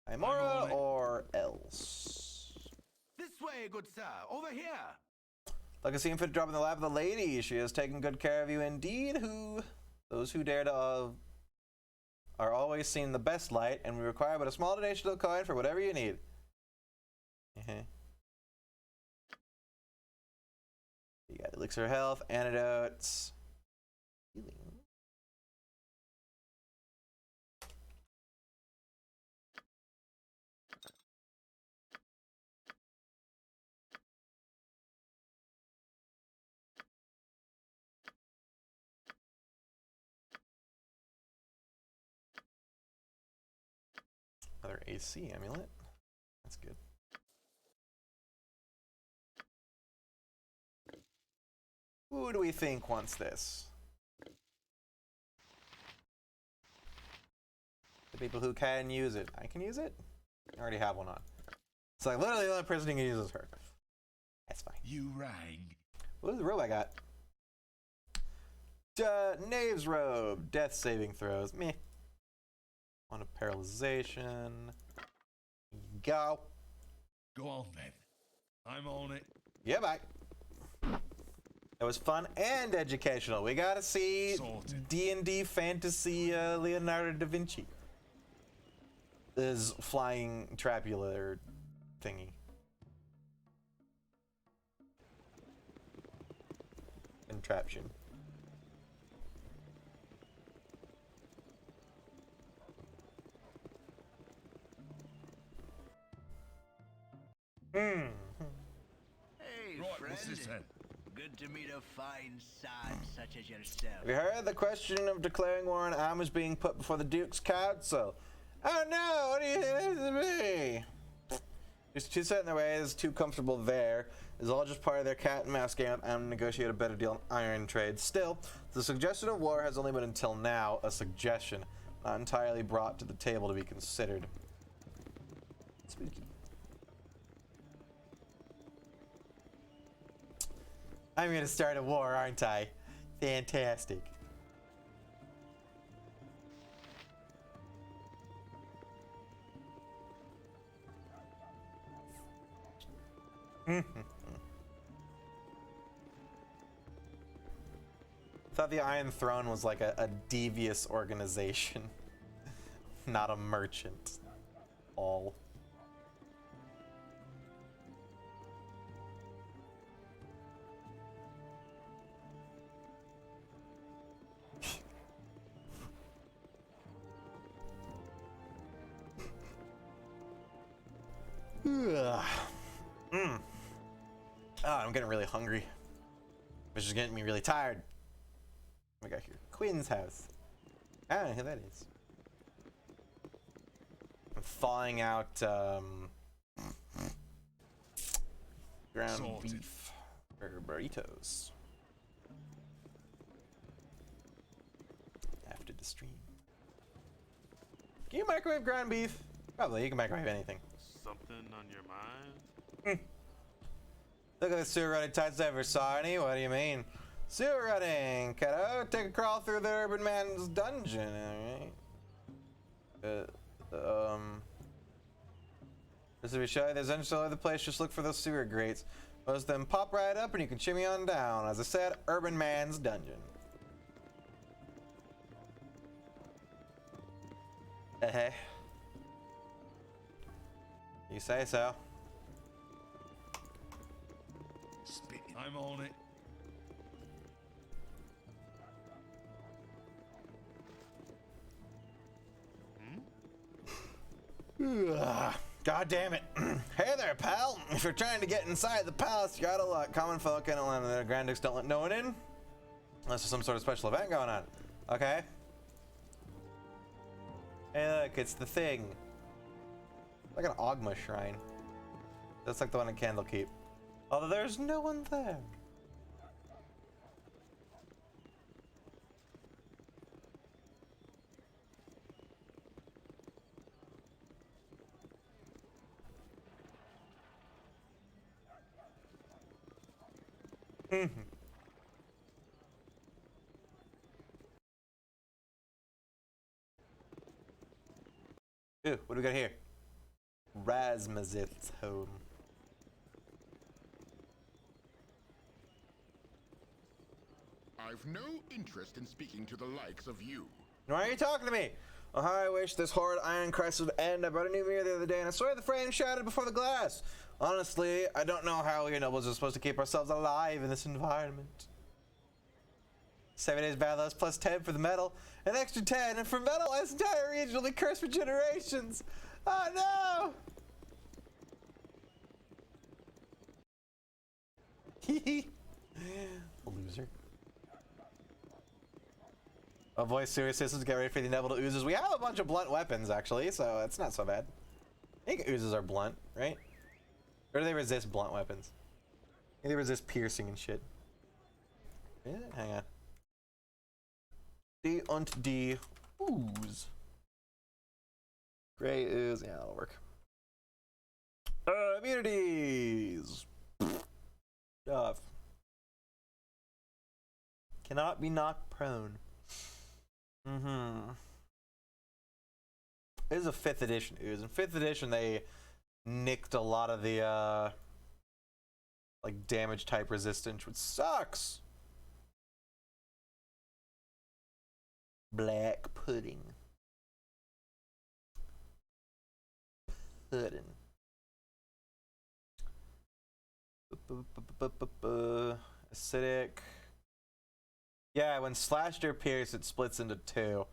Imora or else? This way, good sir. Over here. Like a scene fit to drop in the lap of the lady. She has taken good care of you indeed. Those who dare to are always seen in the best light, and we require but a small donation to the coin for whatever you need. You got elixir health, antidotes, healing. Another AC amulet. That's good. Who do we think wants this? The people who can use it. I can use it? I already have one on. It's like literally the only person who can use is her. That's fine. You rang. What is the robe I got? Knave's robe. Death saving throws. Meh. On a paralyzation. Go. Go on then. I'm on it. Yeah, bye. That was fun and educational. We gotta see D&D fantasy Leonardo da Vinci. His flying trapular thingy. Contraption. Hey, Right, friend. what's this then? Good Good to meet a fine sod such as yourself. Have you heard the question of declaring war on Am is being put before the Duke's Council? Oh no, what do you think this is me? Just too set in their ways, too comfortable there. It's all just part of their cat and mouse game with Am to negotiate a better deal on iron trade. Still, the suggestion of war has only been until now a suggestion, not entirely brought to the table to be considered. Spooky. I'm gonna start a war, aren't I? Fantastic. Thought the Iron Throne was like a devious organization, not a merchant. All. I'm getting really hungry, which is getting me really tired. We got here. Quinn's house. I don't know who that is. I'm thawing out ground beef burritos after the stream. Can you microwave ground beef? Probably. You can microwave anything. Something on your mind? Look at the sewer running tights ever, Sarny. What do you mean? Sewer running, kiddo. Take a crawl through the urban man's dungeon. Alright. Just to be shy, there's all over the place. Just look for those sewer grates. Most of them pop right up and you can shimmy on down. As I said, urban man's dungeon. You say so. I'm on it. God damn it. Hey there, pal. If you're trying to get inside the palace, you're out of luck. Common folk and the Grand Dukes don't let no one in. Unless there's some sort of special event going on. Okay. Hey look, it's the thing. Like an Ogma shrine. That's like the one in Candlekeep. Although there's no one there. Ooh, what do we got here? Razmazith's home. I've no interest in speaking to the likes of you. Why are you talking to me? Oh, how I wish this horrid iron crisis would end. I bought a new mirror the other day and I swear the frame shattered before the glass. Honestly, I don't know how we nobles are supposed to keep ourselves alive in this environment. 7 days battle loss plus 10 for the metal, an extra 10, and for metal, this entire region will be cursed for generations. Oh no! Loser. Avoid sewer systems, get ready for the inevitable oozes. We have a bunch of blunt weapons, actually, so it's not so bad. I think oozes are blunt, right? Or do they resist blunt weapons? I think they resist piercing and shit. Yeah, hang on. D und D ooze. Gray ooze, yeah, that'll work. Immunities! Stuff. Cannot be knocked prone. This is a 5th edition ooze. In 5th edition, they nicked a lot of the, like, damage type resistance, which sucks! Black pudding. Pudding. Acidic. Yeah, when slashed or pierced, it splits into 2.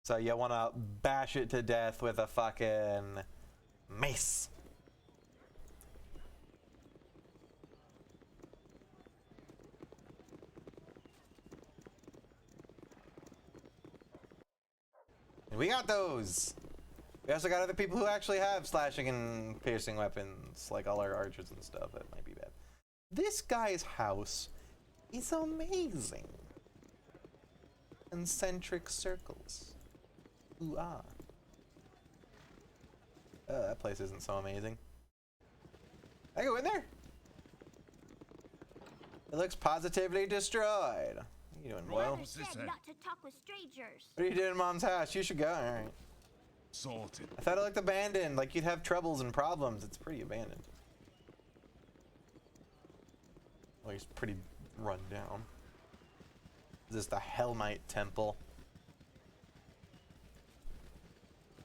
So you want to bash it to death with a fucking mace. And we got those. We also got other people who actually have slashing and piercing weapons, like all our archers and stuff. That might be bad. This guy's house is amazing. Concentric circles. Ooh ah. That place isn't so amazing. I go in there. It looks positively destroyed. You doing well? Mother said not to talk with strangers. What are you doing in Mom's house? You should go. All right. Sorted. I thought it looked abandoned, like you'd have troubles and problems. It's pretty abandoned. Well, he's pretty run down. Is this the Hellmite Temple?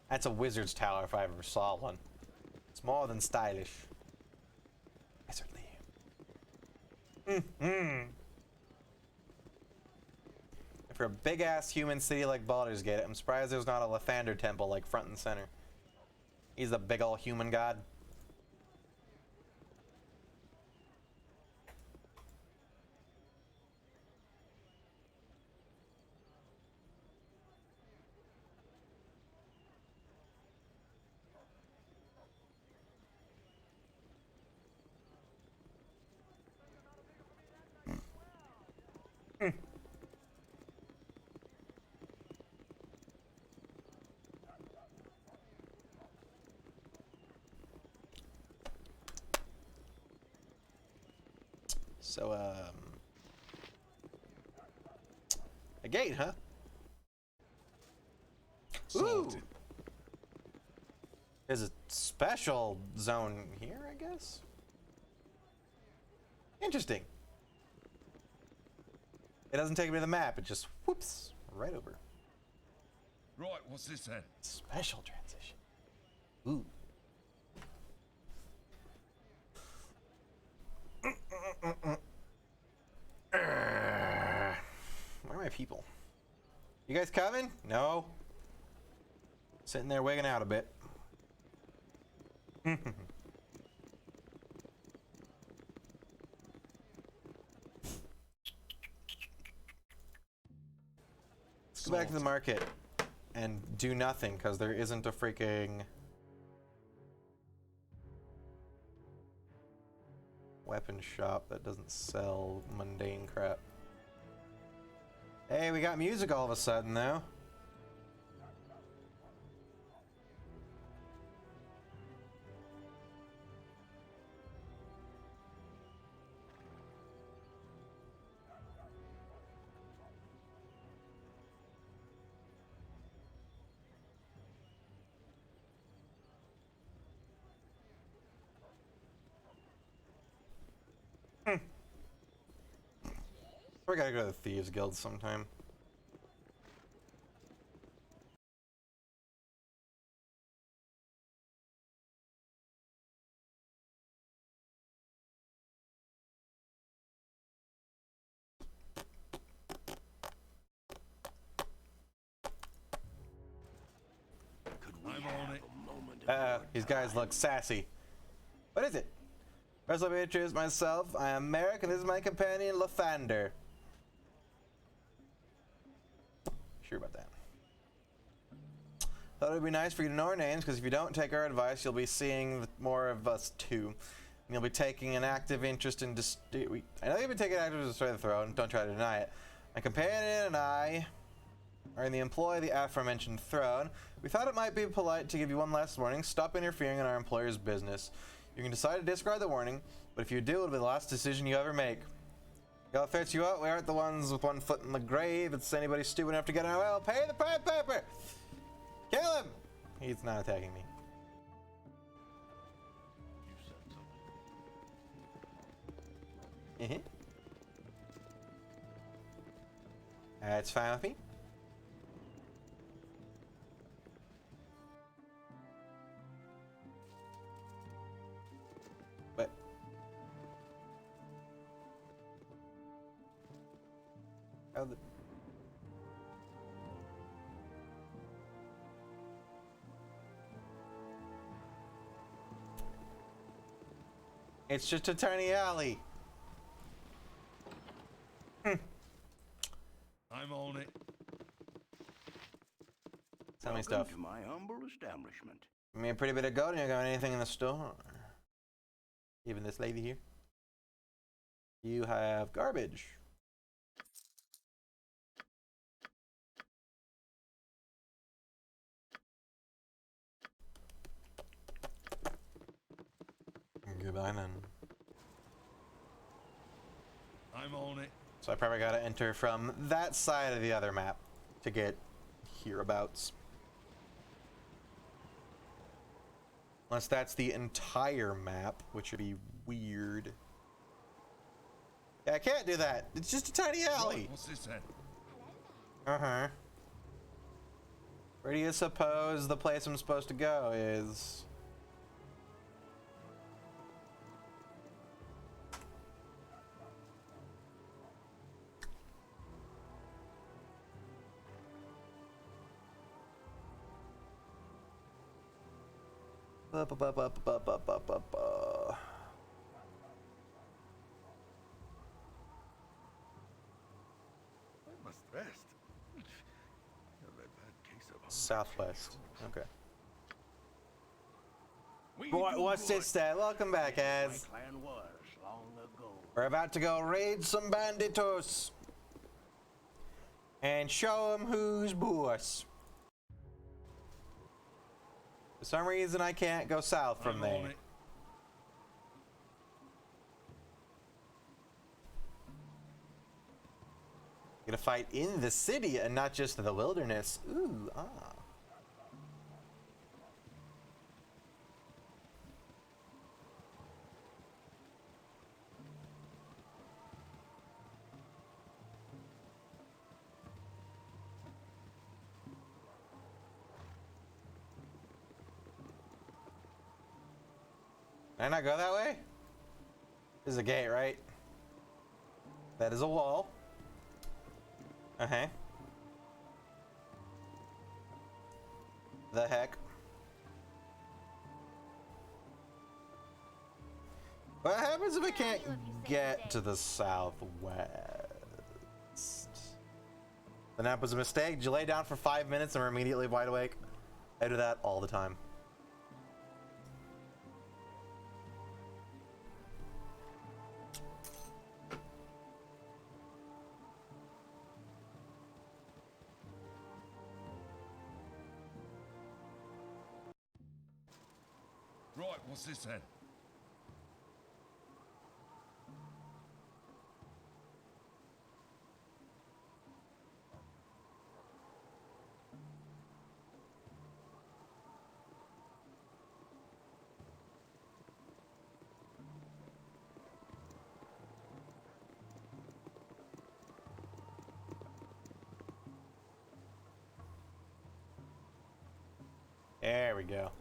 That's a wizard's tower if I ever saw one. It's more than stylish. Wizardly. For a big-ass human city like Baldur's Gate, I'm surprised there's not a Lathander temple like front and center. He's a big ol' human god. So, a gate, huh? Ooh! There's a special zone here, I guess? Interesting. It doesn't take me to the map, it just whoops right over. Right, what's this then? Special transition. Ooh. Where are my people? You guys coming? No. Sitting there wigging out a bit. Let's go back to the market and do nothing because there isn't a freaking weapon shop that doesn't sell mundane crap. Hey, we got music all of a sudden, though. We gotta go to the Thieves Guild sometime. I'm on it. These guys look sassy. What is it? First, let me introduce myself. I am Merrick, and this is my companion, Lathander. Sure about that. Thought it would be nice for you to know our names, because if you don't take our advice, you'll be seeing more of us too. And you'll be taking an active interest in I know you've been taking an active interest in Destroy the Throne. Don't try to deny it. My companion and I are in the employ of the aforementioned throne. We thought it might be polite to give you one last warning. Stop interfering in our employer's business. You can decide to discard the warning, but if you do, it'll be the last decision you ever make. Y'all fetch you out. We aren't the ones with one foot in the grave. It's anybody stupid enough to get in our well. Pay the pipe piper! Kill him! He's not attacking me. You said something. That's fine with me. But how the it's just a tiny alley. I'm on it. Tell me stuff. To my humble establishment. Give me a pretty bit of gold and you got anything in the store. Even this lady here. You have garbage. Goodbye then. I'm on it. So I probably gotta enter from that side of the other map to get hereabouts. Unless that's the entire map, which would be weird. Yeah, I can't do that. It's just a tiny alley. Right, what's this then? Uh-huh. Where do you suppose the place I'm supposed to go is? I must rest. A bad case of Southwest. Okay. We What's do this then? Welcome back, My Az. clan was long ago. We're about to go raid some banditos. And show them who's boss. For some reason, I can't go south from I'm there. on it. Gonna fight in the city and not just in the wilderness. Ooh, ah. Can I not go that way? This is a gate, right? That is a wall. Uh-huh. The heck? What happens if I can't get to the southwest? The nap was a mistake. Did you lay down for 5 minutes and were immediately wide awake? I do that all the time. Right, what's this then? There we go.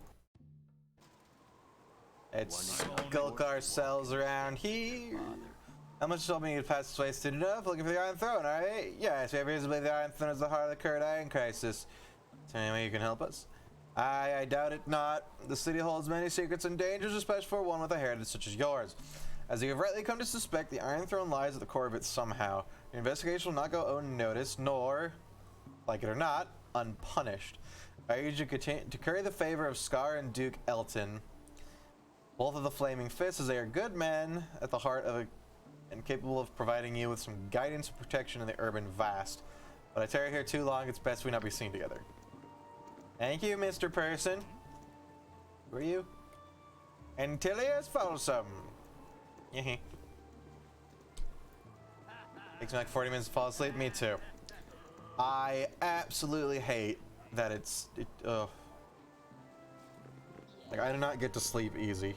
It's skulk ourselves around here. How much told me you'd pass this way soon enough? Looking for the Iron Throne, alright? Yes, we have reason to believe the Iron Throne is the heart of the current Iron Crisis. Is there any way you can help us? I doubt it not. The city holds many secrets and dangers, especially for one with a heritage such as yours. As you have rightly come to suspect, the Iron Throne lies at the core of it somehow. Your investigation will not go unnoticed, nor, like it or not, unpunished. I urge you to curry the favor of Scar and Duke Elton, both of the Flaming Fists, as they are good men at the heart of a, and capable of providing you with some guidance and protection in the urban vast. But I tarry here too long, it's best we not be seen together. Thank you, Mr. Person. Who are you? Antilius Folsom. Takes me like 40 minutes to fall asleep. Me too. I absolutely hate that like, I do not get to sleep easy.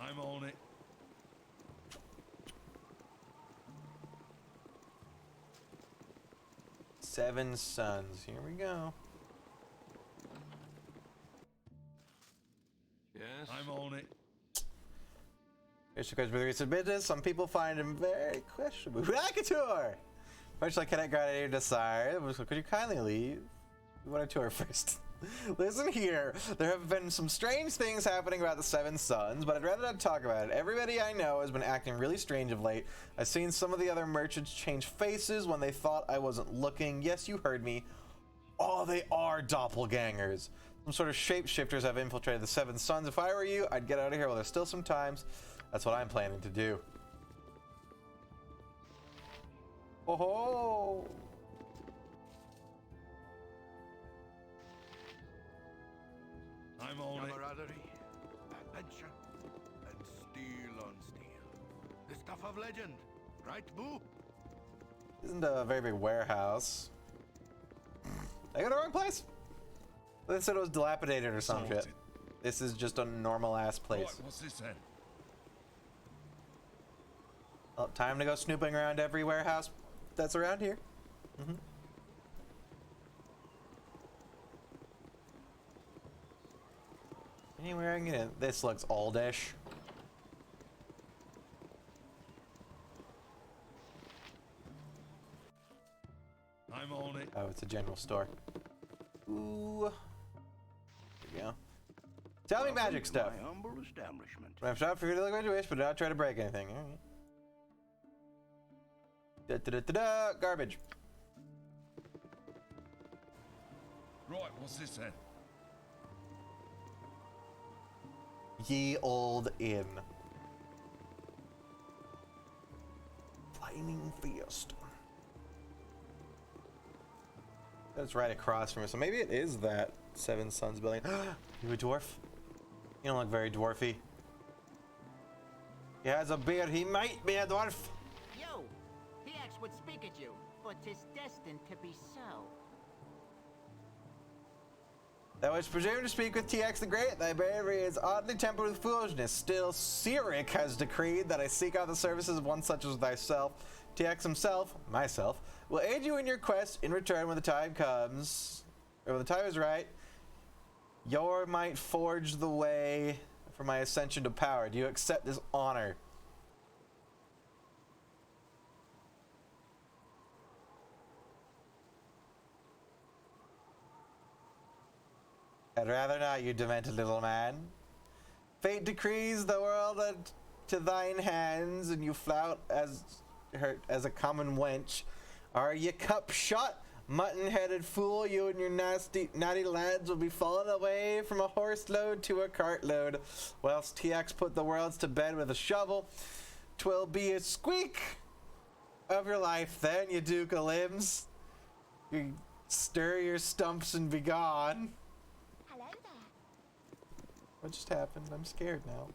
I'm on it. Seven Suns. Here we go. Yes? I'm on it. Here's your question with recent business. Some people find him very questionable. Rakator! Much like Cadet Granadier Desire, could you kindly leave? We want a tour first. Listen here. There have been some strange things happening about the Seven Sons, but I'd rather not talk about it. Everybody I know has been acting really strange of late. I've seen some of the other merchants change faces when they thought I wasn't looking. Yes, you heard me. Oh, they are doppelgangers. Some sort of shapeshifters have infiltrated the Seven Sons. If I were you, I'd get out of here while there's still some times. That's what I'm planning to do. Oh ho! I'm on it. Camaraderie, adventure, and steel on steel. The stuff of legend, right, Boo? Isn't a very big warehouse. I got the wrong place. They said it was dilapidated or some shit. This is just a normal ass place. Right, what's this then? Oh, time to go snooping around every warehouse that's around here. Anywhere I can get in. This looks oldish. I'm on it. Oh, it's a general store. Ooh. There we go. Tell me magic stuff. My humble establishment. I'm shop for you to look what you wish, but do not try to break anything. All right. Da-da-da-da-da, garbage. Right, what's this then? Ye old inn. Flaming Feast. That's right across from us. So maybe it is that Seven Sons building. You a dwarf? You don't look very dwarfy. He has a beard. He might be a dwarf. Yo, TX would speak at you, but 'tis destined to be so. Thou was presumed to speak with TX the Great. Thy bravery is oddly tempered with foolishness. Still, Cyric has decreed that I seek out the services of one such as thyself. TX himself, myself, will aid you in your quest. In return, when the time comes, or when the time is right, your might forge the way for my ascension to power. Do you accept this honor? I'd rather not, you demented little man. Fate decrees the world to thine hands, and you flout as a common wench. Are ye cup shot? Mutton-headed fool, you and your naughty lads will be falling away from a horse load to a cart load. Whilst TX put the worlds to bed with a shovel, 'twill be a squeak of your life then, you Duke of Limbs. You stir your stumps and be gone. Hello there. What just happened? I'm scared now.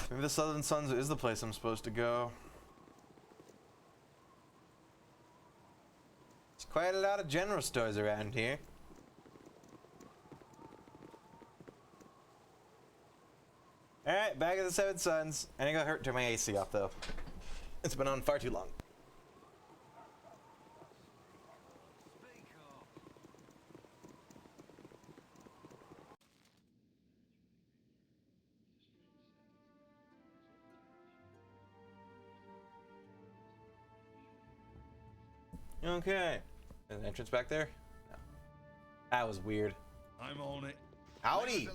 Maybe the Southern Suns is the place I'm supposed to go. There's quite a lot of general stores around here. Alright, back at the Seven Sons. I think I got hurt to my AC off though. It's been on far too long. Okay. An entrance back there? No. That was weird. I'm on it. Howdy!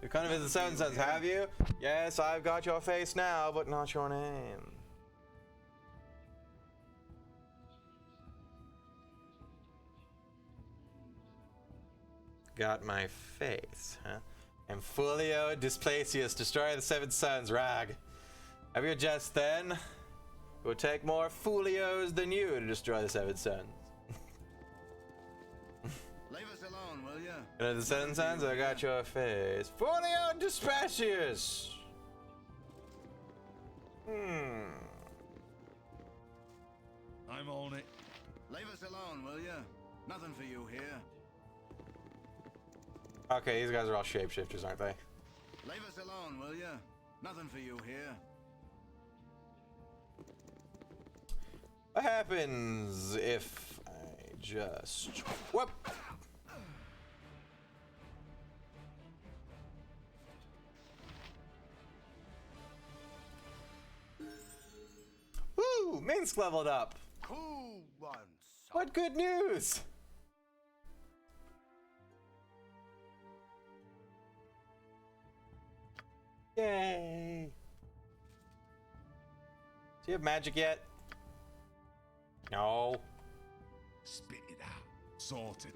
You've come to visit the Seven Sons, have you? Yes, I've got your face now, but not your name. Got my face, huh? And Fulio Displacius, destroy the Seven Sons, rag. Have your jest then? It will take more Fulios than you to destroy the Seven Sons. Leave us alone, will ya? The Seven Sons, I got your face. Fulio Displacius! I'm on it. Leave us alone, will ya? Nothing for you here. Okay, these guys are all shapeshifters, aren't they? Leave us alone, will ya? Nothing for you here. What happens if I just... Whoop! Minsk leveled up. Cool one, What good news? Yay. Do you have magic yet? No. Spit it out. Sorted.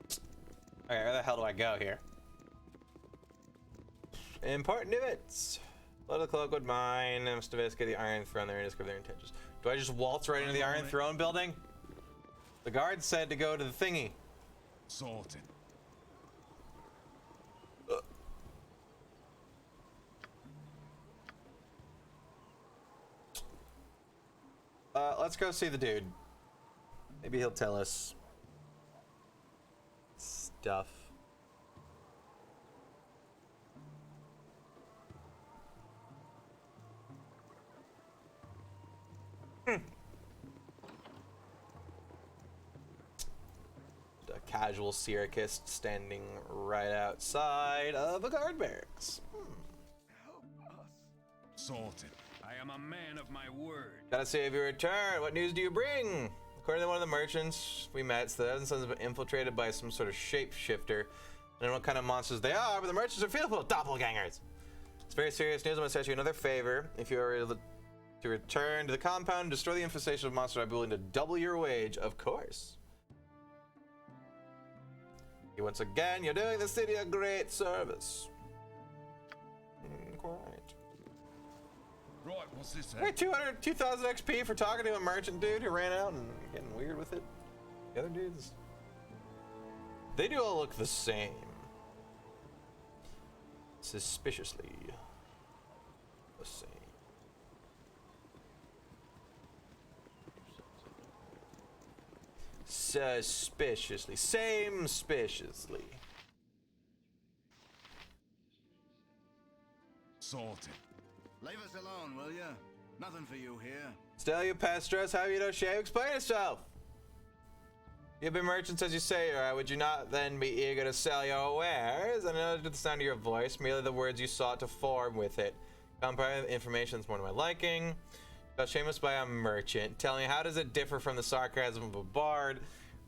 Okay, where the hell do I go here? Important events. Blood of the Cloakwood Mine. I must investigate the Iron Throne there and discover their intentions. Do I just waltz right into the Iron Throne building? The guard said to go to the thingy. Sorted. Let's go see the dude. Maybe he'll tell us stuff. A casual Syracist standing right outside of a guard barracks. Sorted. I am a man of my word. Gotta save your return. What news do you bring? According to one of the merchants we met, the Thousand Sons have been infiltrated by some sort of shapeshifter. I don't know what kind of monsters they are, but the merchants are fearful of doppelgangers. It's very serious news. I'm gonna ask you another favor. If you are able to return to the compound and destroy the infestation of monsters, I'd be willing to double your wage, of course. Once again, you're doing the city a great service. Quite. Right, what's this then? Hey, 2,000 XP for talking to a merchant dude who ran out and getting weird with it. The other dudes, they do all look the same. Suspiciously the same. Suspiciously. Same-spiciously. Sorted. Leave us alone, will ya? Nothing for you here. Still, you pestros, how you don't shave? Explain yourself. You've been merchants as you say, or would you not then be eager to sell your wares? I know the sound of your voice, merely the words you sought to form with it. Comparing information that's more to my liking. Got shameless by a merchant. Tell me, how does it differ from the sarcasm of a bard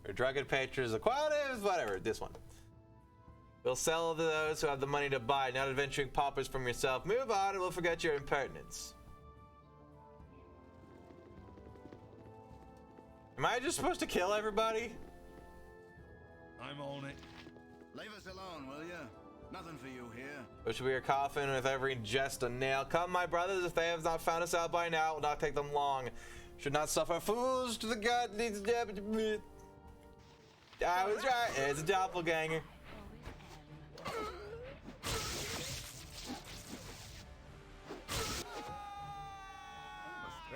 or drunken patrons of qualities? Whatever, this one. We'll sell to those who have the money to buy, not adventuring paupers from yourself. Move on and we'll forget your impertinence. Am I just supposed to kill everybody? I'm on it. Leave us alone, will ya? Nothing for you here. Which will be your coffin with every jest a nail. Come, my brothers, if they have not found us out by now, it will not take them long. Should not suffer fools to the god. I was right. It's a doppelganger.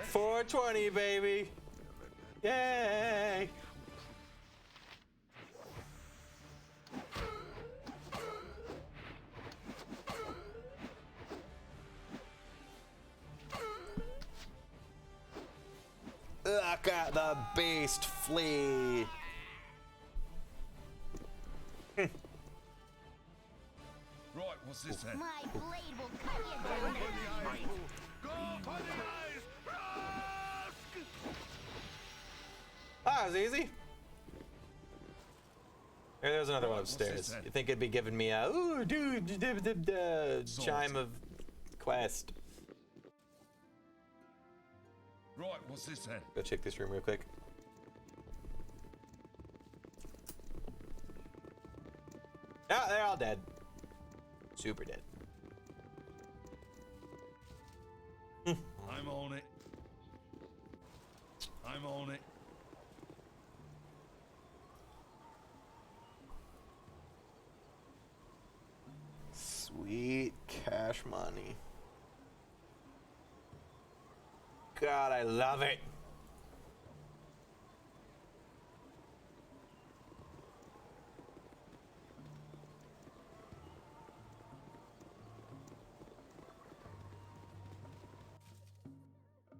420, baby. Yay. Look at the beast flee. Right, what's this then? My blade will cut you down to size. Go for the eyes! Ah, it was easy. There's another one upstairs. You think it'd be giving me a ooh, dude, chime of quest? Right, what's this then? Go check this room real quick. Ah, they're all dead. Super dead. I'm on it. I'm on it. Sweet cash money. God, I love it.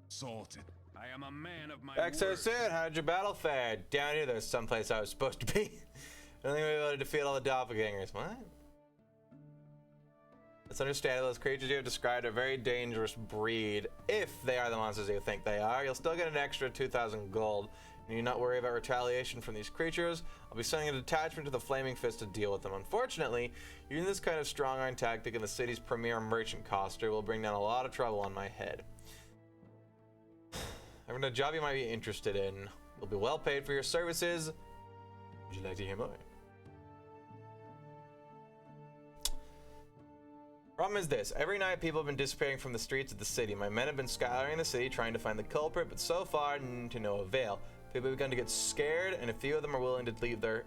Sorted. I am a man of my Back so word. soon. How did your battle fare? Down here, there's someplace I was supposed to be. I don't think we were able to defeat all the doppelgangers. What? It's understandable, as creatures you have described are a very dangerous breed. If they are the monsters you think they are, you'll still get an extra 2,000 gold. You need not worry about retaliation from these creatures. I'll be sending a detachment to the Flaming Fist to deal with them. Unfortunately, using this kind of strong arm tactic in the city's premier merchant coster will bring down a lot of trouble on my head. I've got a job you might be interested in. You'll be well paid for your services. Would you like to hear more? Problem is this, every night people have been disappearing from the streets of the city. My men have been scouring the city trying to find the culprit, but so far to no avail. People have begun to get scared, and a few of them are willing to leave their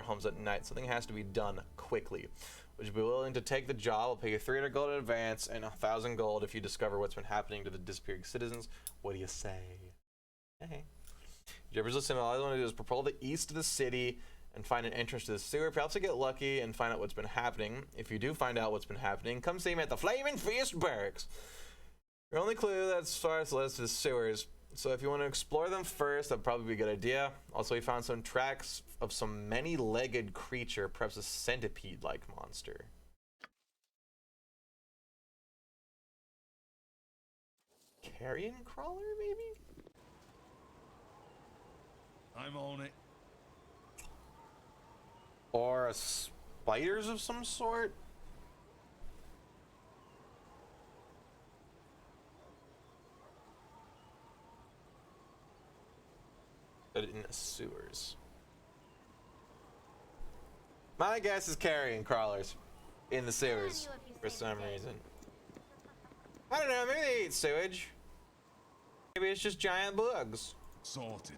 homes at night. Something has to be done quickly. Would you be willing to take the job? I'll pay you 300 gold in advance and 1,000 gold if you discover what's been happening to the disappearing citizens. What do you say? Hey. Did you ever listen? All I want to do is patrol the east of the city and find an entrance to the sewer. Perhaps I get lucky and find out what's been happening. If you do find out what's been happening, come see me at the Flaming Fist Barracks. Your only clue that's as far as the list is sewers. So if you want to explore them first, that'd probably be a good idea. Also, we found some tracks of some many-legged creature, perhaps a centipede-like monster. Carrion crawler, maybe? I'm on it. Or a spiders of some sort? But in the sewers. My guess is carrion crawlers in the sewers for some reason. I don't know, maybe they eat sewage. Maybe it's just giant bugs. Sorted.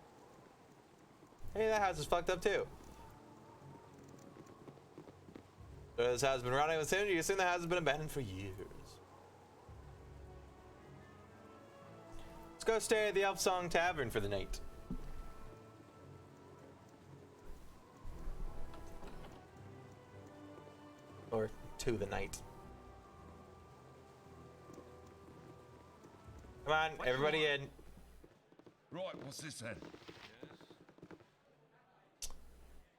Hey, that house is fucked up too. So this house has been running with him. You assume the house has been abandoned for years. Let's go stay at the Elf Song Tavern for the night. Or to the night. Come on, everybody in. Right, what's this then?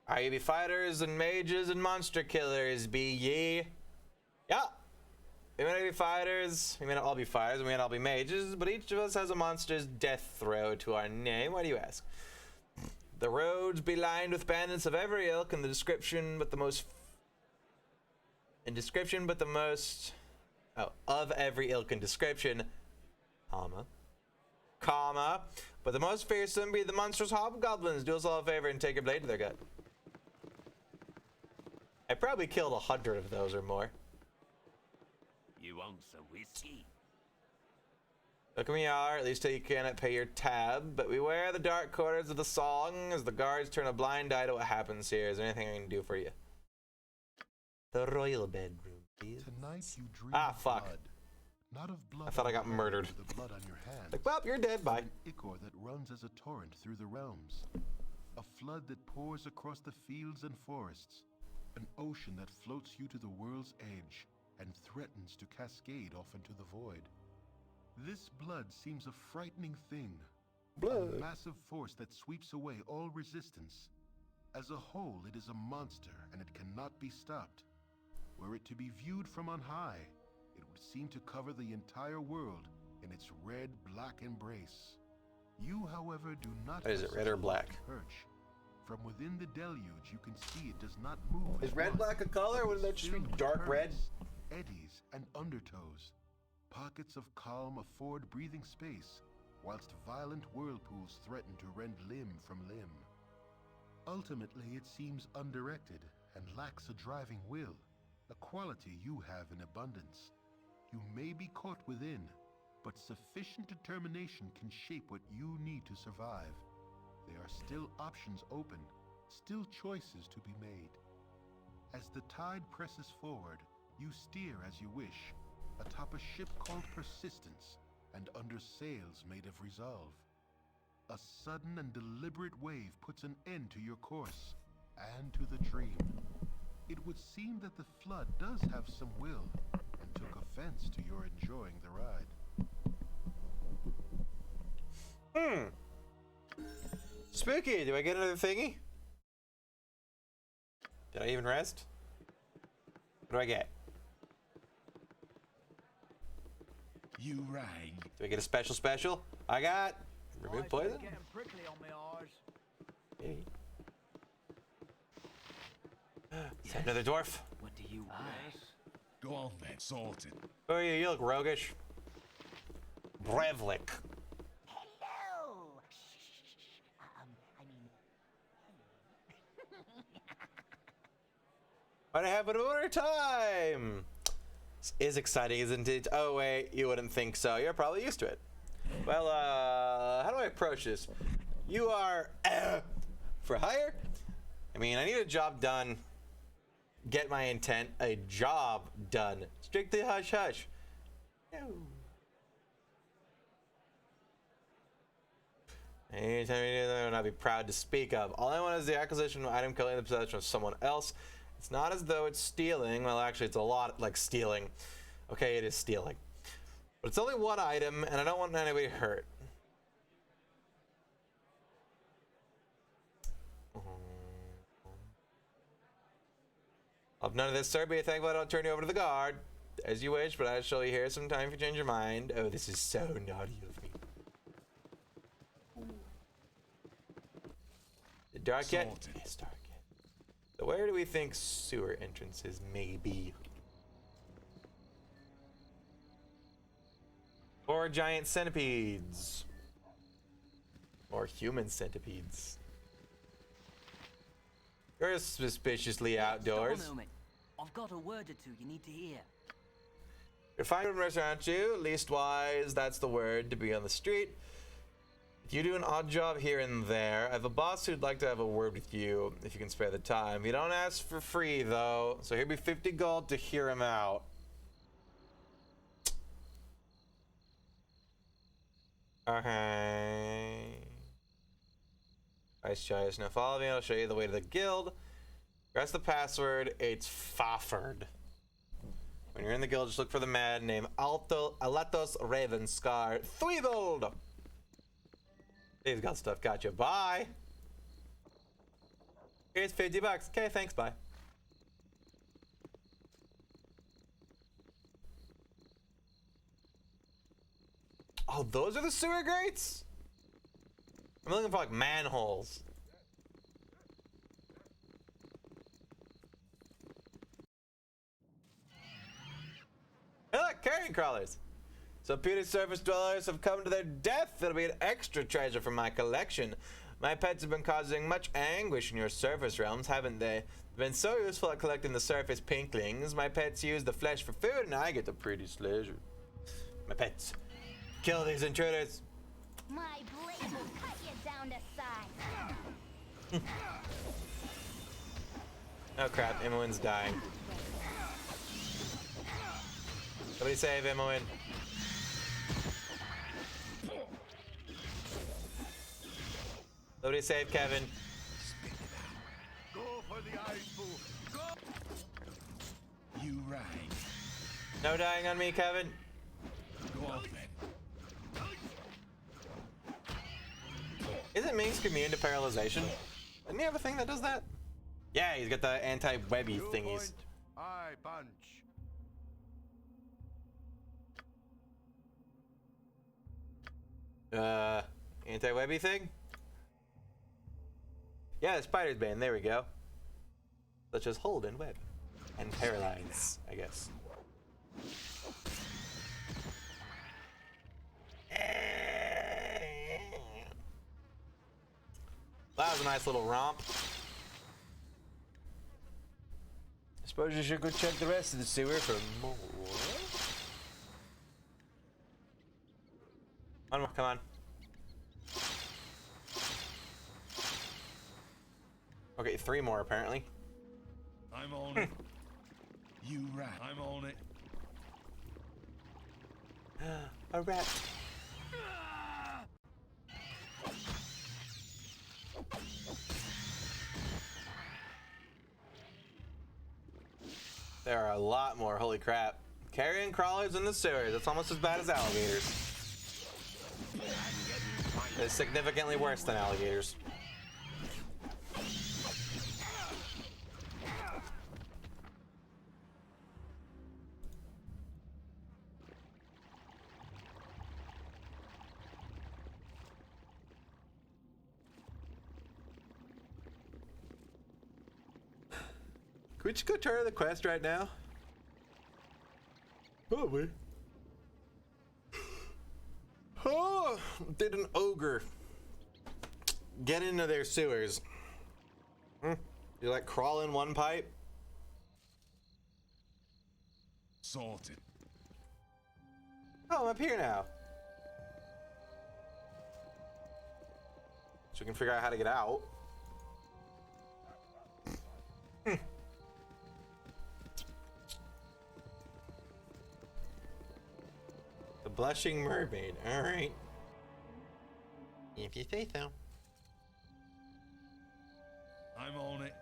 Are you be fighters and mages and monster killers, be ye? Yeah. We may not be fighters, we may not all be fighters, we may not all be mages, but each of us has a monster's death throw to our name. Why do you ask? The roads be lined with bandits of every ilk, and the description, but the most... of every ilk and description, comma, but the most fearsome be the monstrous hobgoblins. Do us all a favor and take a blade to their gut. I probably killed 100 of those or more. You want some whiskey? Look at me are, at least till you cannot pay your tab, but beware the dark corners of the song as the guards turn a blind eye to what happens here. Is there anything I can do for you? The royal bedroom, please. Tonight you dream of fuck. Blood. Not of blood. I thought I got murdered. The blood on your hands. Like, well, you're dead, bye. An ichor that runs as a torrent through the realms. A flood that pours across the fields and forests. An ocean that floats you to the world's edge and threatens to cascade off into the void. This blood seems a frightening thing. Blood. A massive force that sweeps away all resistance. As a whole, it is a monster and it cannot be stopped. Were it to be viewed from on high, it would seem to cover the entire world in its red-black embrace. You, however, do not. Is it red or black? Perch. From within the deluge, you can see it does not move. Is red black a color? Wouldn't that just be dark red? Eddies and undertows. Pockets of calm afford breathing space, whilst violent whirlpools threaten to rend limb from limb. Ultimately, it seems undirected and lacks a driving will, a quality you have in abundance. You may be caught within, but sufficient determination can shape what you need to survive. There are still options open, still choices to be made. As the tide presses forward, you steer as you wish, atop a ship called Persistence, and under sails made of resolve. A sudden and deliberate wave puts an end to your course, and to the dream. It would seem that the flood does have some will, and took offense to your enjoying the ride. Spooky, do I get another thingy? Did I even rest? What do I get? You rang. Do I get a special? I got remove poison. Getting prickly on my eyes. Hey. Is that another dwarf? What do you want? Go on then, sorted. Who are you? You look roguish. Brevlik. Hello. What happened over time? This is exciting, isn't it? Oh wait, you wouldn't think so. You're probably used to it. Well, how do I approach this? You are for hire? I mean, I need a job done. Get my intent. A job done. Strictly hush hush. No. Anytime you do that, I would not be proud to speak of. All I want is the acquisition of an item currently in the possession of someone else. It's not as though it's stealing. Well, actually, it's a lot like stealing. Okay, it is stealing. But it's only one item, and I don't want anybody hurt. Of none of this, sir. Be thankful I don't turn you over to the guard. As you wish, but I'll show you here sometime if you change your mind. Oh, this is so naughty of me. The dark yet? It's dark yet. So where do we think sewer entrances may be? Or giant centipedes. Or human centipedes. You're suspiciously outdoors. Stop a moment. I've got a word or two you need to hear. You're fine with restaurant, aren't you? Leastwise, that's the word to be on the street. If you do an odd job here and there, I have a boss who'd like to have a word with you, if you can spare the time. You don't ask for free, though, so here'd be 50 gold to hear him out. Okay. Nice choice. Now follow me, I'll show you the way to the guild. Press the password, it's Fafford. When you're in the guild, just look for the man named Alatos Ravenscar Thweebold. He's got stuff, gotcha. Bye. Here's 50 bucks. Okay, thanks, bye. Oh, those are the sewer grates? I'm looking for like manholes. Hey look, carrion crawlers. So puny surface dwellers have come to their death. It'll be an extra treasure from my collection. My pets have been causing much anguish in your surface realms, haven't they? They've been so useful at collecting the surface pinklings. My pets use the flesh for food, and I get the pretty pleasure. My pets. Kill these intruders. My blade will cut you down to size. Oh crap, Imoen's dying. Somebody save Imoen. Somebody save Kevin. Go for the ice pool. Go. You rang. No dying on me, Kevin. Go on then. Isn't Minsk immune to paralyzation? Doesn't he have a thing that does that? Yeah, he's got the anti-webby You thingies. point, I punch. Anti-webby thing? Yeah, the spider's bane, there we go. Such as hold and web. And paralyze, I guess. That was a nice little romp. I suppose you should go check the rest of the sewer for more. One more, come on. Okay, 3 more apparently. I'm on it. You rang. I'm on it. A rat. There are a lot more, holy crap. Carrion crawlers in the sewers, that's almost as bad as alligators. It's significantly worse than alligators. we just go turn in the quest right now? Probably. Oh, did an ogre get into their sewers? You like crawl in one pipe? Sorted. Oh, I'm up here now. So we can figure out how to get out. The blushing mermaid. All right. If you say so. I'm on it.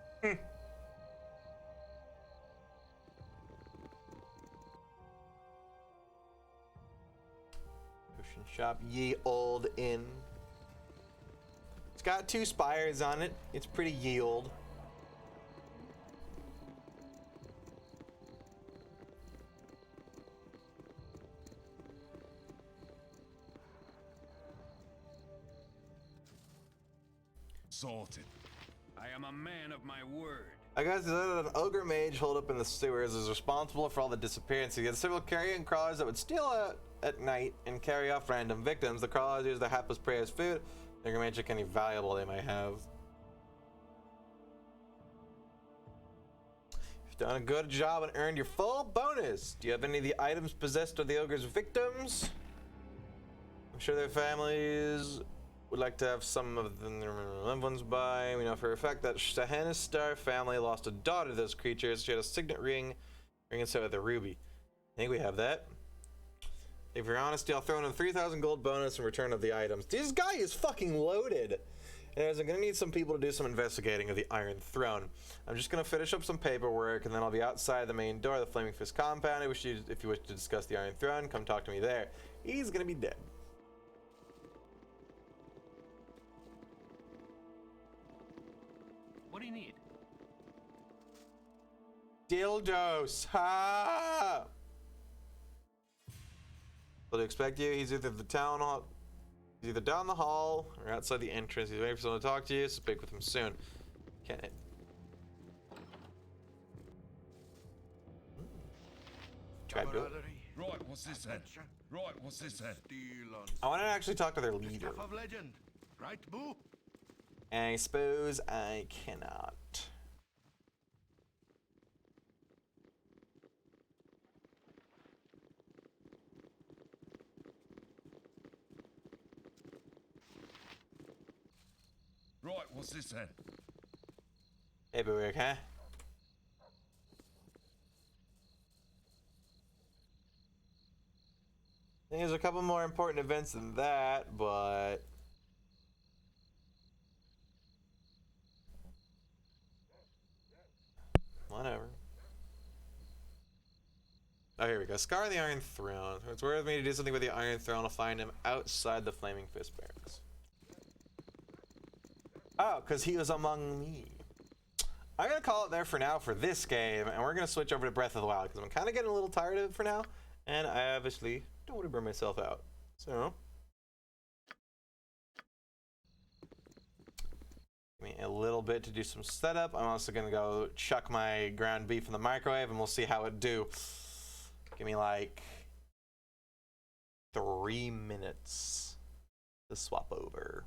Potion shop, ye old inn. It's got 2 spires on it. It's pretty ye old. Sorted. I am a man of my word. I guess that an ogre mage holed up in the sewers is responsible for all the disappearances. He had several carrion crawlers that would steal out at night and carry off random victims. The crawlers use the hapless prey as food. The ogre mage took any valuable they may have. You've done a good job and earned your full bonus. Do you have any of the items possessed of the ogre's victims? I'm sure their families would like to have some of their loved ones by. We know for a fact that Shahanna's star family lost a daughter to those creatures. She had a signet ring instead with a ruby. I think we have that. If you're honest, I'll throw in a 3,000 gold bonus in return of the items. This guy is fucking loaded. Anyways, I'm gonna need some people to do some investigating of the Iron Throne. I'm just gonna finish up some paperwork and then I'll be outside the main door of the Flaming Fist compound. If you wish to discuss the Iron Throne, come talk to me there. He's gonna be dead. What do you need? Dildos. Ha! What to expect you? He's either the town hall. He's either down the hall or outside the entrance. He's waiting for someone to talk to you. Speak with him soon. Okay. Try to do it. Right, what's this then? Right, what's this then? I want to actually talk to their leader. Stuff of legend. Right, Boo? And I suppose I cannot. Right, what's this then? Hey, Boo, okay? I think there's a couple more important events than that, but whatever. Oh, here we go. Scar the Iron Throne. It's worth me to do something with the Iron Throne. I'll find him outside the Flaming Fist barracks. Oh, because he was among me. I'm going to call it there for now for this game, and we're going to switch over to Breath of the Wild, because I'm kind of getting a little tired of it for now, and I obviously don't want to burn myself out. So, give me a little bit to do some setup. I'm also going to go chuck my ground beef in the microwave, and we'll see how it do. Give me like 3 minutes to swap over.